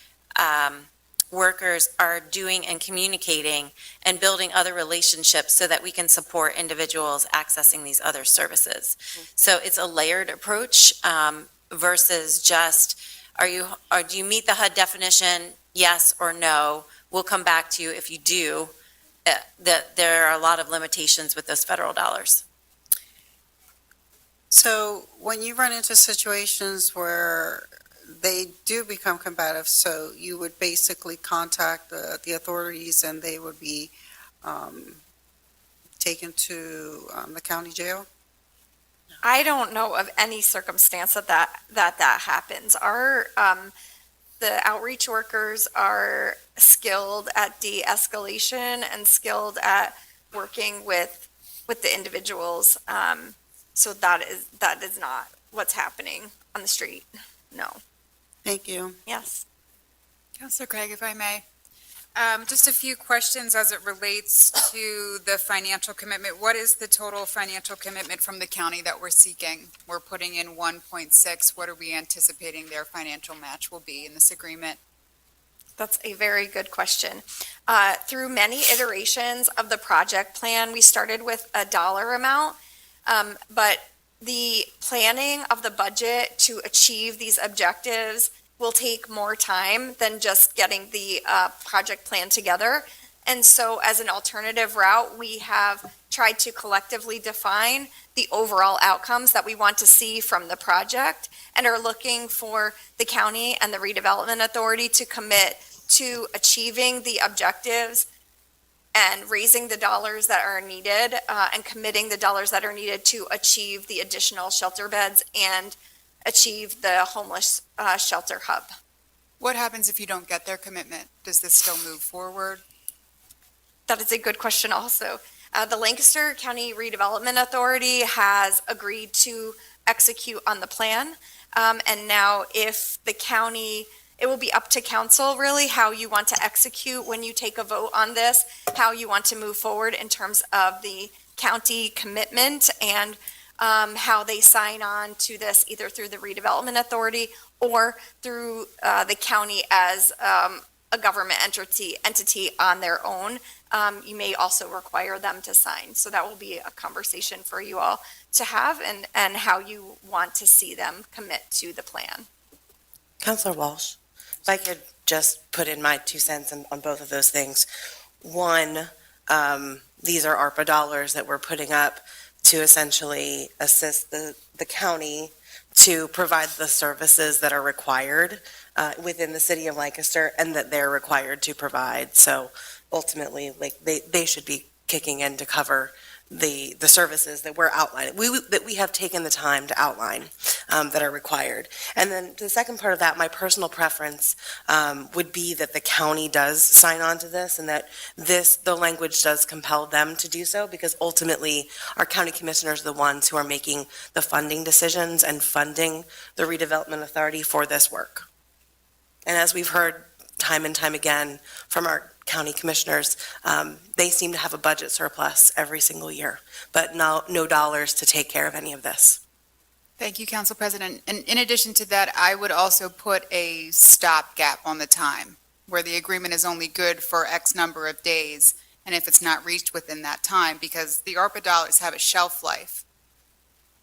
workers are doing and communicating, and building other relationships so that we can support individuals accessing these other services. So it's a layered approach versus just, do you meet the HUD definition? Yes or no. We'll come back to you if you do. There are a lot of limitations with those federal dollars. So when you run into situations where they do become combative, so you would basically contact the authorities, and they would be taken to the county jail? I don't know of any circumstance that happens. The outreach workers are skilled at de-escalation and skilled at working with the individuals. So that is not what's happening on the street. No. Thank you. Yes. Councilor Craig, if I may. Just a few questions as it relates to the financial commitment. What is the total financial commitment from the county that we're seeking? We're putting in 1.6. What are we anticipating their financial match will be in this agreement? That's a very good question. Through many iterations of the project plan, we started with a dollar amount, but the planning of the budget to achieve these objectives will take more time than just getting the project plan together. And so as an alternative route, we have tried to collectively define the overall outcomes that we want to see from the project and are looking for the county and the redevelopment authority to commit to achieving the objectives and raising the dollars that are needed and committing the dollars that are needed to achieve the additional shelter beds and achieve the homeless shelter hub. What happens if you don't get their commitment? Does this still move forward? That is a good question also. The Lancaster County Redevelopment Authority has agreed to execute on the plan. And now if the county, it will be up to council really how you want to execute when you take a vote on this, how you want to move forward in terms of the county commitment and how they sign on to this either through the redevelopment authority or through the county as a government entity on their own. You may also require them to sign. So that will be a conversation for you all to have and how you want to see them commit to the plan. Counselor Walsh, if I could just put in my 2 cents on both of those things. One, these are ARPA dollars that we're putting up to essentially assist the county to provide the services that are required within the city of Lancaster and that they're required to provide. So ultimately, like they should be kicking in to cover the services that we're outlining, that we have taken the time to outline that are required. And then the second part of that, my personal preference would be that the county does sign on to this and that the language does compel them to do so, because ultimately our county commissioners are the ones who are making the funding decisions and funding the redevelopment authority for this work. And as we've heard time and time again from our county commissioners, they seem to have a budget surplus every single year, but no dollars to take care of any of this. Thank you, Council President. And in addition to that, I would also put a stopgap on the time where the agreement is only good for X number of days. And if it's not reached within that time, because the ARPA dollars have a shelf life.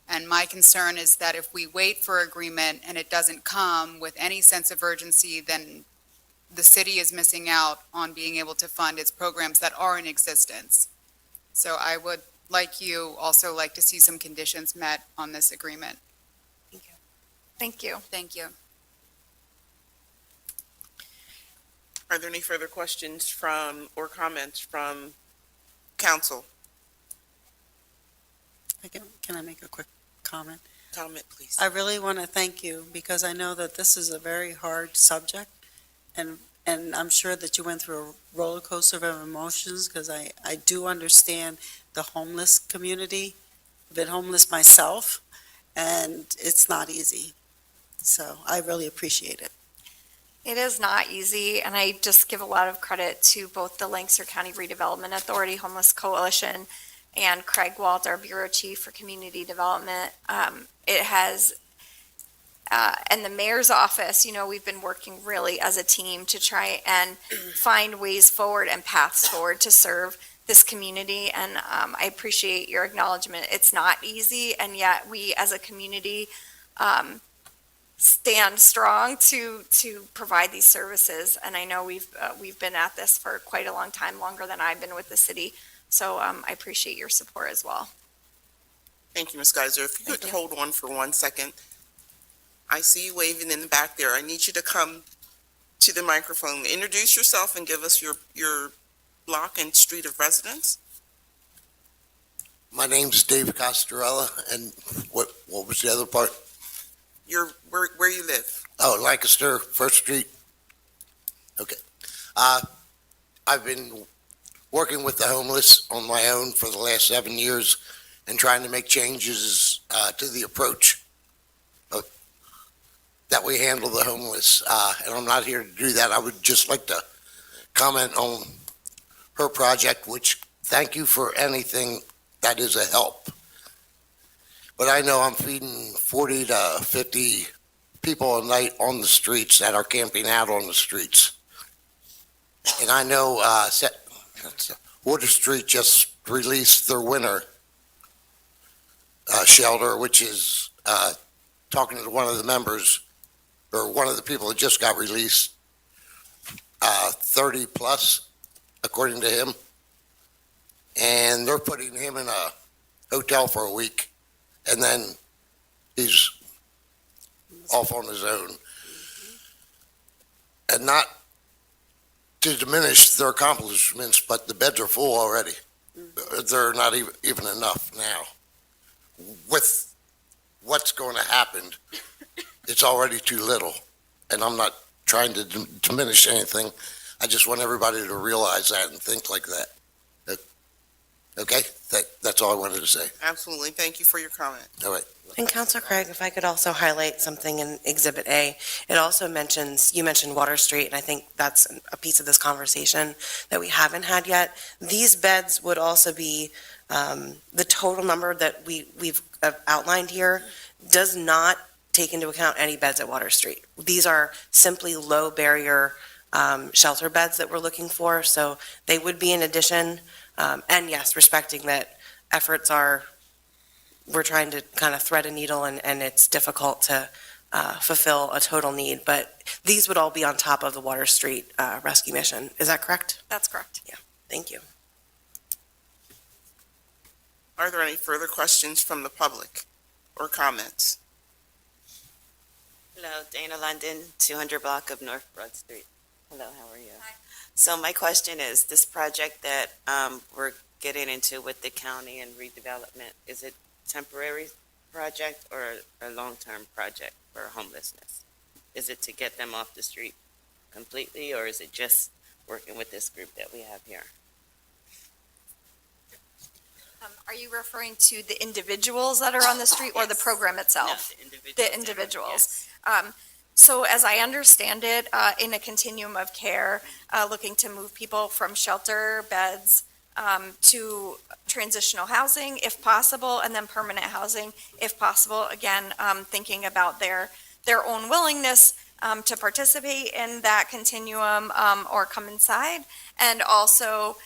And my concern is that if we wait for agreement and it doesn't come with any sense of urgency, then the city is missing out on being able to fund its programs that are in existence. So I would, like you, also like to see some conditions met on this agreement. Thank you. Thank you. Are there any further questions from or comments from council? Can I make a quick comment? Comment, please. I really want to thank you because I know that this is a very hard subject. And I'm sure that you went through a roller coaster of emotions because I do understand the homeless community. I've been homeless myself, and it's not easy. So I really appreciate it. It is not easy, and I just give a lot of credit to both the Lancaster County Redevelopment Authority, Homeless Coalition, and Craig Walt, our Bureau Chief for Community Development. It has and the mayor's office, we've been working really as a team to try and find ways forward and paths forward to serve this community. And I appreciate your acknowledgement. It's not easy, and yet we as a community stand strong to provide these services. And I know we've been at this for quite a long time, longer than I've been with the city. So I appreciate your support as well. Thank you, Ms. Geiser. If you could hold on for 1 second. I see you waving in the back there. I need you to come to the microphone. Introduce yourself and give us your block and street of residence. My name's Dave Costarella, and what was the other part? Where you live. Oh, Lancaster, First Street. Okay. I've been working with the homeless on my own for the last 7 years and trying to make changes to the approach that we handle the homeless, and I'm not here to do that. I would just like to comment on her project, which, thank you for anything that is a help. But I know I'm feeding 40 to 50 people a night on the streets that are camping out on the streets. And I know Water Street just released their winter shelter, which is, talking to one of the members, or one of the people that just got released, 30 plus, according to him. And they're putting him in a hotel for a week, and then he's off on his own. And not to diminish their accomplishments, but the beds are full already. They're not even enough now. With what's going to happen, it's already too little. And I'm not trying to diminish anything. I just want everybody to realize that and think like that. Okay? That's all I wanted to say. Absolutely. Thank you for your comment. All right. And Councilor Craig, if I could also highlight something in Exhibit A, it also mentions, you mentioned Water Street, and I think that's a piece of this conversation that we haven't had yet. These beds would also be, the total number that we've outlined here does not take into account any beds at Water Street. These are simply low barrier shelter beds that we're looking for, so they would be in addition. And yes, respecting that efforts we're trying to kind of thread a needle and it's difficult to fulfill a total need, but these would all be on top of the Water Street rescue mission. Is that correct? That's correct. Yeah, thank you. Are there any further questions from the public or comments? Hello, Dana London, 200 block of North Broad Street. Hello, how are you? Hi. So my question is, this project that we're getting into with the county and redevelopment, is it temporary project or a long-term project for homelessness? Is it to get them off the street completely, or is it just working with this group that we have here? Are you referring to the individuals that are on the street or the program itself? No, the individuals. The individuals. So as I understand it, in a continuum of care, looking to move people from shelter beds to transitional housing if possible, and then permanent housing if possible. Again, thinking about their own willingness to participate in that continuum or come inside, and also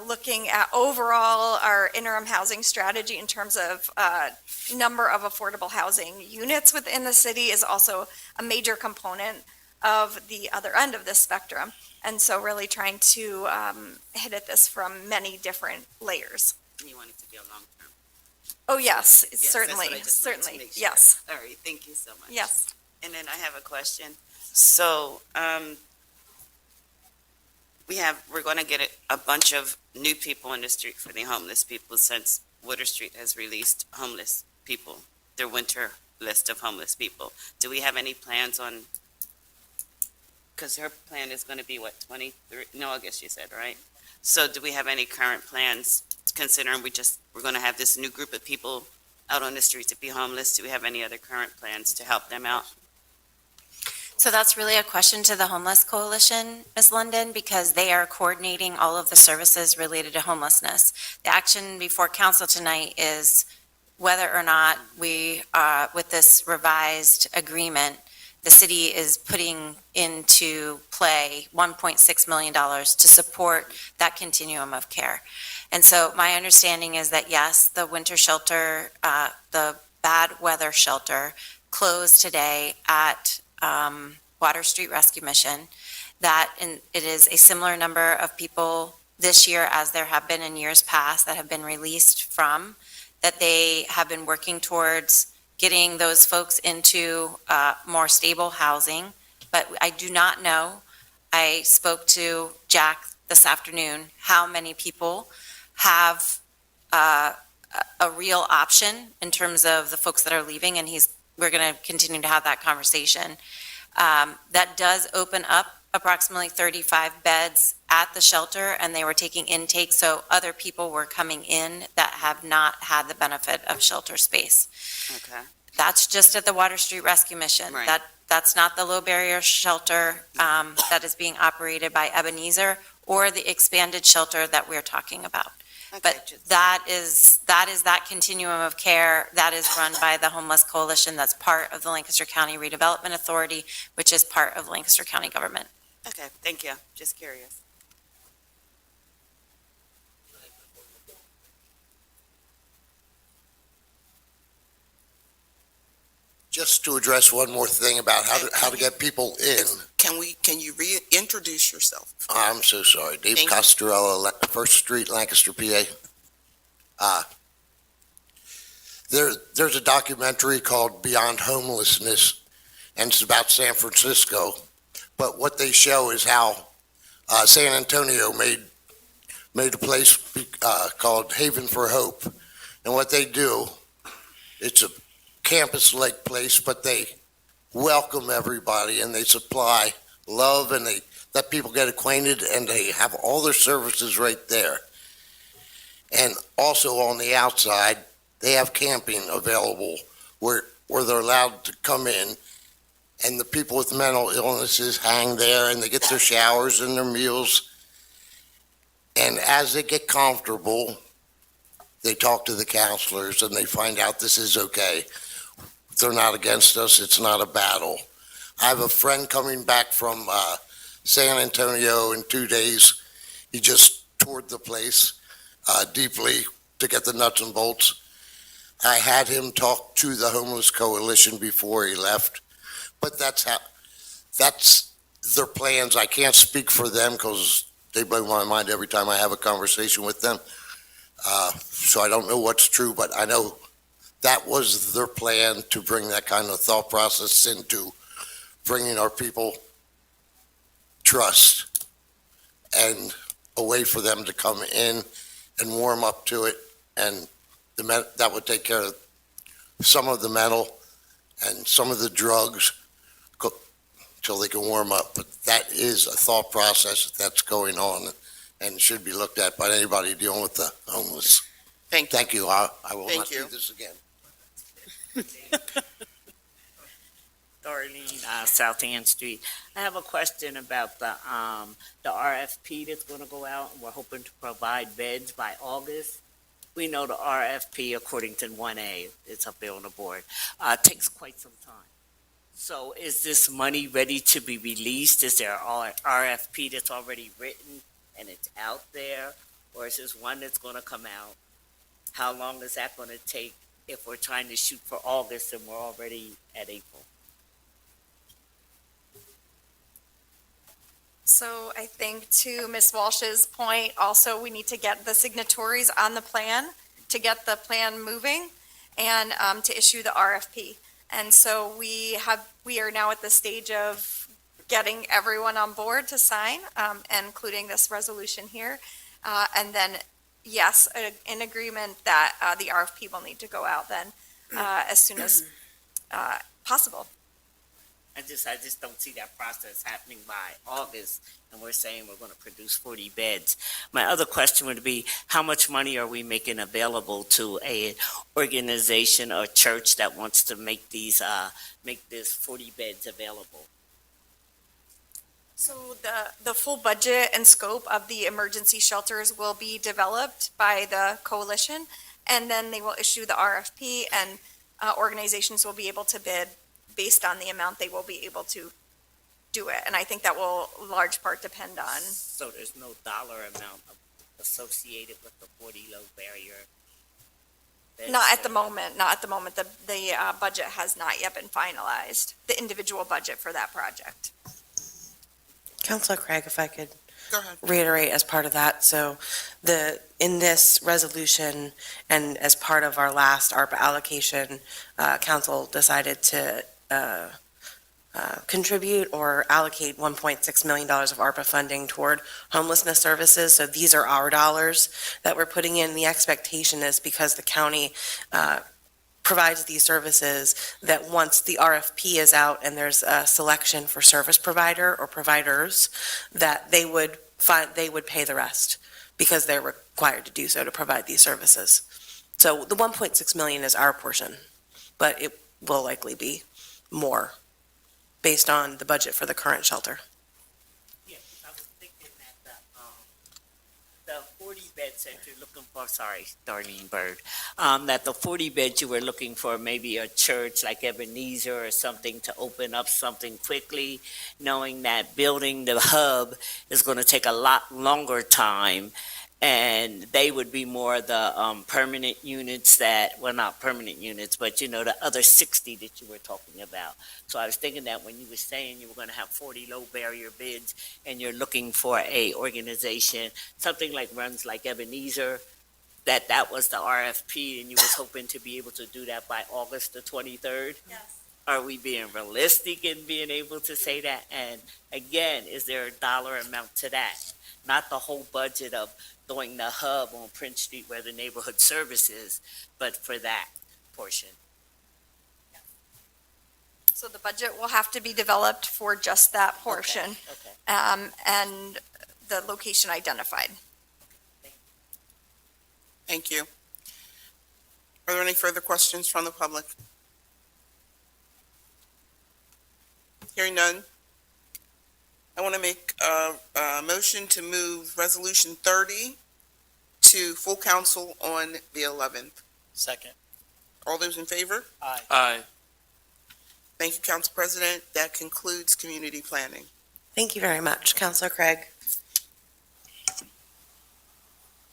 looking at overall our interim housing strategy in terms of number of affordable housing units within the city is also a major component of the other end of this spectrum. And so really trying to hit at this from many different layers. You want it to be a long-term? Oh, yes, Yes, certainly, that's what I just wanted to certainly, make sure. yes, All right, thank you so much. yes. And then I have a question. So, we're going to get a bunch of new people in the street for the homeless people since Water Street has released homeless people, their winter list of homeless people. Do we have any plans on, because her plan is going to be what, 23, no, August you said, right? So do we have any current plans, considering we're going to have this new group of people out on the streets to be homeless? Do we have any other current plans to help them out? So that's really a question to the Homeless Coalition, Ms. London, because they are coordinating all of the services related to homelessness. The action before council tonight is whether or not we, with this revised agreement, the city is putting into play $1.6 million to support that continuum of care. And so my understanding is that, yes, the winter shelter, the bad weather shelter closed today at Water Street Rescue Mission, it is a similar number of people this year as there have been in years past that have been released from, that they have been working towards getting those folks into more stable housing. But I do not know, I spoke to Jack this afternoon, how many people have a real option in terms of the folks that are leaving, and we're going to continue to have that conversation. That does open up approximately 35 beds at the shelter, and they were taking intake, so other people were coming in that have not had the benefit of shelter space. Okay. That's just at the Water Street Rescue Mission. Right. That That's not the low barrier shelter that is being operated by Ebenezer or the expanded shelter that we're talking about. But that is that continuum of care that is run by the Homeless Coalition. That's part of the Lancaster County Redevelopment Authority, which is part of Lancaster County government. Okay, thank you. Just curious. Just to address one more thing about how to get people in. Can you reintroduce yourself? I'm so sorry. Dave Thank you. Costarella, First Street, Lancaster, PA. There's a documentary called Beyond Homelessness, and it's about San Francisco. But what they show is how San Antonio made a place called Haven for Hope. And what they do, it's a campus-like place, but they welcome everybody and they supply love and they let people get acquainted and they have all their services right there. And also on the outside, they have camping available where they're allowed to come in and the people with mental illnesses hang there and they get their showers and their meals. And as they get comfortable, they talk to the counselors and they find out this is okay. They're not against us. It's not a battle. I have a friend coming back from San Antonio in 2 days. He just toured the place deeply to get the nuts and bolts. I had him talk to the Homeless Coalition before he left, but that's their plans. I can't speak for them because they blow my mind every time I have a conversation with them. So I don't know what's true, but I know that was their plan to bring that kind of thought process into bringing our people trust and a way for them to come in and warm up to it. And that would take care of some of the mental and some of the drugs until they can warm up. But that is a thought process that's going on and should be looked at by anybody dealing with the homeless. Thank you. I will not do this again. Darlene, South Ann Street. I have a question about the RFP that's going to go out, and we're hoping to provide beds by August. We know the RFP, according to 1A, it's up there on the board, takes quite some time. So is this money ready to be released? Is there an RFP that's already written and it's out there? Or is this one that's going to come out? How long is that going to take if we're trying to shoot for August and we're already at April? So I think to Ms. Walsh's point, also, we need to get the signatories on the plan to get the plan moving and to issue the RFP. And so we are now at the stage of getting everyone on board to sign, including this resolution here. And then, yes, in agreement that the RFP will need to go out then as soon as possible. I just don't see that process happening by August, and we're saying we're going to produce 40 beds. My other question would be, how much money are we making available to a organization or church that wants to make this 40 beds available? So the full budget and scope of the emergency shelters will be developed by the coalition, and then they will issue the RFP, and organizations will be able to bid based on the amount they will be able to do it. And I think that will large part depend on. So there's no dollar amount associated with the 40 low barrier beds? Not at the moment. The budget has not yet been finalized, the individual budget for that project. Councilor Craig, if I could Go ahead. reiterate as part of that. So in this resolution and as part of our last ARPA allocation, council decided to contribute or allocate $1.6 million of ARPA funding toward homelessness services. So these are our dollars that we're putting in. The expectation is because the county provides these services, that once the RFP is out and there's a selection for service provider or providers, that they would pay the rest because they're required to do so to provide these services. So the 1.6 million is our portion, but it will likely be more based on the budget for the current shelter. Yeah, I was thinking that the 40 beds that you're looking for, sorry, Darlene Bird, that the 40 beds you were looking for, maybe a church like Ebenezer or something to open up something quickly, knowing that building the hub is going to take a lot longer time. And they would be more the permanent units that, well, not permanent units, but you know, the other 60 that you were talking about. So I was thinking that when you were saying you were going to have 40 low barrier bids and you're looking for a organization, something like runs like Ebenezer, that was the RFP and you was hoping to be able to do that by August the 23rd? Yes. Are we being realistic in being able to say that? And again, is there a dollar amount to that? Not the whole budget of doing the hub on Prince Street where the neighborhood service is, but for that portion. So the budget will have to be developed for just that portion, Okay. and the location identified. Thank you. Are there any further questions from the public? Hearing none. I want to make a motion to move Resolution 30 to full council on the 11th. Second. All those in favor? Aye. Aye. Thank you, Council President. That concludes community planning. Thank you very much, Councilor Craig.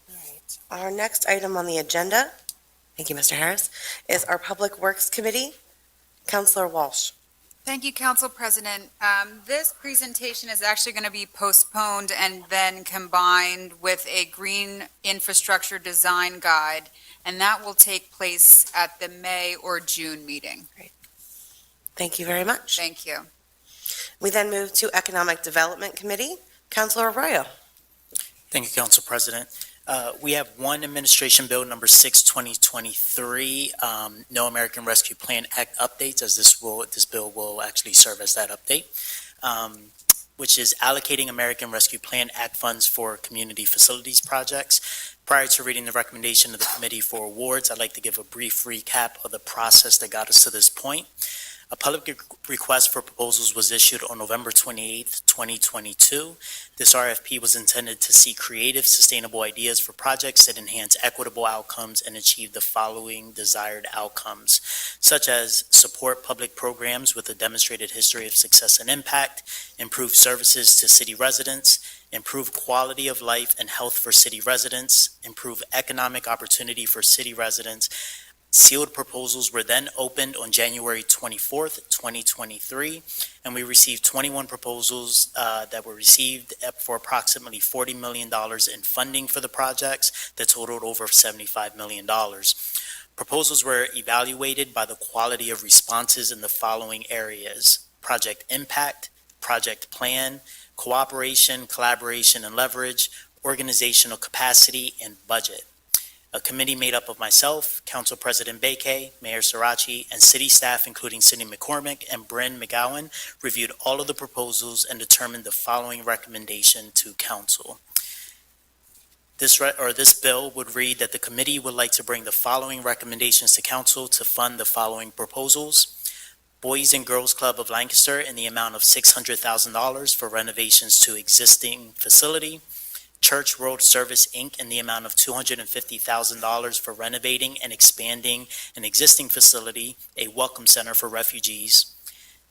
All right. Our next item on the agenda, thank you, Mr. Harris, is our Public Works Committee. Councilor Walsh. Thank you, Council President. This presentation is actually going to be postponed and then combined with a green infrastructure design guide, and that will take place at the May or June meeting. Thank you very much. Thank you. We then move to Economic Development Committee. Councilor Arroyo. Thank you, Council President. We have one administration bill, number 6, 2023, No American Rescue Plan Act updates, as this bill will actually serve as that update, which is allocating American Rescue Plan Act funds for community facilities projects. Prior to reading the recommendation of the committee for awards, I'd like to give a brief recap of the process that got us to this point. A public request for proposals was issued on November 28th, 2022. This RFP was intended to seek creative, sustainable ideas for projects that enhance equitable outcomes and achieve the following desired outcomes, such as support public programs with a demonstrated history of success and impact, improve services to city residents, improve quality of life and health for city residents, improve economic opportunity for city residents. Sealed proposals were then opened on January 24th, 2023, and we received 21 proposals that were received for approximately $40 million in funding for the projects that totaled over $75 million. Proposals were evaluated by the quality of responses in the following areas: project impact, project plan, cooperation, collaboration, and leverage, organizational capacity, and budget. A committee made up of myself, Council President Bakay, Mayor Sirachi, and city staff, including Cindy McCormick and Bryn McGowan, reviewed all of the proposals and determined the following recommendation to council. This bill would read that the committee would like to bring the following recommendations to council to fund the following proposals. Boys and Girls Club of Lancaster in the amount of $600,000 for renovations to existing facility. Church World Service, Inc. in the amount of $250,000 for renovating and expanding an existing facility, a welcome center for refugees.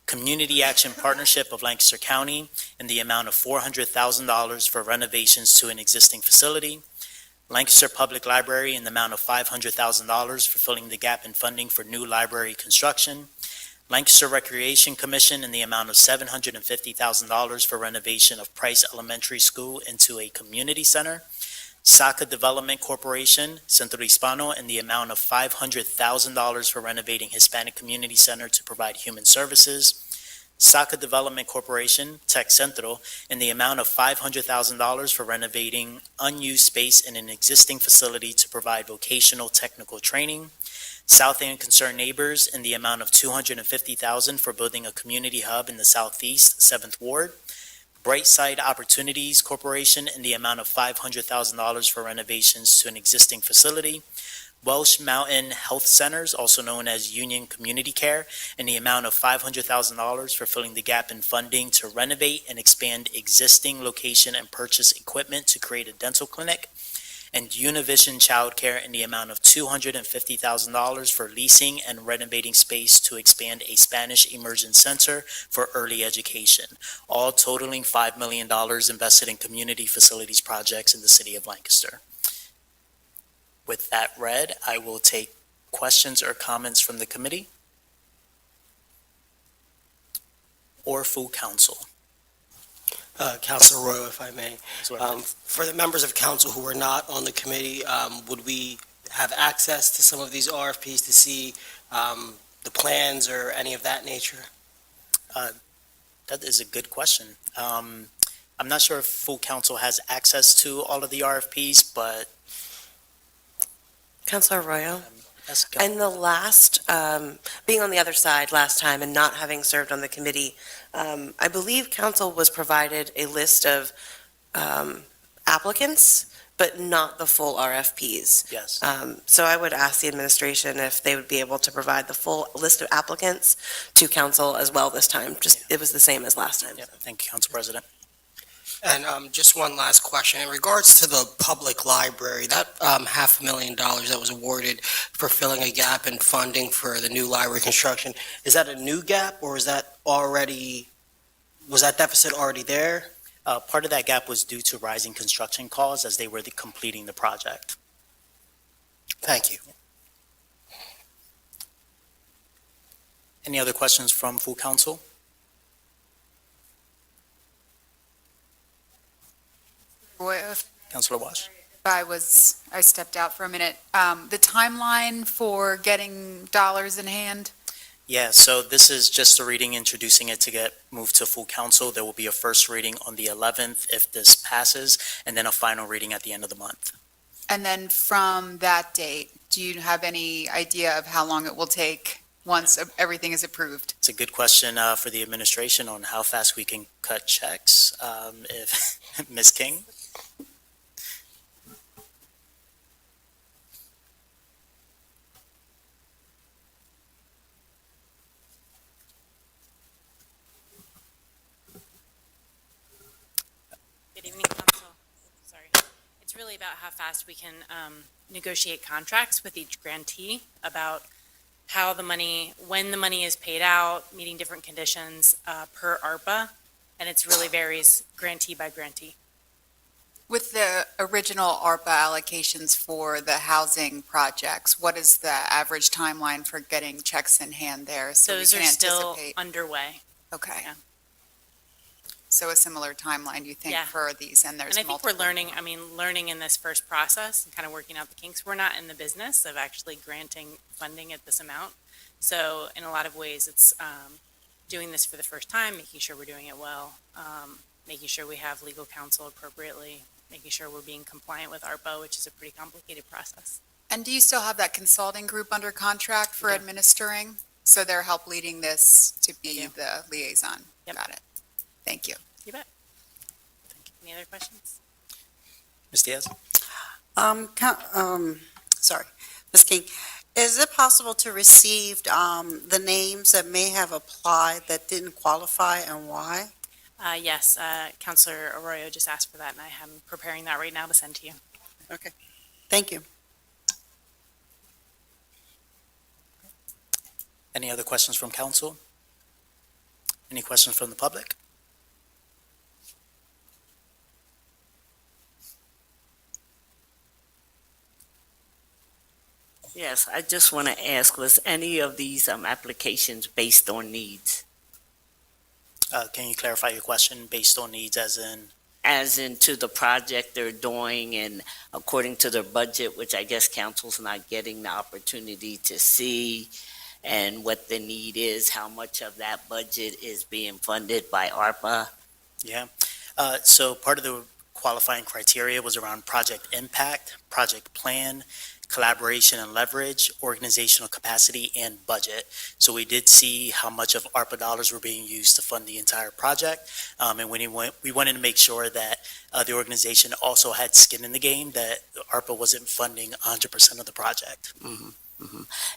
Community Action Partnership of Lancaster County in the amount of $400,000 for renovations to an existing facility. Lancaster Public Library in the amount of $500,000 for filling the gap in funding for new library construction. Lancaster Recreation Commission in the amount of $750,000 for renovation of Price Elementary School into a community center. Saca Development Corporation, Centro Hispano, in the amount of $500,000 for renovating Hispanic Community Center to provide human services. Saca Development Corporation, Tech Centro, in the amount of $500,000 for renovating unused space in an existing facility to provide vocational technical training. South End Concerned Neighbors in the amount of $250,000 for building a community hub in the Southeast 7th Ward. Brightside Opportunities Corporation in the amount of $500,000 for renovations to an existing facility. Welsh Mountain Health Centers, also known as Union Community Care, in the amount of $500,000 for filling the gap in funding to renovate and expand existing location and purchase equipment to create a dental clinic. And Univision Childcare in the amount of $250,000 for leasing and renovating space to expand a Spanish immersion center for early education, all totaling $5 million invested in community facilities projects in the city of Lancaster. With that read, I will take questions or comments from the committee or full council. Councilor Royo, if I may. For the members of council who are not on the committee, would we have access to some of these RFPs to see the plans or any of that nature? That is a good question. I'm not sure if full council has access to all of the RFPs, but Councilor Arroyo? that's And the last, being on the other side last time and not having served on the committee, I believe council was provided a list of applicants, but not the full RFPs. yes. So I would ask the administration if they would be able to provide the full list of applicants to council as well this time. Just, it was the same as last time. Yeah, thank you, Council President. And just one last question. In regards to the public library, that $500,000 that was awarded for filling a gap in funding for the new library construction, is that a new gap or is that already, was that deficit already there? Part of that gap was due to rising construction costs as they were completing the project. Thank you. Any other questions from full council? Councilor Wash? I stepped out for a minute. The timeline for getting dollars in hand? Yeah, so this is just a reading introducing it to get moved to full council. There will be a first reading on the 11th if this passes, and then a final reading at the end of the month. And then from that date, do you have any idea of how long it will take once everything is approved? It's a good question for the administration on how fast we can cut checks. If Ms. King? Good evening, council. Sorry. It's really about how fast we can negotiate contracts with each grantee about how the money, when the money is paid out, meeting different conditions per ARPA, and it's really varies grantee by grantee. With the original ARPA allocations for the housing projects, what is the average timeline for getting checks in hand there? So we Those can are still anticipate? underway. Okay. Yeah. So a similar timeline, you think, Yeah. for these, and there's And I think multiple? we're learning in this first process and kind of working out the kinks. We're not in the business of actually granting funding at this amount. So in a lot of ways, it's doing this for the first time, making sure we're doing it well, making sure we have legal counsel appropriately, making sure we're being compliant with ARPA, which is a pretty complicated process. And do you still have that consulting group under contract for Yeah. administering? So they're help leading this to be Yeah. the liaison? Yep. Got it. Thank you. You bet. Any other questions? Ms. Diaz? Sorry, Ms. King, is it possible to receive the names that may have applied that didn't qualify and why? Yes, Counselor Arroyo just asked for that, and I am preparing that right now to send to you. Okay, thank you. Any other questions from council? Any questions from the public? Yes, I just want to ask, was any of these applications based on needs? Can you clarify your question based on needs as in? As into the project they're doing and according to their budget, which I guess council's not getting the opportunity to see, and what the need is, how much of that budget is being funded by ARPA? Yeah. So part of the qualifying criteria was around project impact, project plan, collaboration and leverage, organizational capacity, and budget. So we did see how much of ARPA dollars were being used to fund the entire project. And we wanted to make sure that the organization also had skin in the game, that ARPA wasn't funding 100% of the project.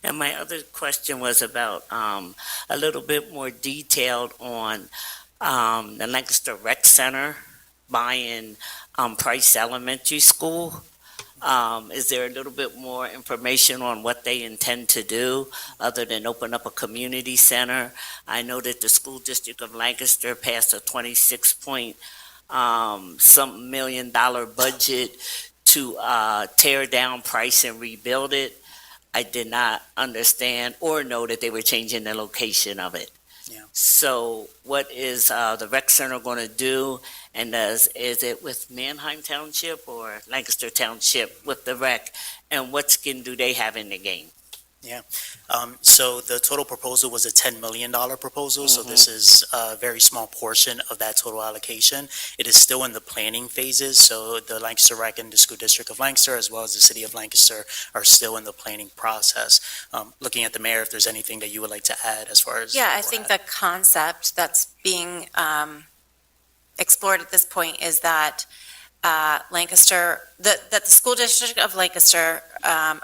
And my other question was about a little bit more detailed on the Lancaster Rec Center buying Price Elementary School. Is there a little bit more information on what they intend to do other than open up a community center? I know that the school district of Lancaster passed a 26 something million budget to tear down Price and rebuild it. I did not understand or know that they were changing the location of it. Yeah. So what is the rec center going to do? And is it with Manheim Township or Lancaster Township with the rec? And what skin do they have in the game? So the total proposal was a $10 million proposal, so this is a very small portion of that total allocation. It is still in the planning phases, so the Lancaster Rec and the School District of Lancaster, as well as the City of Lancaster, are still in the planning process. Looking at the mayor, if there's anything that you would like to add as far as... Yeah, I think the concept that's being explored at this point is that Lancaster, that the School District of Lancaster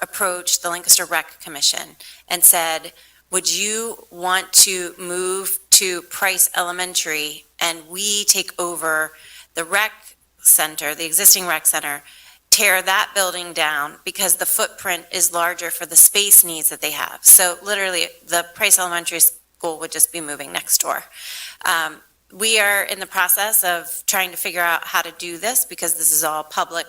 approached the Lancaster Rec Commission and said, would you want to move to Price Elementary and we take over the rec center, the existing rec center, tear that building down because the footprint is larger for the space needs that they have. So literally, the Price Elementary School would just be moving next door. We are in the process of trying to figure out how to do this because this is all publicly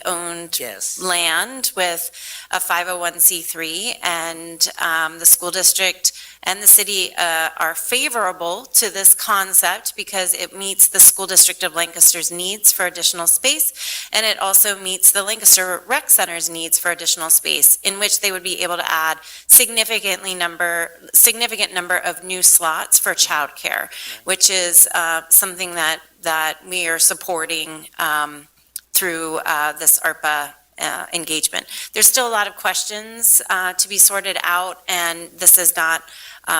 owned land with a 501c3, and the school district and the city are favorable to this concept because it meets the School District of Lancaster's needs for additional space, and it also meets the Lancaster Rec Center's needs for additional space, in which they would be able to add significant number of new slots for childcare, which is something that we are supporting through this ARPA engagement. There's still a lot of questions to be sorted out, and this is not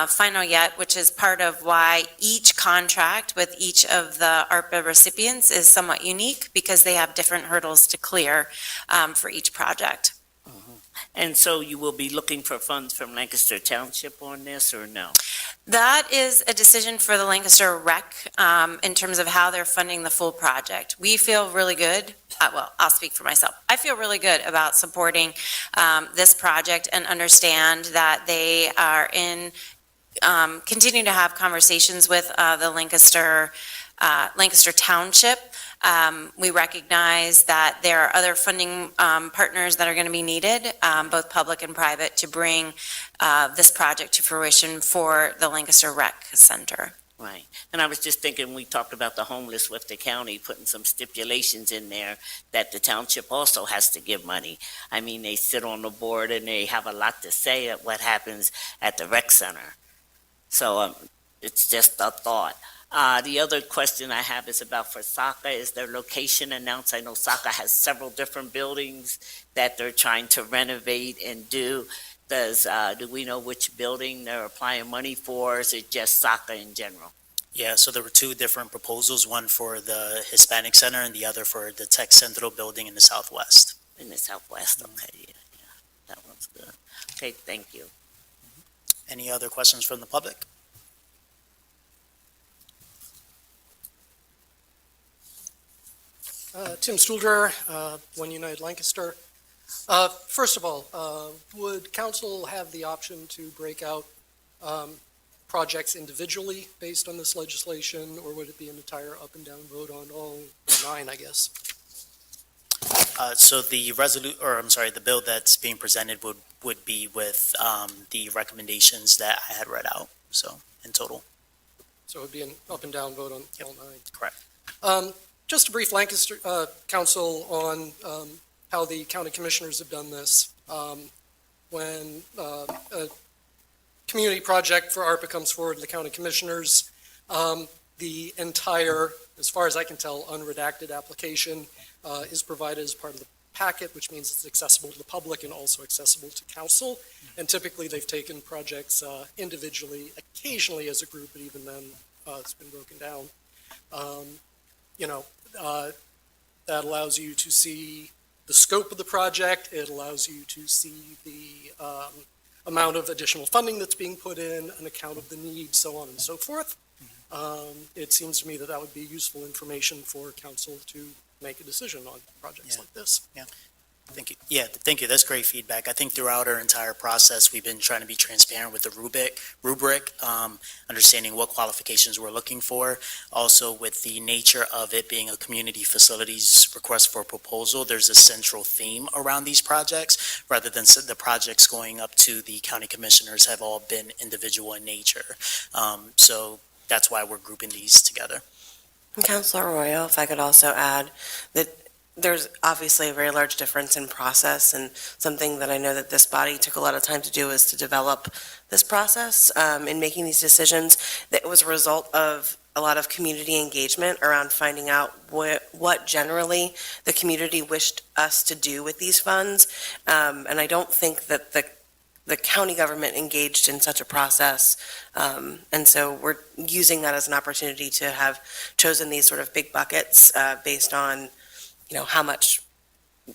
final yet, which is part of why each contract with each of the ARPA recipients is somewhat unique, because they have different hurdles to clear for each project. And so you will be looking for funds from Lancaster Township on this, or no? That is a decision for the Lancaster Rec in terms of how they're funding the full project. We feel really good. Well, I'll speak for myself. I feel really good about supporting this project and understand that they are continuing to have conversations with the Lancaster Township. We recognize that there are other funding partners that are going to be needed, both public and private, to bring this project to fruition for the Lancaster Rec Center. Right. And I was just thinking, we talked about the homeless with the county, putting some stipulations in there that the township also has to give money. I mean, they sit on the board and they have a lot to say at what happens at the rec center. So it's just a thought. The other question I have is about for SACA. Is their location announced? I know SACA has several different buildings that they're trying to renovate and do. Do we know which building they're applying money for, or is it just SACA in general? Yeah, so there were two different proposals, one for the Hispanic Center and the other for the Tech Central building in the southwest. In the southwest, okay, yeah, that one's good. Okay, thank you. Any other questions from the public? Tim Stuhlder, One United Lancaster. First of all, would council have the option to break out projects individually based on this legislation, or would it be an entire up and down vote on all 9, I guess? So the bill that's being presented would be with the recommendations that I had read out, so in total. So it would be an up and down vote on all 9? Correct. Just to brief Lancaster Council on how the county commissioners have done this. When a community project for ARPA comes forward to the county commissioners, the entire, as far as I can tell, unredacted application is provided as part of the packet, which means it's accessible to the public and also accessible to council. And typically, they've taken projects individually, occasionally as a group, but even then, it's been broken down. That allows you to see the scope of the project. It allows you to see the amount of additional funding that's being put in, an account of the need, so on and so forth. It seems to me that that would be useful information for council to make a decision on projects like this. Thank you. Yeah, thank you. That's great feedback. I think throughout our entire process, we've been trying to be transparent with the rubric, understanding what qualifications we're looking for. Also, with the nature of it being a community facilities request for proposal, there's a central theme around these projects, rather than the projects going up to the county commissioners have all been individual in nature. So that's why we're grouping these together. And Councilor Arroyo, if I could also add that there's obviously a very large difference in process, and something that I know that this body took a lot of time to do is to develop this process in making these decisions. That was a result of a lot of community engagement around finding out what generally the community wished us to do with these funds. And I don't think that the county government engaged in such a process. And so we're using that as an opportunity to have chosen these sort of big buckets based on how much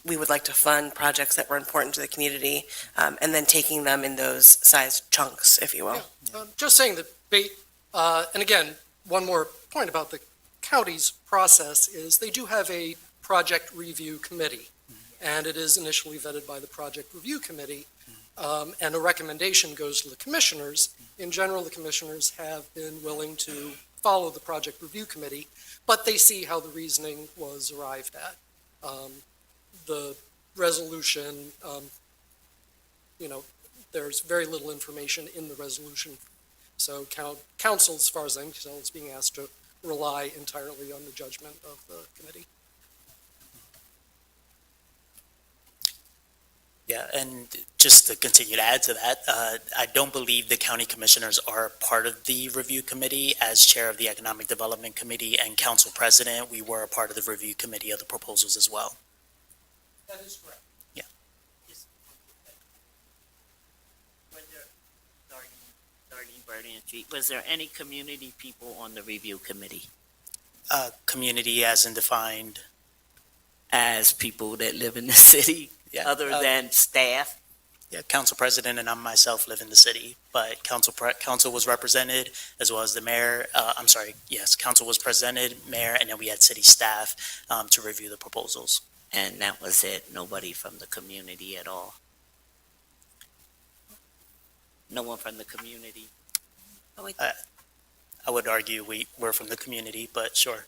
we would like to fund projects that were important to the community, and then taking them in those size chunks, if you will. Just saying that, and again, one more point about the county's process is they do have a project review committee, and it is initially vetted by the project review committee, and a recommendation goes to the commissioners. In general, the commissioners have been willing to follow the project review committee, but they see how the reasoning was arrived at. The resolution, there's very little information in the resolution. So council, as far as I'm concerned, is being asked to rely entirely on the judgment of the committee. Yeah, and just to continue to add to that, I don't believe the county commissioners are part of the review committee. As chair of the Economic Development Committee and council president, we were a part of the review committee of the proposals as well. That is correct. Yeah. Darlene Bertianchi, was there any community people on the review committee? Community as in defined? As people that live in the city? Yeah, other than staff? Yeah, council president and I myself live in the city, but council was represented as well as the mayor. Council was presented, mayor, and then we had city staff to review the proposals. And that was it? Nobody from the community at all? No one from the community? I would argue we're from the community, but sure.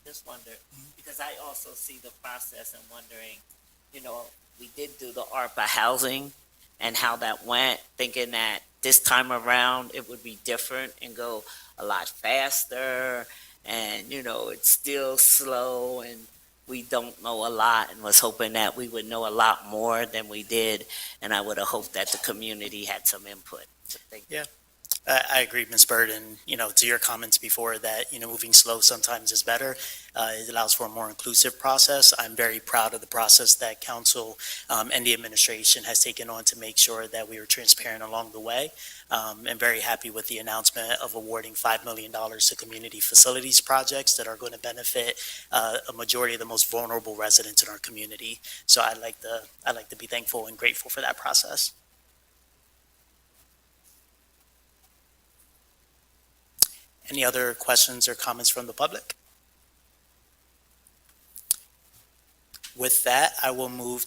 Just wonder, because I also see the process and wondering, we did do the ARPA housing and how that went, thinking that this time around it would be different and go a lot faster. And, it's still slow and we don't know a lot, and was hoping that we would know a lot more than we did. And I would have hoped that the community had some input. So Yeah. I agree, Ms. Bird, and, to your comments before that, moving slow sometimes is better. It allows for a more inclusive process. I'm very proud of the process that council and the administration has taken on to make sure that we were transparent along the way. And very happy with the announcement of awarding $5 million to community facilities projects that are going to benefit a majority of the most vulnerable residents in our community. So I'd like to be thankful and grateful for that process. Any other questions or comments from the public? With that, I will move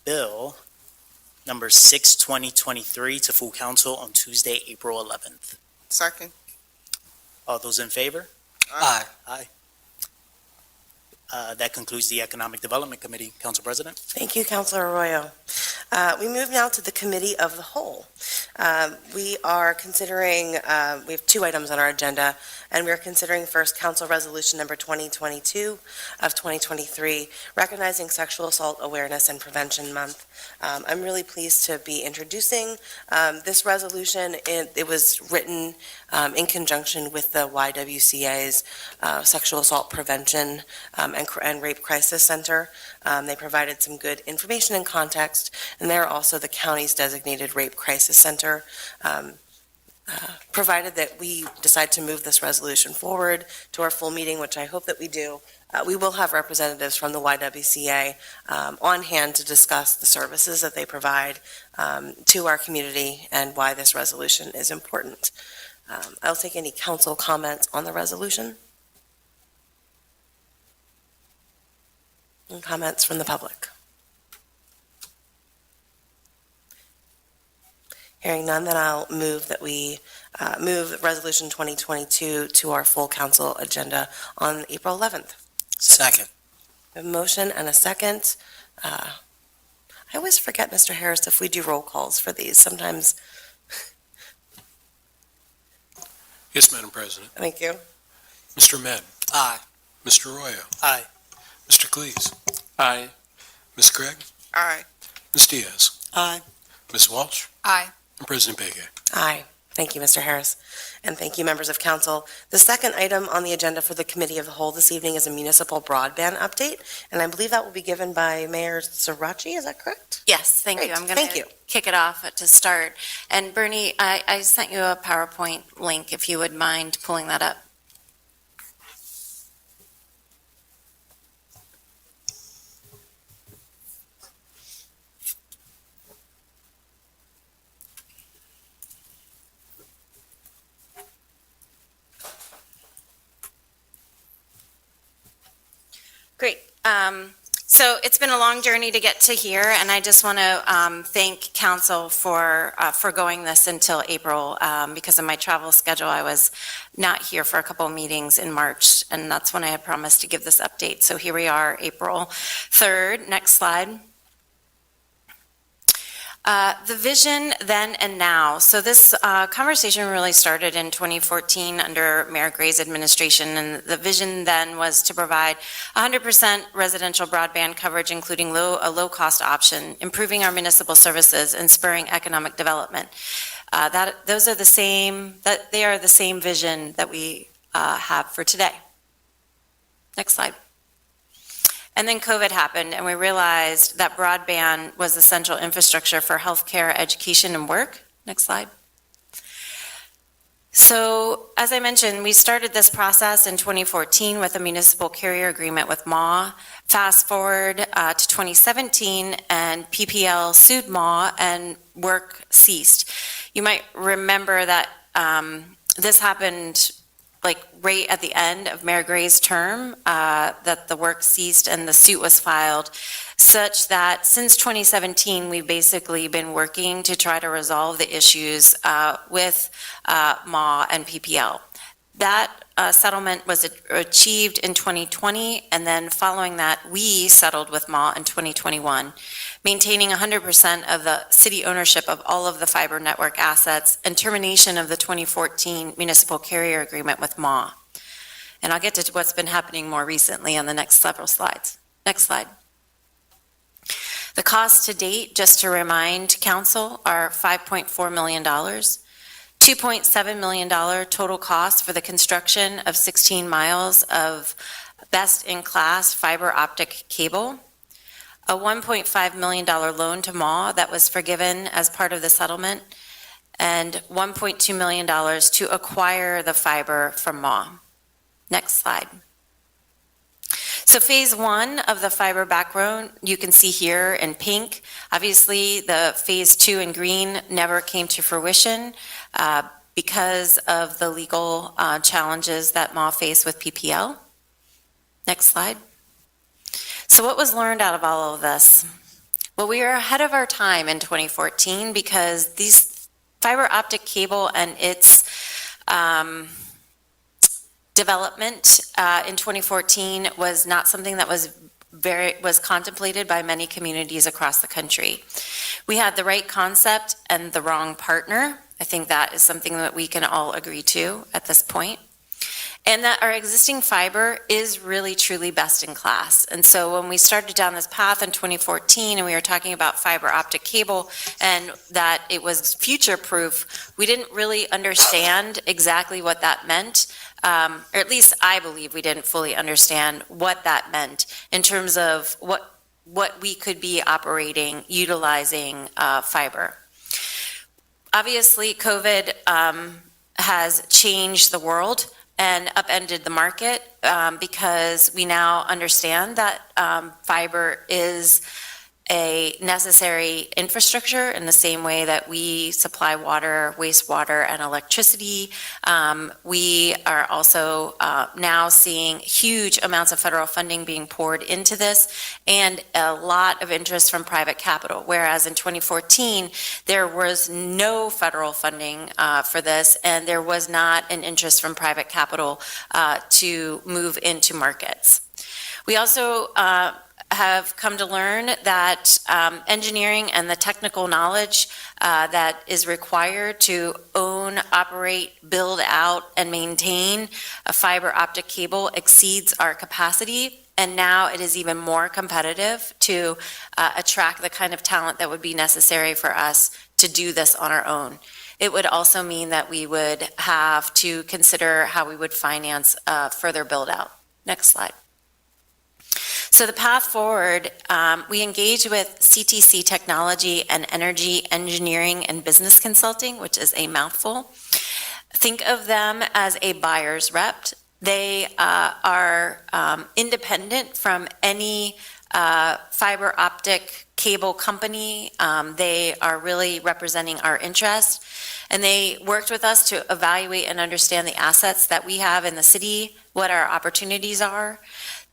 bill number 6, 2023 to full council on Tuesday, April 11th. Second. All those in favor? Aye. Aye. That concludes the Economic Development Committee. Council President? Thank you, Councilor Arroyo. We move now to the Committee of the Whole. We are considering, we have two items on our agenda, and we are considering first Council Resolution Number 2022 of 2023, recognizing Sexual Assault Awareness and Prevention Month. I'm really pleased to be introducing this resolution. It was written in conjunction with the YWCA's Sexual Assault Prevention and Rape Crisis Center. They provided some good information and context, and they're also the county's designated Rape Crisis Center. Provided that we decide to move this resolution forward to our full meeting, which I hope that we do, we will have representatives from the YWCA on hand to discuss the services that they provide to our community and why this resolution is important. I'll take any council comments on the resolution. And comments from the public. Hearing none, then I'll move that we move Resolution 2022 to our full council agenda on April 11th. Second. A motion and a second. I always forget, Mr. Harris, if we do roll calls for these. Sometimes. Yes, Madam President. Thank you. Mr. Ahmed. Aye. Mr. Arroyo. Aye. Mr. Cleese. Aye. Ms. Craig. Aye. Ms. Diaz. Aye. Ms. Walsh. Aye. And President Bega. Aye. Thank you, Mr. Harris. And thank you, members of council. The second item on the agenda for the Committee of the Whole this evening is a municipal broadband update, and I believe that will be given by Mayor Sirachi. Is that correct? Yes, thank you. Great, I'm going thank to you. kick it off to start. And Bernie, I sent you a PowerPoint link, if you would mind pulling that up. Great. So it's been a long journey to get to here, and I just want to thank council for going this until April. Because of my travel schedule, I was not here for a couple of meetings in March, and that's when I had promised to give this update. So here we are, April 3rd. Next slide. The vision then and now. So this conversation really started in 2014 under Mayor Gray's administration, and the vision then was to provide 100% residential broadband coverage, including a low-cost option, improving our municipal services and spurring economic development. They are the same vision that we have for today. Next slide. And then COVID happened, and we realized that broadband was essential infrastructure for healthcare, education, and work. Next slide. So, as I mentioned, we started this process in 2014 with a municipal carrier agreement with MAW. Fast forward to 2017, and PPL sued MAW, and work ceased. You might remember that this happened right at the end of Mayor Gray's term, that the work ceased and the suit was filed, such that since 2017, we've basically been working to try to resolve the issues with MAW and PPL. That settlement was achieved in 2020, and then following that, we settled with MAW in 2021, maintaining 100% of the city ownership of all of the fiber network assets and termination of the 2014 municipal carrier agreement with MAW. And I'll get to what's been happening more recently on the next several slides. Next slide. The costs to date, just to remind council, are $5.4 million. $2.7 million total cost for the construction of 16 miles of best-in-class fiber optic cable. A $1.5 million loan to MAW that was forgiven as part of the settlement, and $1.2 million to acquire the fiber from MAW. Next slide. So phase one of the fiber backbone, you can see here in pink. Obviously, the phase two in green never came to fruition because of the legal challenges that MAW faced with PPL. Next slide. So what was learned out of all of this? Well, we were ahead of our time in 2014 because these fiber optic cable and its development in 2014 was not something that was was contemplated by many communities across the country. We had the right concept and the wrong partner. I think that is something that we can all agree to at this point. And that our existing fiber is really truly best in class. And so when we started down this path in 2014 and we were talking about fiber optic cable and that it was future-proof, we didn't really understand exactly what that meant. Or at least I believe we didn't fully understand what that meant in terms of what we could be operating, utilizing fiber. Obviously, COVID has changed the world and upended the market because we now understand that fiber is a necessary infrastructure in the same way that we supply water, wastewater, and electricity. We are also now seeing huge amounts of federal funding being poured into this and a lot of interest from private capital, whereas in 2014, there was no federal funding for this and there was not an interest from private capital to move into markets. We also have come to learn that engineering and the technical knowledge that is required to own, operate, build out, and maintain a fiber optic cable exceeds our capacity. And now it is even more competitive to attract the kind of talent that would be necessary for us to do this on our own. It would also mean that we would have to consider how we would finance further build out. Next slide. So the path forward, we engage with CTC Technology and Energy Engineering and Business Consulting, which is a mouthful. Think of them as a buyer's rep. They are independent from any fiber optic cable company. They are really representing our interests. And they worked with us to evaluate and understand the assets that we have in the city, what our opportunities are,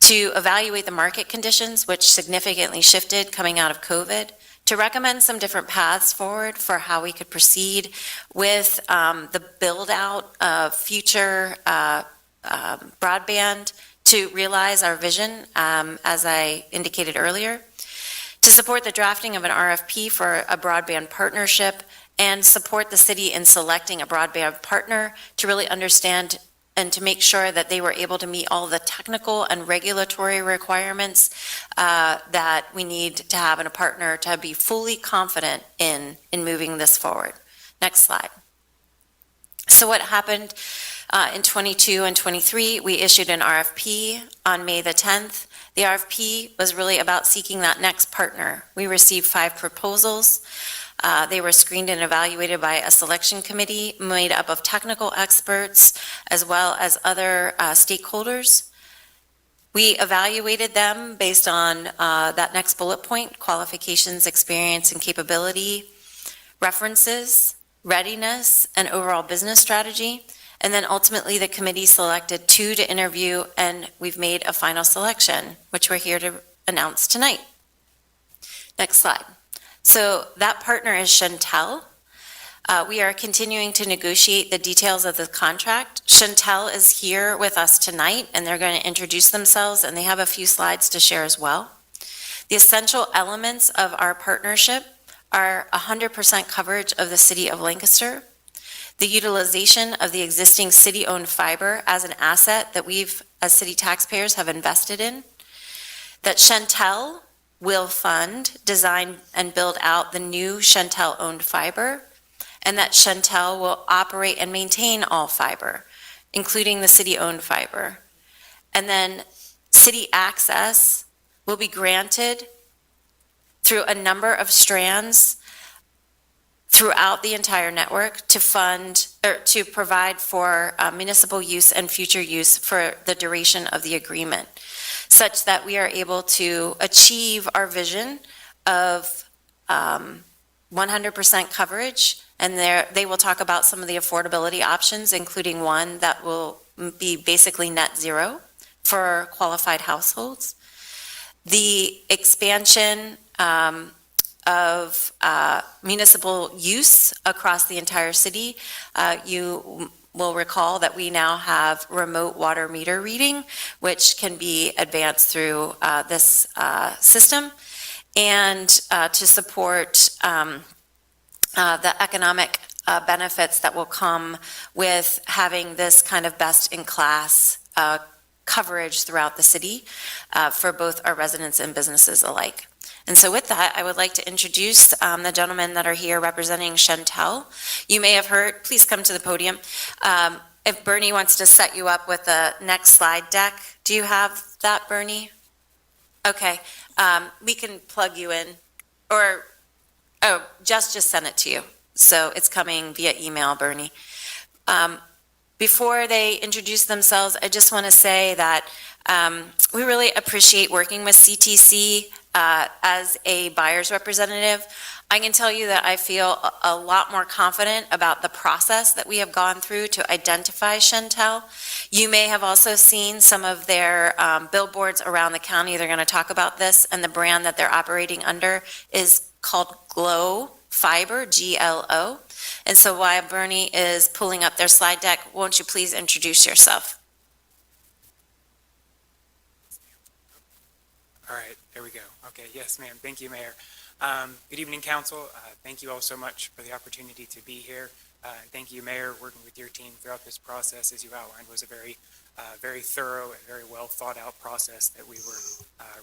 to evaluate the market conditions, which significantly shifted coming out of COVID, to recommend some different paths forward for how we could proceed with the build out of future broadband to realize our vision, as I indicated earlier, to support the drafting of an RFP for a broadband partnership and support the city in selecting a broadband partner to really understand and to make sure that they were able to meet all the technical and regulatory requirements that we need to have in a partner to be fully confident in moving this forward. Next slide. So what happened in 22 and 23, we issued an RFP on May the 10th. The RFP was really about seeking that next partner. We received 5 proposals. They were screened and evaluated by a selection committee made up of technical experts as well as other stakeholders. We evaluated them based on that next bullet point: qualifications, experience, and capability, references, readiness, and overall business strategy. And then ultimately the committee selected 2 to interview, and we've made a final selection, which we're here to announce tonight. Next slide. So that partner is Shentel. We are continuing to negotiate the details of the contract. Shentel is here with us tonight, and they're going to introduce themselves, and they have a few slides to share as well. The essential elements of our partnership are 100% coverage of the city of Lancaster, the utilization of the existing city-owned fiber as an asset that we've, as city taxpayers, have invested in, that Shentel will fund, design, and build out the new Shentel-owned fiber, and that Shentel will operate and maintain all fiber, including the city-owned fiber. And then city access will be granted through a number of strands throughout the entire network to fund, or to provide for municipal use and future use for the duration of the agreement, such that we are able to achieve our vision of 100% coverage. And they will talk about some of the affordability options, including one that will be basically net zero for qualified households. The expansion of municipal use across the entire city. You will recall that we now have remote water meter reading, which can be advanced through this system, and to support the economic benefits that will come with having this kind of best-in-class coverage throughout the city for both our residents and businesses alike. And so with that, I would like to introduce the gentlemen that are here representing Shentel. You may have heard, please come to the podium. If Bernie wants to set you up with the next slide deck, do you have that, Bernie? Okay, we can plug you in, or, oh, just send it to you. So it's coming via email, Bernie. Before they introduce themselves, I just want to say that we really appreciate working with CTC as a buyer's representative. I can tell you that I feel a lot more confident about the process that we have gone through to identify Shentel. You may have also seen some of their billboards around the county. They're going to talk about this, and the brand that they're operating under is called Glo Fiber, GLO. And so while Bernie is pulling up their slide deck, won't you please introduce yourself? All right, there we go. Okay, yes, ma'am. Thank you, Mayor. Good evening, Council. Thank you all so much for the opportunity to be here. And thank you, Mayor, working with your team throughout this process, as you outlined, was a very thorough and very well thought out process that we were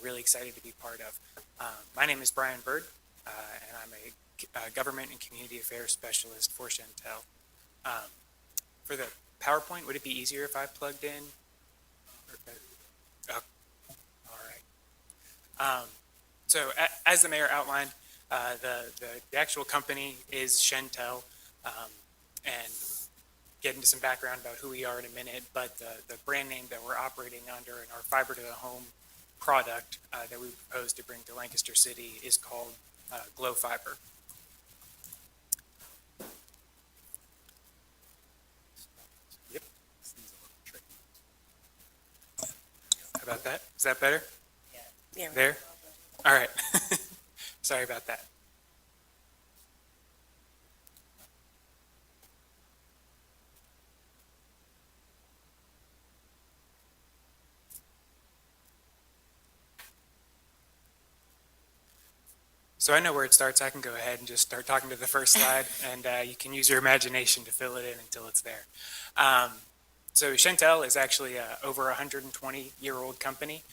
really excited to be part of. My name is Brian Bird, and I'm a Government and Community Affairs Specialist for Shentel. For the PowerPoint, would it be easier if I plugged in? Oh, all right. So as the mayor outlined, the actual company is Shentel, and get into some background about who we are in a minute, but the brand name that we're operating under in our fiber to the home product that we propose to bring to Lancaster City is called Glo Fiber. Yep. How about that? Is that better? Yeah. There? All right. Sorry about that. So I know where it starts. I can go ahead and just start talking to the first slide, and you can use your imagination to fill it in until it's there. So Shentel is actually over a 120-year-old company.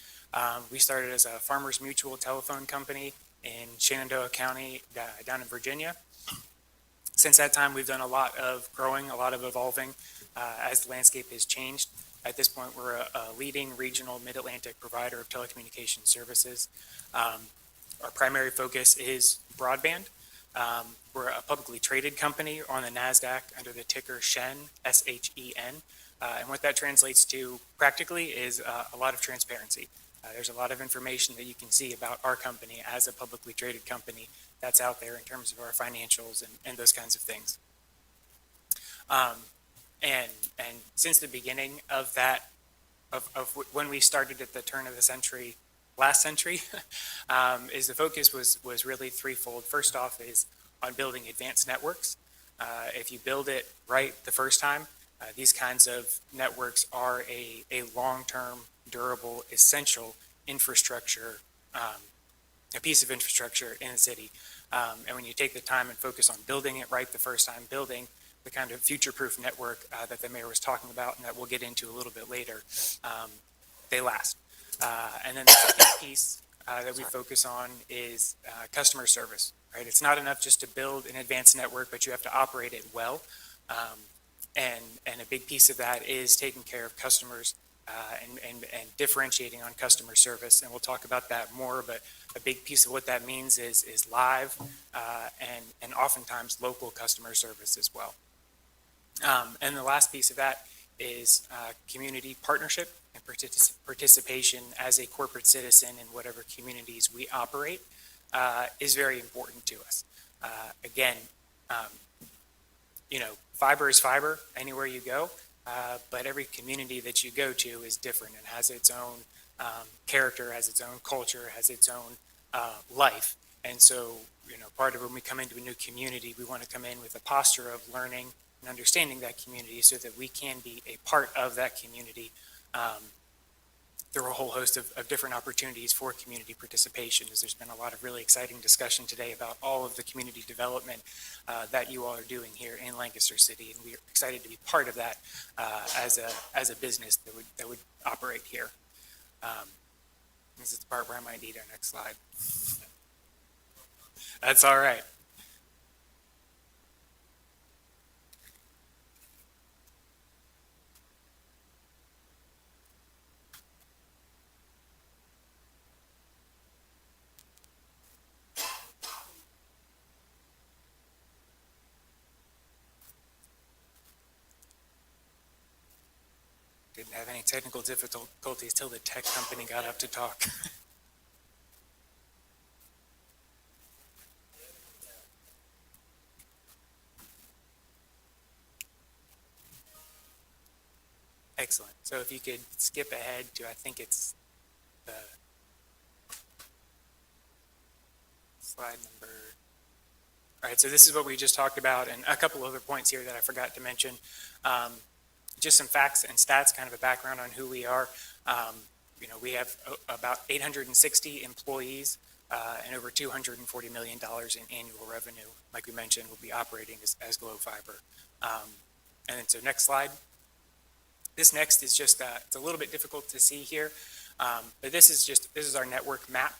We started as a Farmers Mutual telephone company in Shenandoah County down in Virginia. Since that time, we've done a lot of growing, a lot of evolving as the landscape has changed. At this point, we're a leading regional mid-Atlantic provider of telecommunications services. Our primary focus is broadband. We're a publicly traded company on the NASDAQ under the ticker SHEN, S-H-E-N. And what that translates to practically is a lot of transparency. There's a lot of information that you can see about our company as a publicly traded company that's out there in terms of our financials and those kinds of things. And since the beginning of that, of when we started at the turn of the century, last century, is the focus was really threefold. First off is on building advanced networks. If you build it right the first time, these kinds of networks are a long-term, durable, essential infrastructure, a piece of infrastructure in the city. And when you take the time and focus on building it right the first time, building the kind of future-proof network that the mayor was talking about and that we'll get into a little bit later, they last. And then the second piece that we focus on is customer service, right? It's not enough just to build an advanced network, but you have to operate it well. And a big piece of that is taking care of customers and differentiating on customer service. And we'll talk about that more, but a big piece of what that means is live and oftentimes local customer service as well. And the last piece of that is community partnership and participation as a corporate citizen in whatever communities we operate is very important to us. Again, fiber is fiber anywhere you go, but every community that you go to is different and has its own character, has its own culture, has its own life. And so, part of when we come into a new community, we want to come in with a posture of learning and understanding that community so that we can be a part of that community through a whole host of different opportunities for community participation. As there's been a lot of really exciting discussion today about all of the community development that you all are doing here in Lancaster City, and we're excited to be part of that as a business that would operate here. This is the part where I might need our next slide. That's all right. Didn't have any technical difficulties till the tech company got up to talk. Excellent. So if you could skip ahead to, I think it's the slide number. All right, so this is what we just talked about, and a couple other points here that I forgot to mention. Just some facts and stats, kind of a background on who we are. We have about 860 employees and over $240 million in annual revenue. Like we mentioned, we'll be operating as Glo Fiber. And then so next slide. This next is just, it's a little bit difficult to see here, but this is our network map.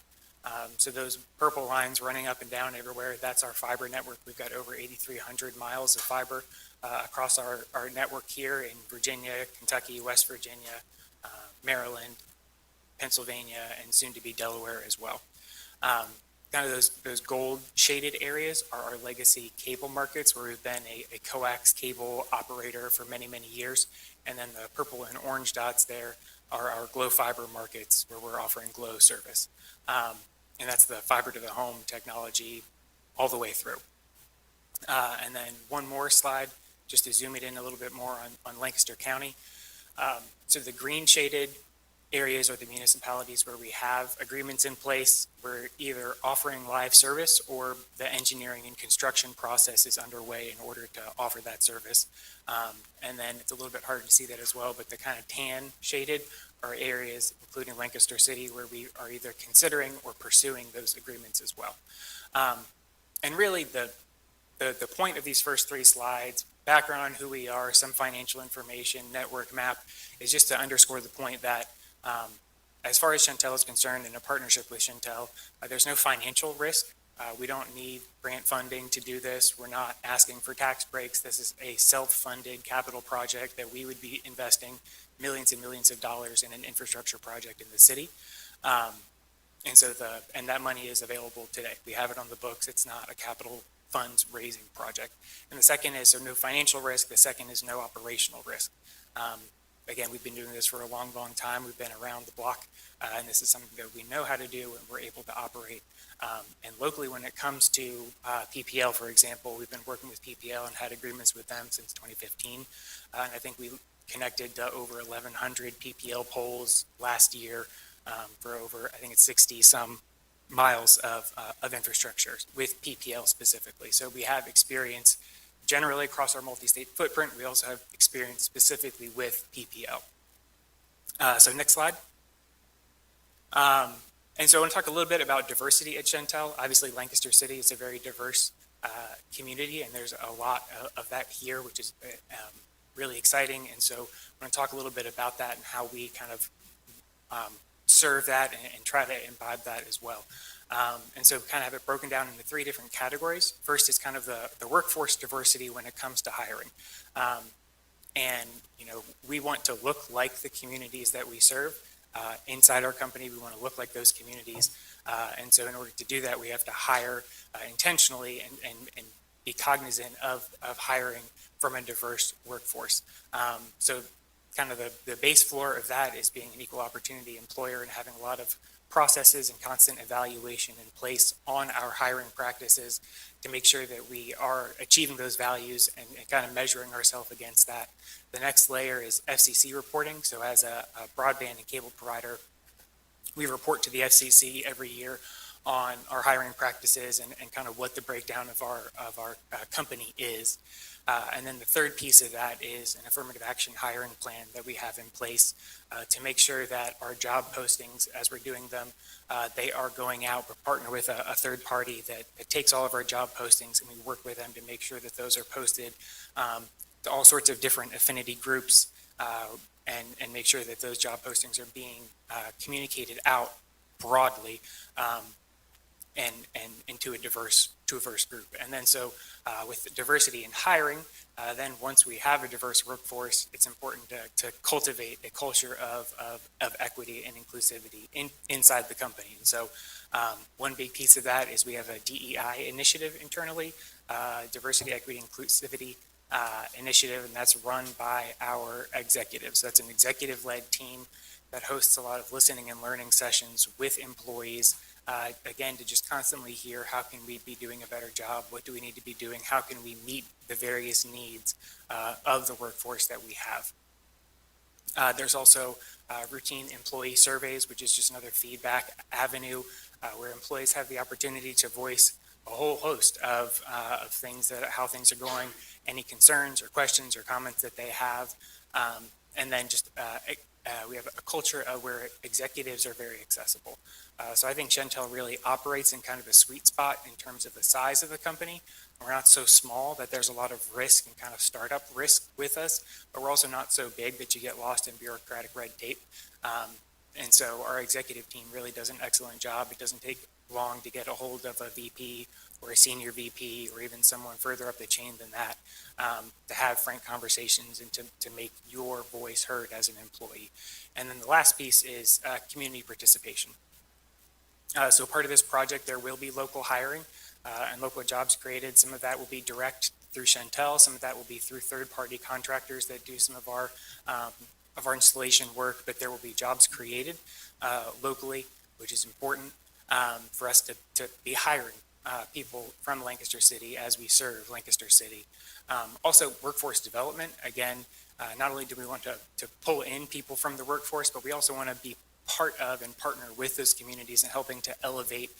So those purple lines running up and down everywhere, that's our fiber network. We've got over 8,300 miles of fiber across our network here in Virginia, Kentucky, West Virginia, Maryland, Pennsylvania, and soon to be Delaware as well. Kind of those gold shaded areas are our legacy cable markets, where we've been a coax cable operator for many, many years. And then the purple and orange dots there are our Glo Fiber markets, where we're offering Glo service. And that's the fiber to the home technology all the way through. And then one more slide, just to zoom it in a little bit more on Lancaster County. So the green shaded areas are the municipalities where we have agreements in place. We're either offering live service or the engineering and construction process is underway in order to offer that service. And then it's a little bit harder to see that as well, but the kind of tan shaded are areas, including Lancaster City, where we are either considering or pursuing those agreements as well. And really the point of these first three slides, background on who we are, some financial information, network map, is just to underscore the point that as far as Shentel is concerned, in a partnership with Shentel, there's no financial risk. We don't need grant funding to do this. We're not asking for tax breaks. This is a self-funded capital project that we would be investing millions and millions of dollars in an infrastructure project in the city. And that money is available today. We have it on the books. It's not a capital funds raising project. And the second is, so no financial risk. The second is no operational risk. Again, we've been doing this for a long, long time. We've been around the block, and this is something that we know how to do and we're able to operate. And locally, when it comes to PPL, for example, we've been working with PPL and had agreements with them since 2015. And I think we connected to over 1,100 PPL poles last year for over, I think it's 60-some miles of infrastructure with PPL specifically. So we have experience generally across our multi-state footprint. We also have experience specifically with PPL. So next slide. And so I want to talk a little bit about diversity at Shentel. Obviously, Lancaster City is a very diverse community, and there's a lot of that here, which is really exciting. And so I want to talk a little bit about that and how we kind of serve that and try to imbibe that as well. And so kind of have it broken down into three different categories. First is kind of the workforce diversity when it comes to hiring. And, we want to look like the communities that we serve. Inside our company, we want to look like those communities. And so in order to do that, we have to hire intentionally and be cognizant of hiring from a diverse workforce. So kind of the base floor of that is being an equal opportunity employer and having a lot of processes and constant evaluation in place on our hiring practices to make sure that we are achieving those values and kind of measuring ourselves against that. The next layer is FCC reporting. So as a broadband and cable provider, we report to the FCC every year on our hiring practices and kind of what the breakdown of our company is. And then the third piece of that is an affirmative action hiring plan that we have in place to make sure that our job postings, as we're doing them, they are going out. We partner with a third party that takes all of our job postings, and we work with them to make sure that those are posted to all sorts of different affinity groups, and make sure that those job postings are being communicated out broadly and to a diverse group. And then so with diversity in hiring, then once we have a diverse workforce, it's important to cultivate a culture of equity and inclusivity inside the company. And so one big piece of that is we have a DEI initiative internally, diversity, equity, inclusivity initiative, and that's run by our executives. That's an executive-led team that hosts a lot of listening and learning sessions with employees, again, to just constantly hear how can we be doing a better job, what do we need to be doing, how can we meet the various needs of the workforce that we have. There's also routine employee surveys, which is just another feedback avenue where employees have the opportunity to voice a whole host of things, how things are going, any concerns or questions or comments that they have. And then just we have a culture where executives are very accessible. So I think Shentel really operates in kind of a sweet spot in terms of the size of the company. We're not so small that there's a lot of risk and kind of startup risk with us, but we're also not so big that you get lost in bureaucratic red tape. And so our executive team really does an excellent job. It doesn't take long to get a hold of a VP or a senior VP or even someone further up the chain than that, to have frank conversations and to make your voice heard as an employee. And then the last piece is community participation. So part of this project, there will be local hiring and local jobs created. Some of that will be direct through Shentel. Some of that will be through third-party contractors that do some of our installation work, but there will be jobs created locally, which is important for us to be hiring people from Lancaster City as we serve Lancaster City. Also, workforce development. Again, not only do we want to pull in people from the workforce, but we also want to be part of and partner with those communities and helping to elevate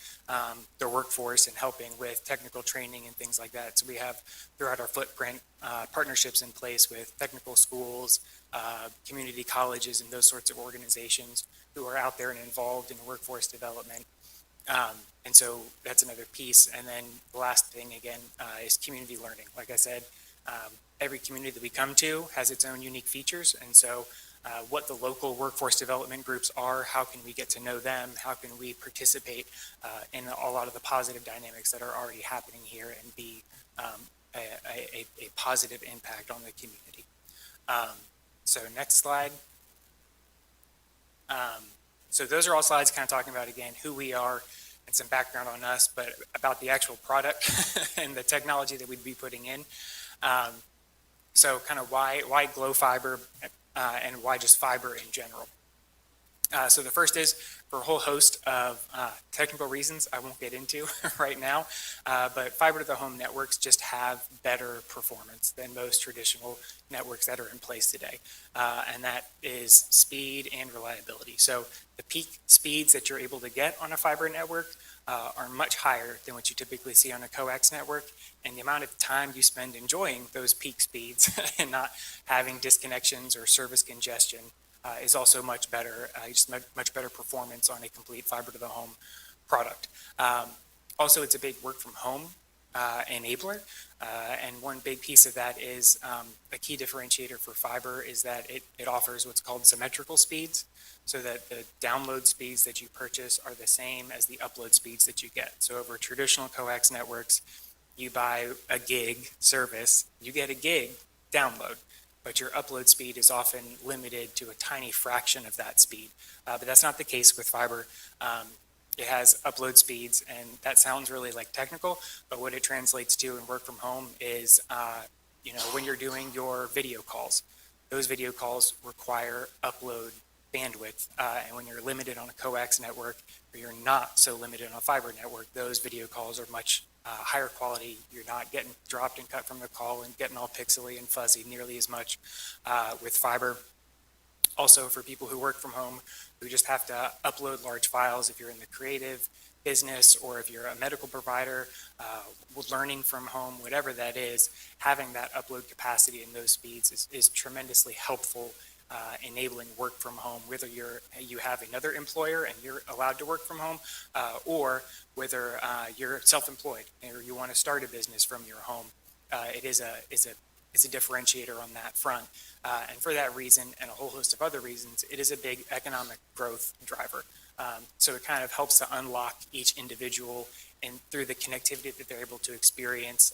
their workforce and helping with technical training and things like that. So we have throughout our footprint partnerships in place with technical schools, community colleges, and those sorts of organizations who are out there and involved in workforce development. And so that's another piece. And then the last thing, again, is community learning. Like I said, every community that we come to has its own unique features. And so what the local workforce development groups are, how can we get to know them, how can we participate in a lot of the positive dynamics that are already happening here and be a positive impact on the community. So next slide. So those are all slides kind of talking about, again, who we are and some background on us, but about the actual product and the technology that we'd be putting in. So kind of why Glow Fiber and why just fiber in general. So the first is for a whole host of technical reasons I won't get into right now, but fiber to the home networks just have better performance than most traditional networks that are in place today. And that is speed and reliability. So the peak speeds that you're able to get on a fiber network are much higher than what you typically see on a coax network. And the amount of time you spend enjoying those peak speeds and not having disconnections or service congestion is also much better, just much better performance on a complete fiber to the home product. Also, it's a big work from home enabler. And one big piece of that is a key differentiator for fiber is that it offers what's called symmetrical speeds, so that the download speeds that you purchase are the same as the upload speeds that you get. So over traditional coax networks, you buy a gig service, you get a gig download, but your upload speed is often limited to a tiny fraction of that speed. But that's not the case with fiber. It has upload speeds, and that sounds really like technical, but what it translates to in work from home is, when you're doing your video calls, those video calls require upload bandwidth, and when you're limited on a coax network, or you're not so limited on a fiber network, those video calls are much higher quality. You're not getting dropped and cut from the call and getting all pixely and fuzzy nearly as much with fiber. Also, for people who work from home, who just have to upload large files, if you're in the creative business, or if you're a medical provider, learning from home, whatever that is, having that upload capacity and those speeds is tremendously helpful, enabling work from home, whether you have another employer and you're allowed to work from home, or whether you're self-employed or you want to start a business from your home. It's a differentiator on that front. And for that reason, and a whole host of other reasons, it is a big economic growth driver. So it kind of helps to unlock each individual, and through the connectivity that they're able to experience,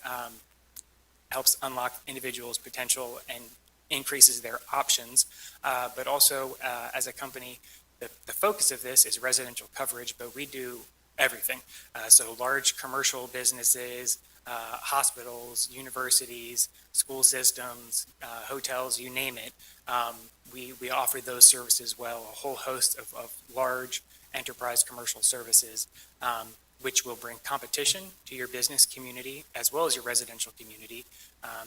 helps unlock individuals' potential and increases their options. But also, as a company, the focus of this is residential coverage, but we do everything. So large commercial businesses, hospitals, universities, school systems, hotels, you name it. We offer those services well, a whole host of large enterprise commercial services, which will bring competition to your business community as well as your residential community.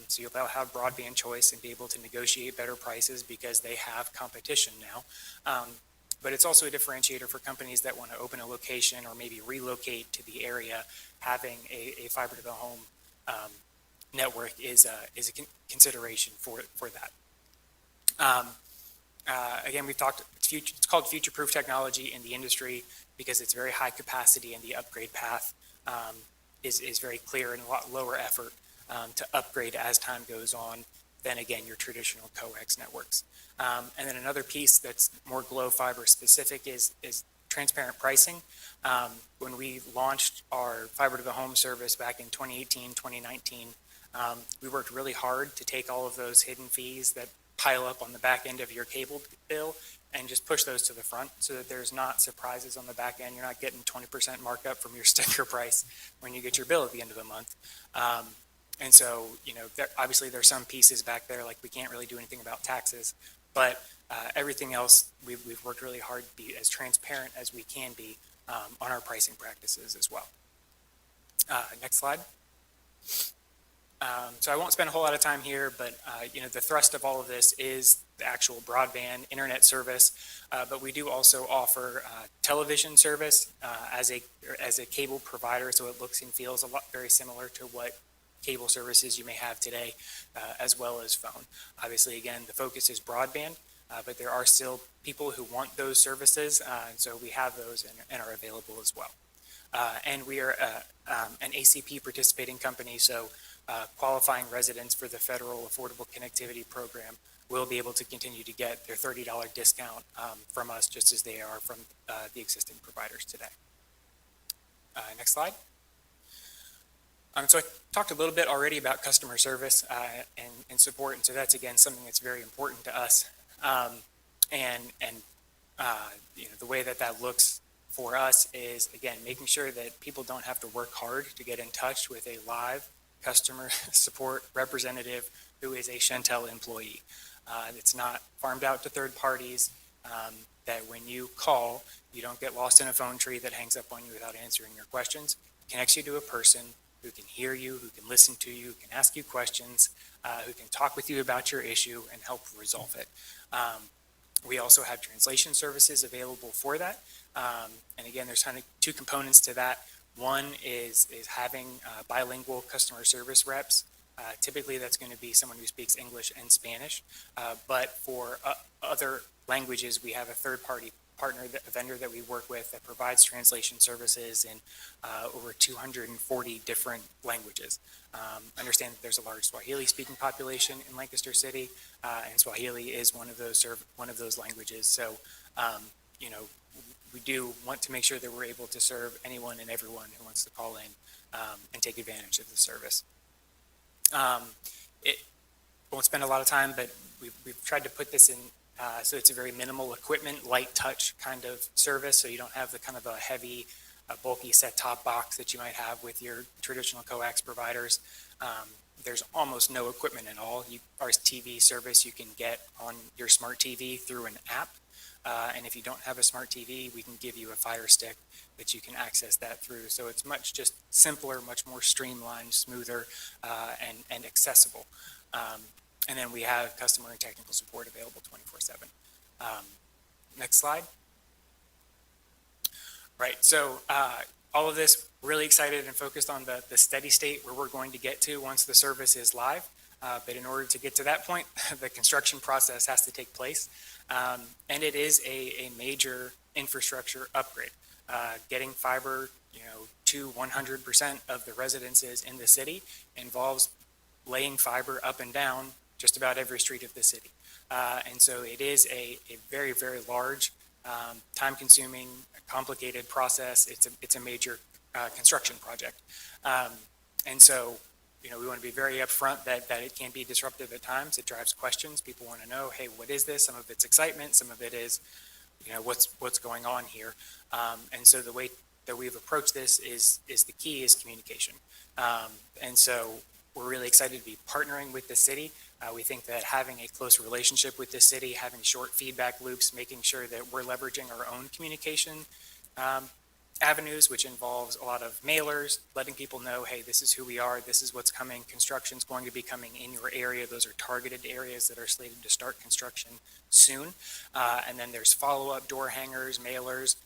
So you'll have broadband choice and be able to negotiate better prices because they have competition now. But it's also a differentiator for companies that want to open a location or maybe relocate to the area. Having a fiber to the home network is a consideration for that. Again, we've talked, it's called future-proof technology in the industry because it's very high capacity, and the upgrade path is very clear and a lot lower effort to upgrade as time goes on than, again, your traditional coax networks. And then another piece that's more Glo Fiber specific is transparent pricing. When we launched our fiber to the home service back in 2018, 2019, we worked really hard to take all of those hidden fees that pile up on the back end of your cable bill and just push those to the front so that there's not surprises on the back end. You're not getting 20% markup from your sticker price when you get your bill at the end of the month. And so, obviously there's some pieces back there, like we can't really do anything about taxes, but everything else, we've worked really hard to be as transparent as we can be on our pricing practices as well. Next slide. So I won't spend a whole lot of time here, but the thrust of all of this is the actual broadband internet service, but we do also offer television service as a cable provider, so it looks and feels a lot very similar to what cable services you may have today, as well as phone. Obviously, again, the focus is broadband, but there are still people who want those services, and so we have those and are available as well. And we are an ACP participating company, so qualifying residents for the federal Affordable Connectivity Program will be able to continue to get their $30 discount from us, just as they are from the existing providers today. Next slide. So I talked a little bit already about customer service and support, and so that's, again, something that's very important to us. The way that looks for us is, again, making sure that people don't have to work hard to get in touch with a live customer support representative who is a Shentel employee. It's not farmed out to third parties, that when you call, you don't get lost in a phone tree that hangs up on you without answering your questions. It connects you to a person who can hear you, who can listen to you, can ask you questions, who can talk with you about your issue and help resolve it. We also have translation services available for that. And again, there's kind of two components to that. One is having bilingual customer service reps. Typically, that's going to be someone who speaks English and Spanish. But for other languages, we have a third-party partner, a vendor that we work with that provides translation services in over 240 different languages. Understand that there's a large Swahili-speaking population in Lancaster City, and Swahili is one of those languages. So, we do want to make sure that we're able to serve anyone and everyone who wants to call in and take advantage of the service. It won't spend a lot of time, but we've tried to put this in so it's a very minimal equipment, light touch kind of service, so you don't have the kind of a heavy, bulky set-top box that you might have with your traditional coax providers. There's almost no equipment at all. Our TV service you can get on your smart TV through an app. And if you don't have a smart TV, we can give you a Fire Stick that you can access that through. So it's much just simpler, much more streamlined, smoother, and accessible. And then we have customer and technical support available 24/7. Next slide. Right, so all of this, really excited and focused on the steady state where we're going to get to once the service is live. But in order to get to that point, the construction process has to take place. And it is a major infrastructure upgrade. Getting fiber, to 100% of the residences in the city involves laying fiber up and down just about every street of the city. And so it is a very, very large, time-consuming, complicated process. It's a major construction project. And so, we want to be very upfront that it can be disruptive at times. It drives questions. People want to know, hey, what is this? Some of it's excitement. Some of it is, what's going on here. And so the way that we've approached this is the key is communication. And so we're really excited to be partnering with the city. We think that having a close relationship with the city, having short feedback loops, making sure that we're leveraging our own communication avenues, which involves a lot of mailers, letting people know, hey, this is who we are, this is what's coming, construction's going to be coming in your area. Those are targeted areas that are slated to start construction soon. And then there's follow-up door hangers, mailers,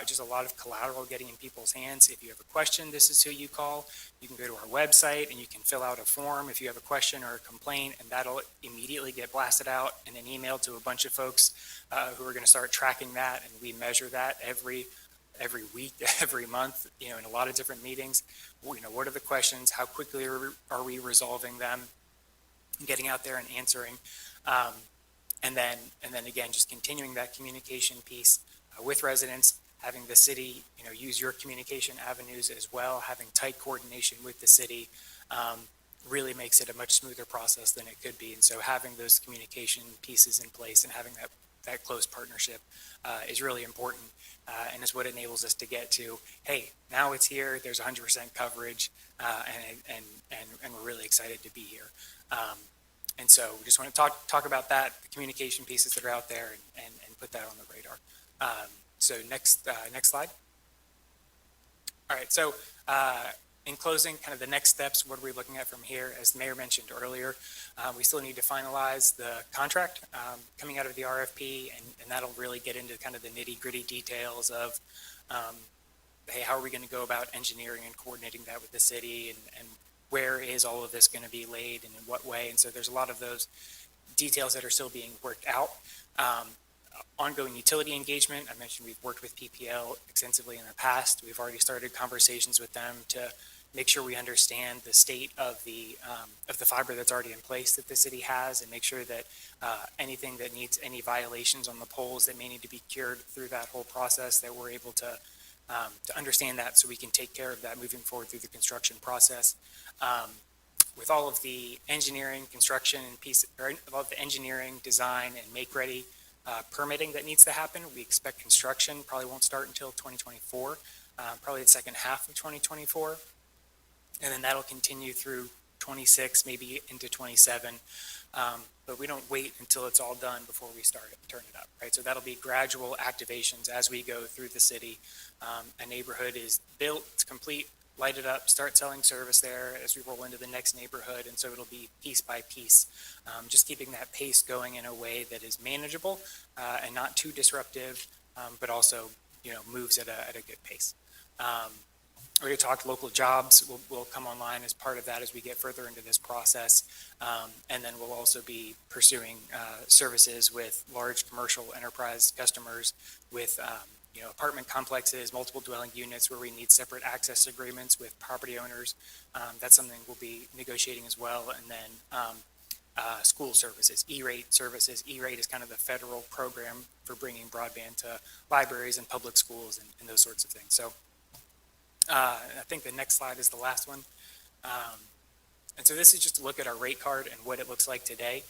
just a lot of collateral getting in people's hands. If you have a question, this is who you call. You can go to our website and you can fill out a form if you have a question or a complaint, and that'll immediately get blasted out in an email to a bunch of folks who are going to start tracking that, and we measure that every week, every month, in a lot of different meetings. What are the questions? How quickly are we resolving them? Getting out there and answering. And then again, just continuing that communication piece with residents, having the city, use your communication avenues as well, having tight coordination with the city, really makes it a much smoother process than it could be. And so having those communication pieces in place and having that close partnership is really important. And is what enables us to get to, hey, now it's here, there's 100% coverage, and we're really excited to be here. And so we just want to talk about that, the communication pieces that are out there, and put that on the radar. So next slide. All right, so in closing, kind of the next steps, what are we looking at from here? As the mayor mentioned earlier, we still need to finalize the contract coming out of the RFP, and that'll really get into kind of the nitty-gritty details of, hey, how are we going to go about engineering and coordinating that with the city, and where is all of this going to be laid and in what way? And so there's a lot of those details that are still being worked out. Ongoing utility engagement. I mentioned we've worked with PPL extensively in the past. We've already started conversations with them to make sure we understand the state of the fiber that's already in place that the city has, and make sure that anything that needs any violations on the poles that may need to be cured through that whole process, that we're able to understand that, so we can take care of that moving forward through the construction process. With all of the engineering, construction, and all of the engineering, design, and make-ready permitting that needs to happen, we expect construction probably won't start until 2024, probably the second half of 2024. And then that'll continue through 26, maybe into 27. But we don't wait until it's all done before we start it, turn it up, right? So that'll be gradual activations as we go through the city. A neighborhood is built, it's complete, light it up, start selling service there as we roll into the next neighborhood. And so it'll be piece by piece, just keeping that pace going in a way that is manageable and not too disruptive, but also, moves at a good pace. We already talked local jobs will come online as part of that as we get further into this process. And then we'll also be pursuing services with large commercial enterprise customers with apartment complexes, multiple dwelling units where we need separate access agreements with property owners. That's something we'll be negotiating as well. And then school services, E-rate services. E-rate is kind of the federal program for bringing broadband to libraries and public schools and those sorts of things. So I think the next slide is the last one. And so this is just a look at our rate card and what it looks like today.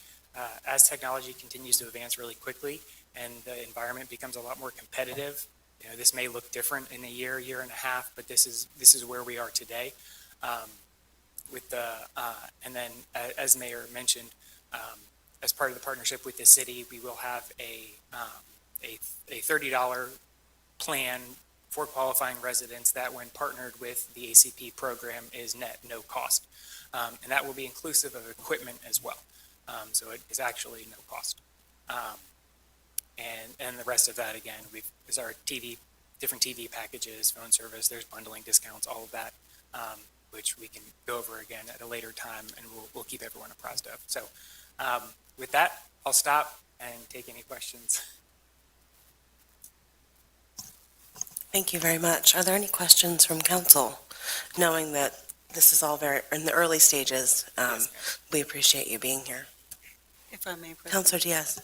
As technology continues to advance really quickly and the environment becomes a lot more competitive, this may look different in a year and a half, but this is where we are today. And then as Mayor mentioned, as part of the partnership with the city, we will have a $30 plan for qualifying residents that, when partnered with the ACP program, is net no cost. And that will be inclusive of equipment as well. So it is actually no cost. And the rest of that, again, is our TV different TV packages, phone service, there's bundling discounts, all of that, which we can go over again at a later time, and we'll keep everyone apprised of. So with that, I'll stop and take any questions. Thank you very much. Are there any questions from council? Knowing that this is all very in the early stages, we appreciate you being here. If I may, President. Councilor Diaz.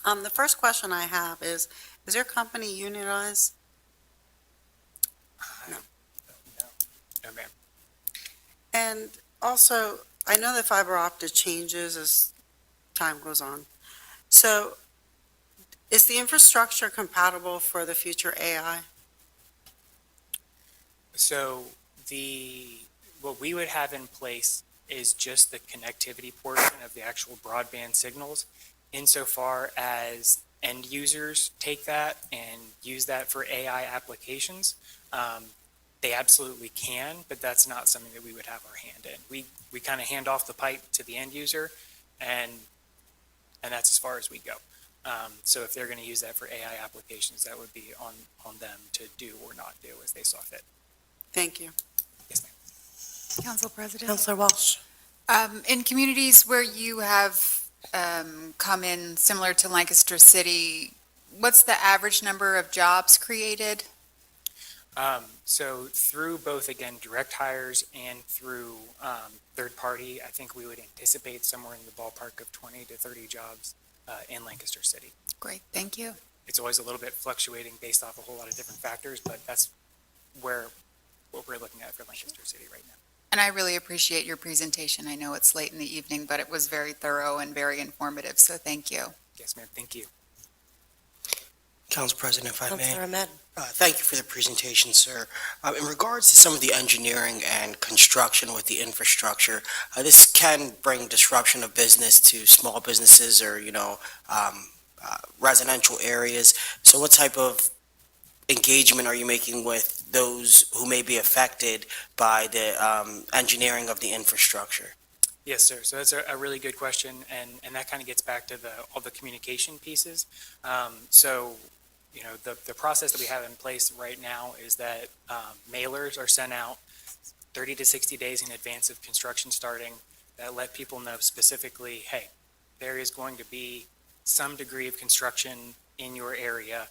The first question I have is your company unionized? No, ma'am. And also, I know that fiber optic changes as time goes on. So is the infrastructure compatible for the future AI? So what we would have in place is just the connectivity portion of the actual broadband signals, insofar as end users take that and use that for AI applications. They absolutely can, but that's not something that we would have our hand in. We kind of hand off the pipe to the end user, and that's as far as we go. So if they're going to use that for AI applications, that would be on them to do or not do as they saw fit. Thank you. Yes, ma'am. Council President. Councilor Walsh. In communities where you have come in similar to Lancaster City, what's the average number of jobs created? So through both, again, direct hires and through third party, I think we would anticipate somewhere in the ballpark of 20 to 30 jobs in Lancaster City. Great, thank you. It's always a little bit fluctuating based off a whole lot of different factors, but that's what we're looking at for Lancaster City right now. And I really appreciate your presentation. I know it's late in the evening, but it was very thorough and very informative, so thank you. Yes, ma'am, thank you. Council President, if I may. Councilor Ahmed. Thank you for the presentation, sir. In regards to some of the engineering and construction with the infrastructure, this can bring disruption of business to small businesses or, residential areas. So what type of engagement are you making with those who may be affected by the engineering of the infrastructure? Yes, sir. So that's a really good question, and that kind of gets back to all the communication pieces. The process that we have in place right now is that mailers are sent out 30 to 60 days in advance of construction starting that let people know specifically, hey, there is going to be some degree of construction in your area.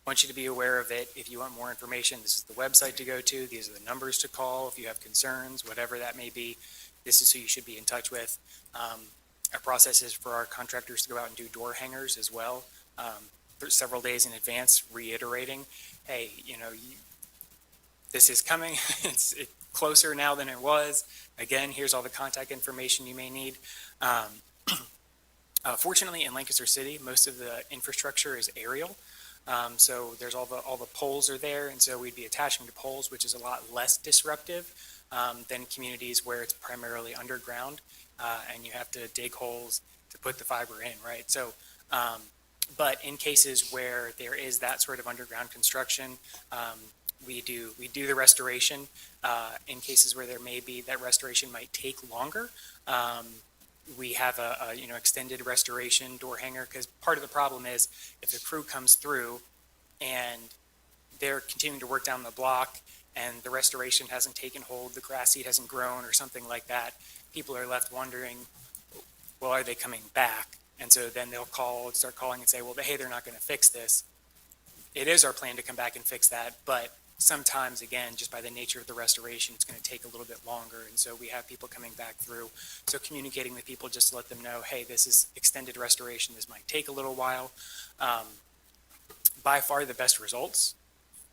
Want you to be aware of it. If you want more information, this is the website to go to. These are the numbers to call if you have concerns, whatever that may be. This is who you should be in touch with. Our process is for our contractors to go out and do door hangers as well, several days in advance, reiterating, hey, this is coming. It's closer now than it was. Again, here's all the contact information you may need. Fortunately, in Lancaster City, most of the infrastructure is aerial. So there's all the poles are there, and so we'd be attaching to poles, which is a lot less disruptive than communities where it's primarily underground, and you have to dig holes to put the fiber in, right? So, but in cases where there is that sort of underground construction, we do the restoration. In cases where there may be that restoration might take longer, we have a extended restoration door hanger, because part of the problem is if the crew comes through and they're continuing to work down the block and the restoration hasn't taken hold, the grass seed hasn't grown or something like that, people are left wondering, well, are they coming back? And so then they'll start calling and say, well, hey, they're not going to fix this. It is our plan to come back and fix that, but sometimes, again, just by the nature of the restoration, it's going to take a little bit longer. And so we have people coming back through. So communicating with people just to let them know, hey, this is extended restoration. This might take a little while. By far the best results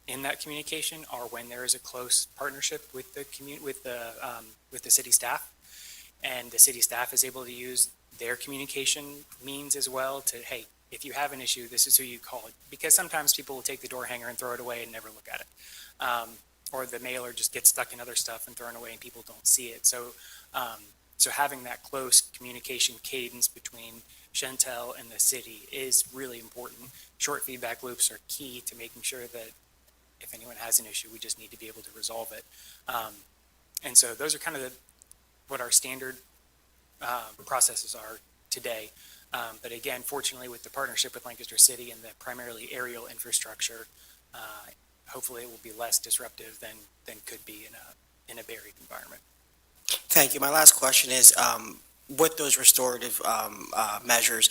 in that communication are when there is a close partnership with the city staff. And the city staff is able to use their communication means as well to, hey, if you have an issue, this is who you call. Because sometimes people will take the door hanger and throw it away and never look at it. Or the mailer just gets stuck in other stuff and thrown away and people don't see it. So having that close communication cadence between Chantel and the city is really important. Short feedback loops are key to making sure that if anyone has an issue, we just need to be able to resolve it. And so those are kind of what our standard processes are today. But again, fortunately, with the partnership with Lancaster City and the primarily aerial infrastructure, hopefully it will be less disruptive than could be in a buried environment. Thank you. My last question is, with those restorative measures,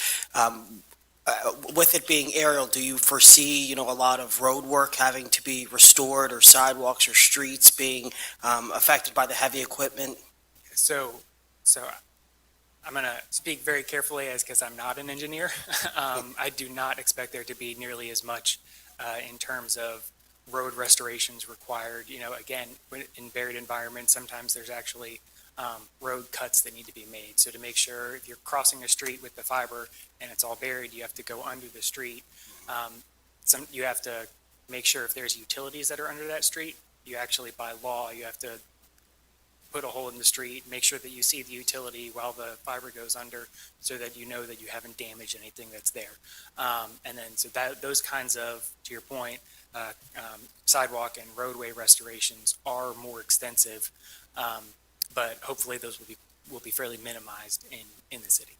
with it being aerial, do you foresee, a lot of road work having to be restored, or sidewalks or streets being affected by the heavy equipment? So I'm going to speak very carefully because I'm not an engineer. I do not expect there to be nearly as much in terms of road restorations required. Again, in buried environments, sometimes there's actually road cuts that need to be made. So to make sure if you're crossing a street with the fiber and it's all buried, you have to go under the street. You have to make sure if there's utilities that are under that street, you actually, by law, you have to put a hole in the street, make sure that you see the utility while the fiber goes under so that you know that you haven't damaged anything that's there. And then, so those kinds of, to your point, sidewalk and roadway restorations are more extensive, but hopefully those will be fairly minimized in the city.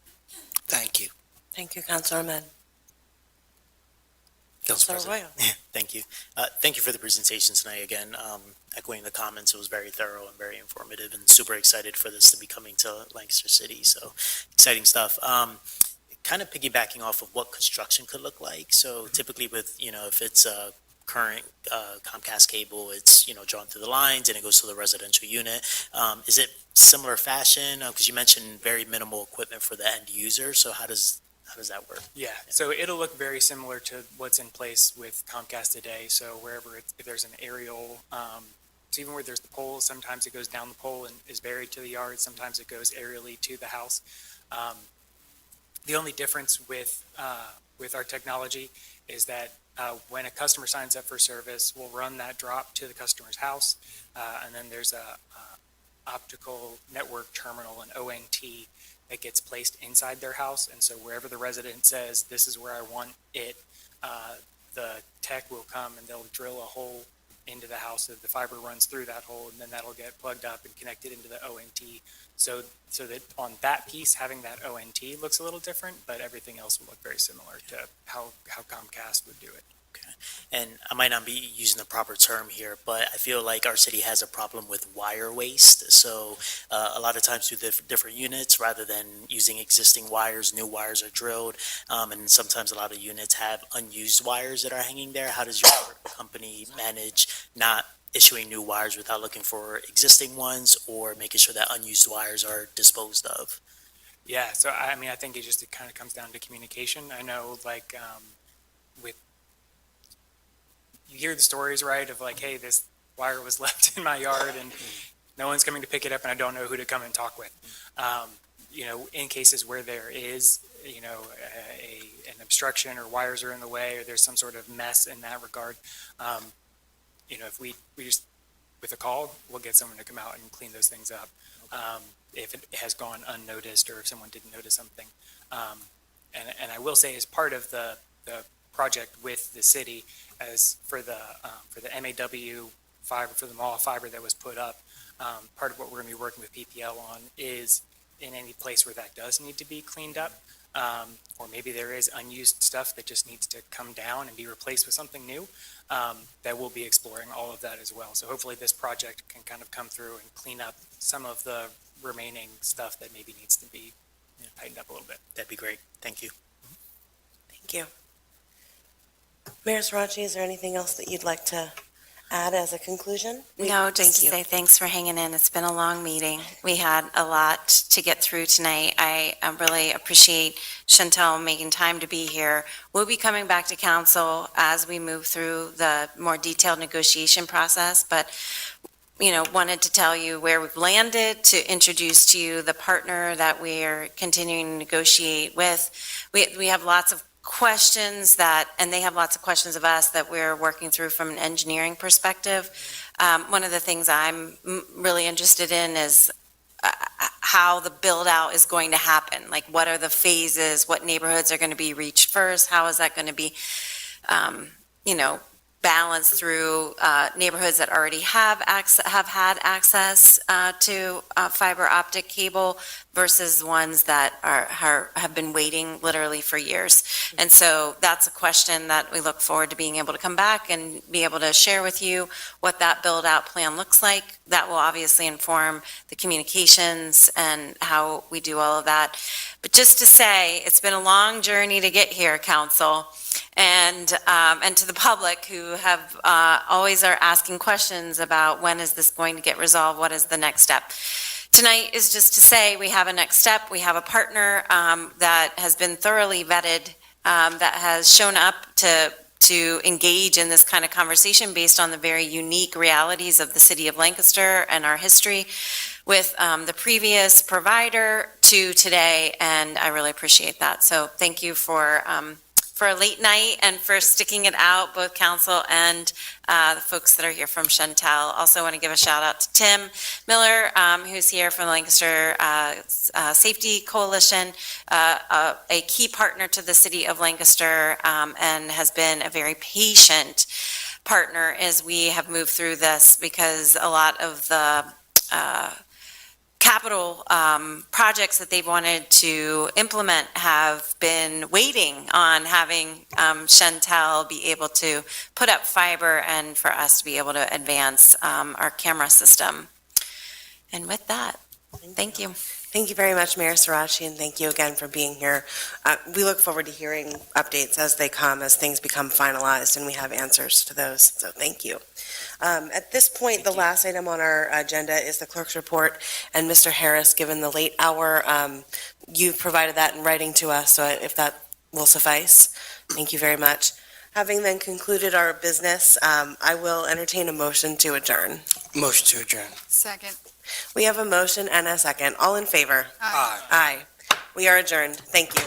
Thank you. Thank you, Councilor Ahmed. Council Councilor President. Arroyo. Thank you. Thank you for the presentation tonight. Again, echoing the comments, it was very thorough and very informative, and super excited for this to be coming to Lancaster City. So exciting stuff. Kind of piggybacking off of what construction could look like. So typically with, if it's a current Comcast cable, it's, drawn through the lines and it goes to the residential unit. Is it similar fashion? Because you mentioned very minimal equipment for the end user. So how does that work? Yeah, so it'll look very similar to what's in place with Comcast today. So wherever, if there's an aerial, so even where there's the pole, sometimes it goes down the pole and is buried to the yard. Sometimes it goes aerially to the house. The only difference with our technology is that when a customer signs up for service, we'll run that drop to the customer's house, and then there's a optical network terminal, an ONT, that gets placed inside their house. And so wherever the resident says, this is where I want it, the tech will come and they'll drill a hole into the house so that the fiber runs through that hole, and then that'll get plugged up and connected into the ONT. So that on that piece, having that ONT looks a little different, but everything else will look very similar to how Comcast would do it. And I might not be using the proper term here, but I feel like our city has a problem with wire waste. So a lot of times through the different units, rather than using existing wires, new wires are drilled. And sometimes a lot of units have unused wires that are hanging there. How does your company manage not issuing new wires without looking for existing ones, or making sure that unused wires are disposed of? Yeah, so I think it kind of comes down to communication. I know, you hear the stories, right, of hey, this wire was left in my yard and no one's coming to pick it up and I don't know who to come and talk with. In cases where there is, an obstruction or wires are in the way or there's some sort of mess in that regard, if we just, with a call, we'll get someone to come out and clean those things up. If it has gone unnoticed or if someone didn't notice something. And I will say, as part of the project with the city, as for the MAW fiber, for the mall fiber that was put up, part of what we're going to be working with PPL on is in any place where that does need to be cleaned up, or maybe there is unused stuff that just needs to come down and be replaced with something new, that we'll be exploring all of that as well. So hopefully this project can kind of come through and clean up some of the remaining stuff that maybe needs to be tightened up a little bit. That'd be great. Thank you. Thank you. Mayor Sarachi, is there anything else that you'd like to add as a conclusion? No, just Thank to you. say thanks for hanging in. It's been a long meeting. We had a lot to get through tonight. I really appreciate Chantel making time to be here. We'll be coming back to council as we move through the more detailed negotiation process, but wanted to tell you where we've landed, to introduce to you the partner that we're continuing to negotiate with. We have lots of questions and they have lots of questions of us that we're working through from an engineering perspective. One of the things I'm really interested in is how the build out is going to happen. What are the phases? What neighborhoods are going to be reached first? How is that going to be, balance through neighborhoods that already have had access to fiber optic cable versus ones that have been waiting literally for years. And so that's a question that we look forward to being able to come back and be able to share with you what that build-out plan looks like. That will obviously inform the communications and how we do all of that. But just to say, it's been a long journey to get here, council, and to the public who have always are asking questions about when is this going to get resolved, what is the next step. Tonight is just to say we have a next step. We have a partner that has been thoroughly vetted, that has shown up to engage in this kind of conversation based on the very unique realities of the city of Lancaster and our history with the previous provider to today, and I really appreciate that. So thank you for a late night and for sticking it out, both council and the folks that are here from Chantel. Also want to give a shout out to Tim Miller, who's here from the Lancaster Safety Coalition, a key partner to the city of Lancaster, and has been a very patient partner as we have moved through this, because a lot of the capital projects that they've wanted to implement have been waiting on having Chantel be able to put up fiber and for us to be able to advance our camera system. And with that, thank you. Thank you very much, Mayor Sirachi, and thank you again for being here. We look forward to hearing updates as they come, as things become finalized, and we have answers to those, so thank you. At this point, the last item on our agenda is the clerk's report, and Mr. Harris, given the late hour, you've provided that in writing to us, so if that will suffice, thank you very much. Having then concluded our business, I will entertain a motion to adjourn. Motion to adjourn. Second. We have a motion and a second. All in favor? Aye. Aye. We are adjourned. Thank you.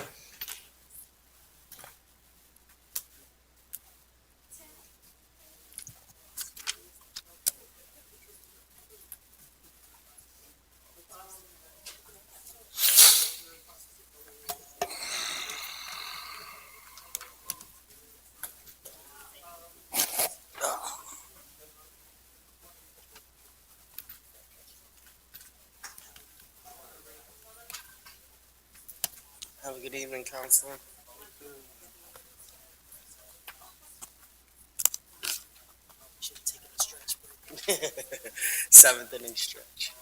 Have a good evening, Counselor. Should have taken a stretch break. 7th inning stretch.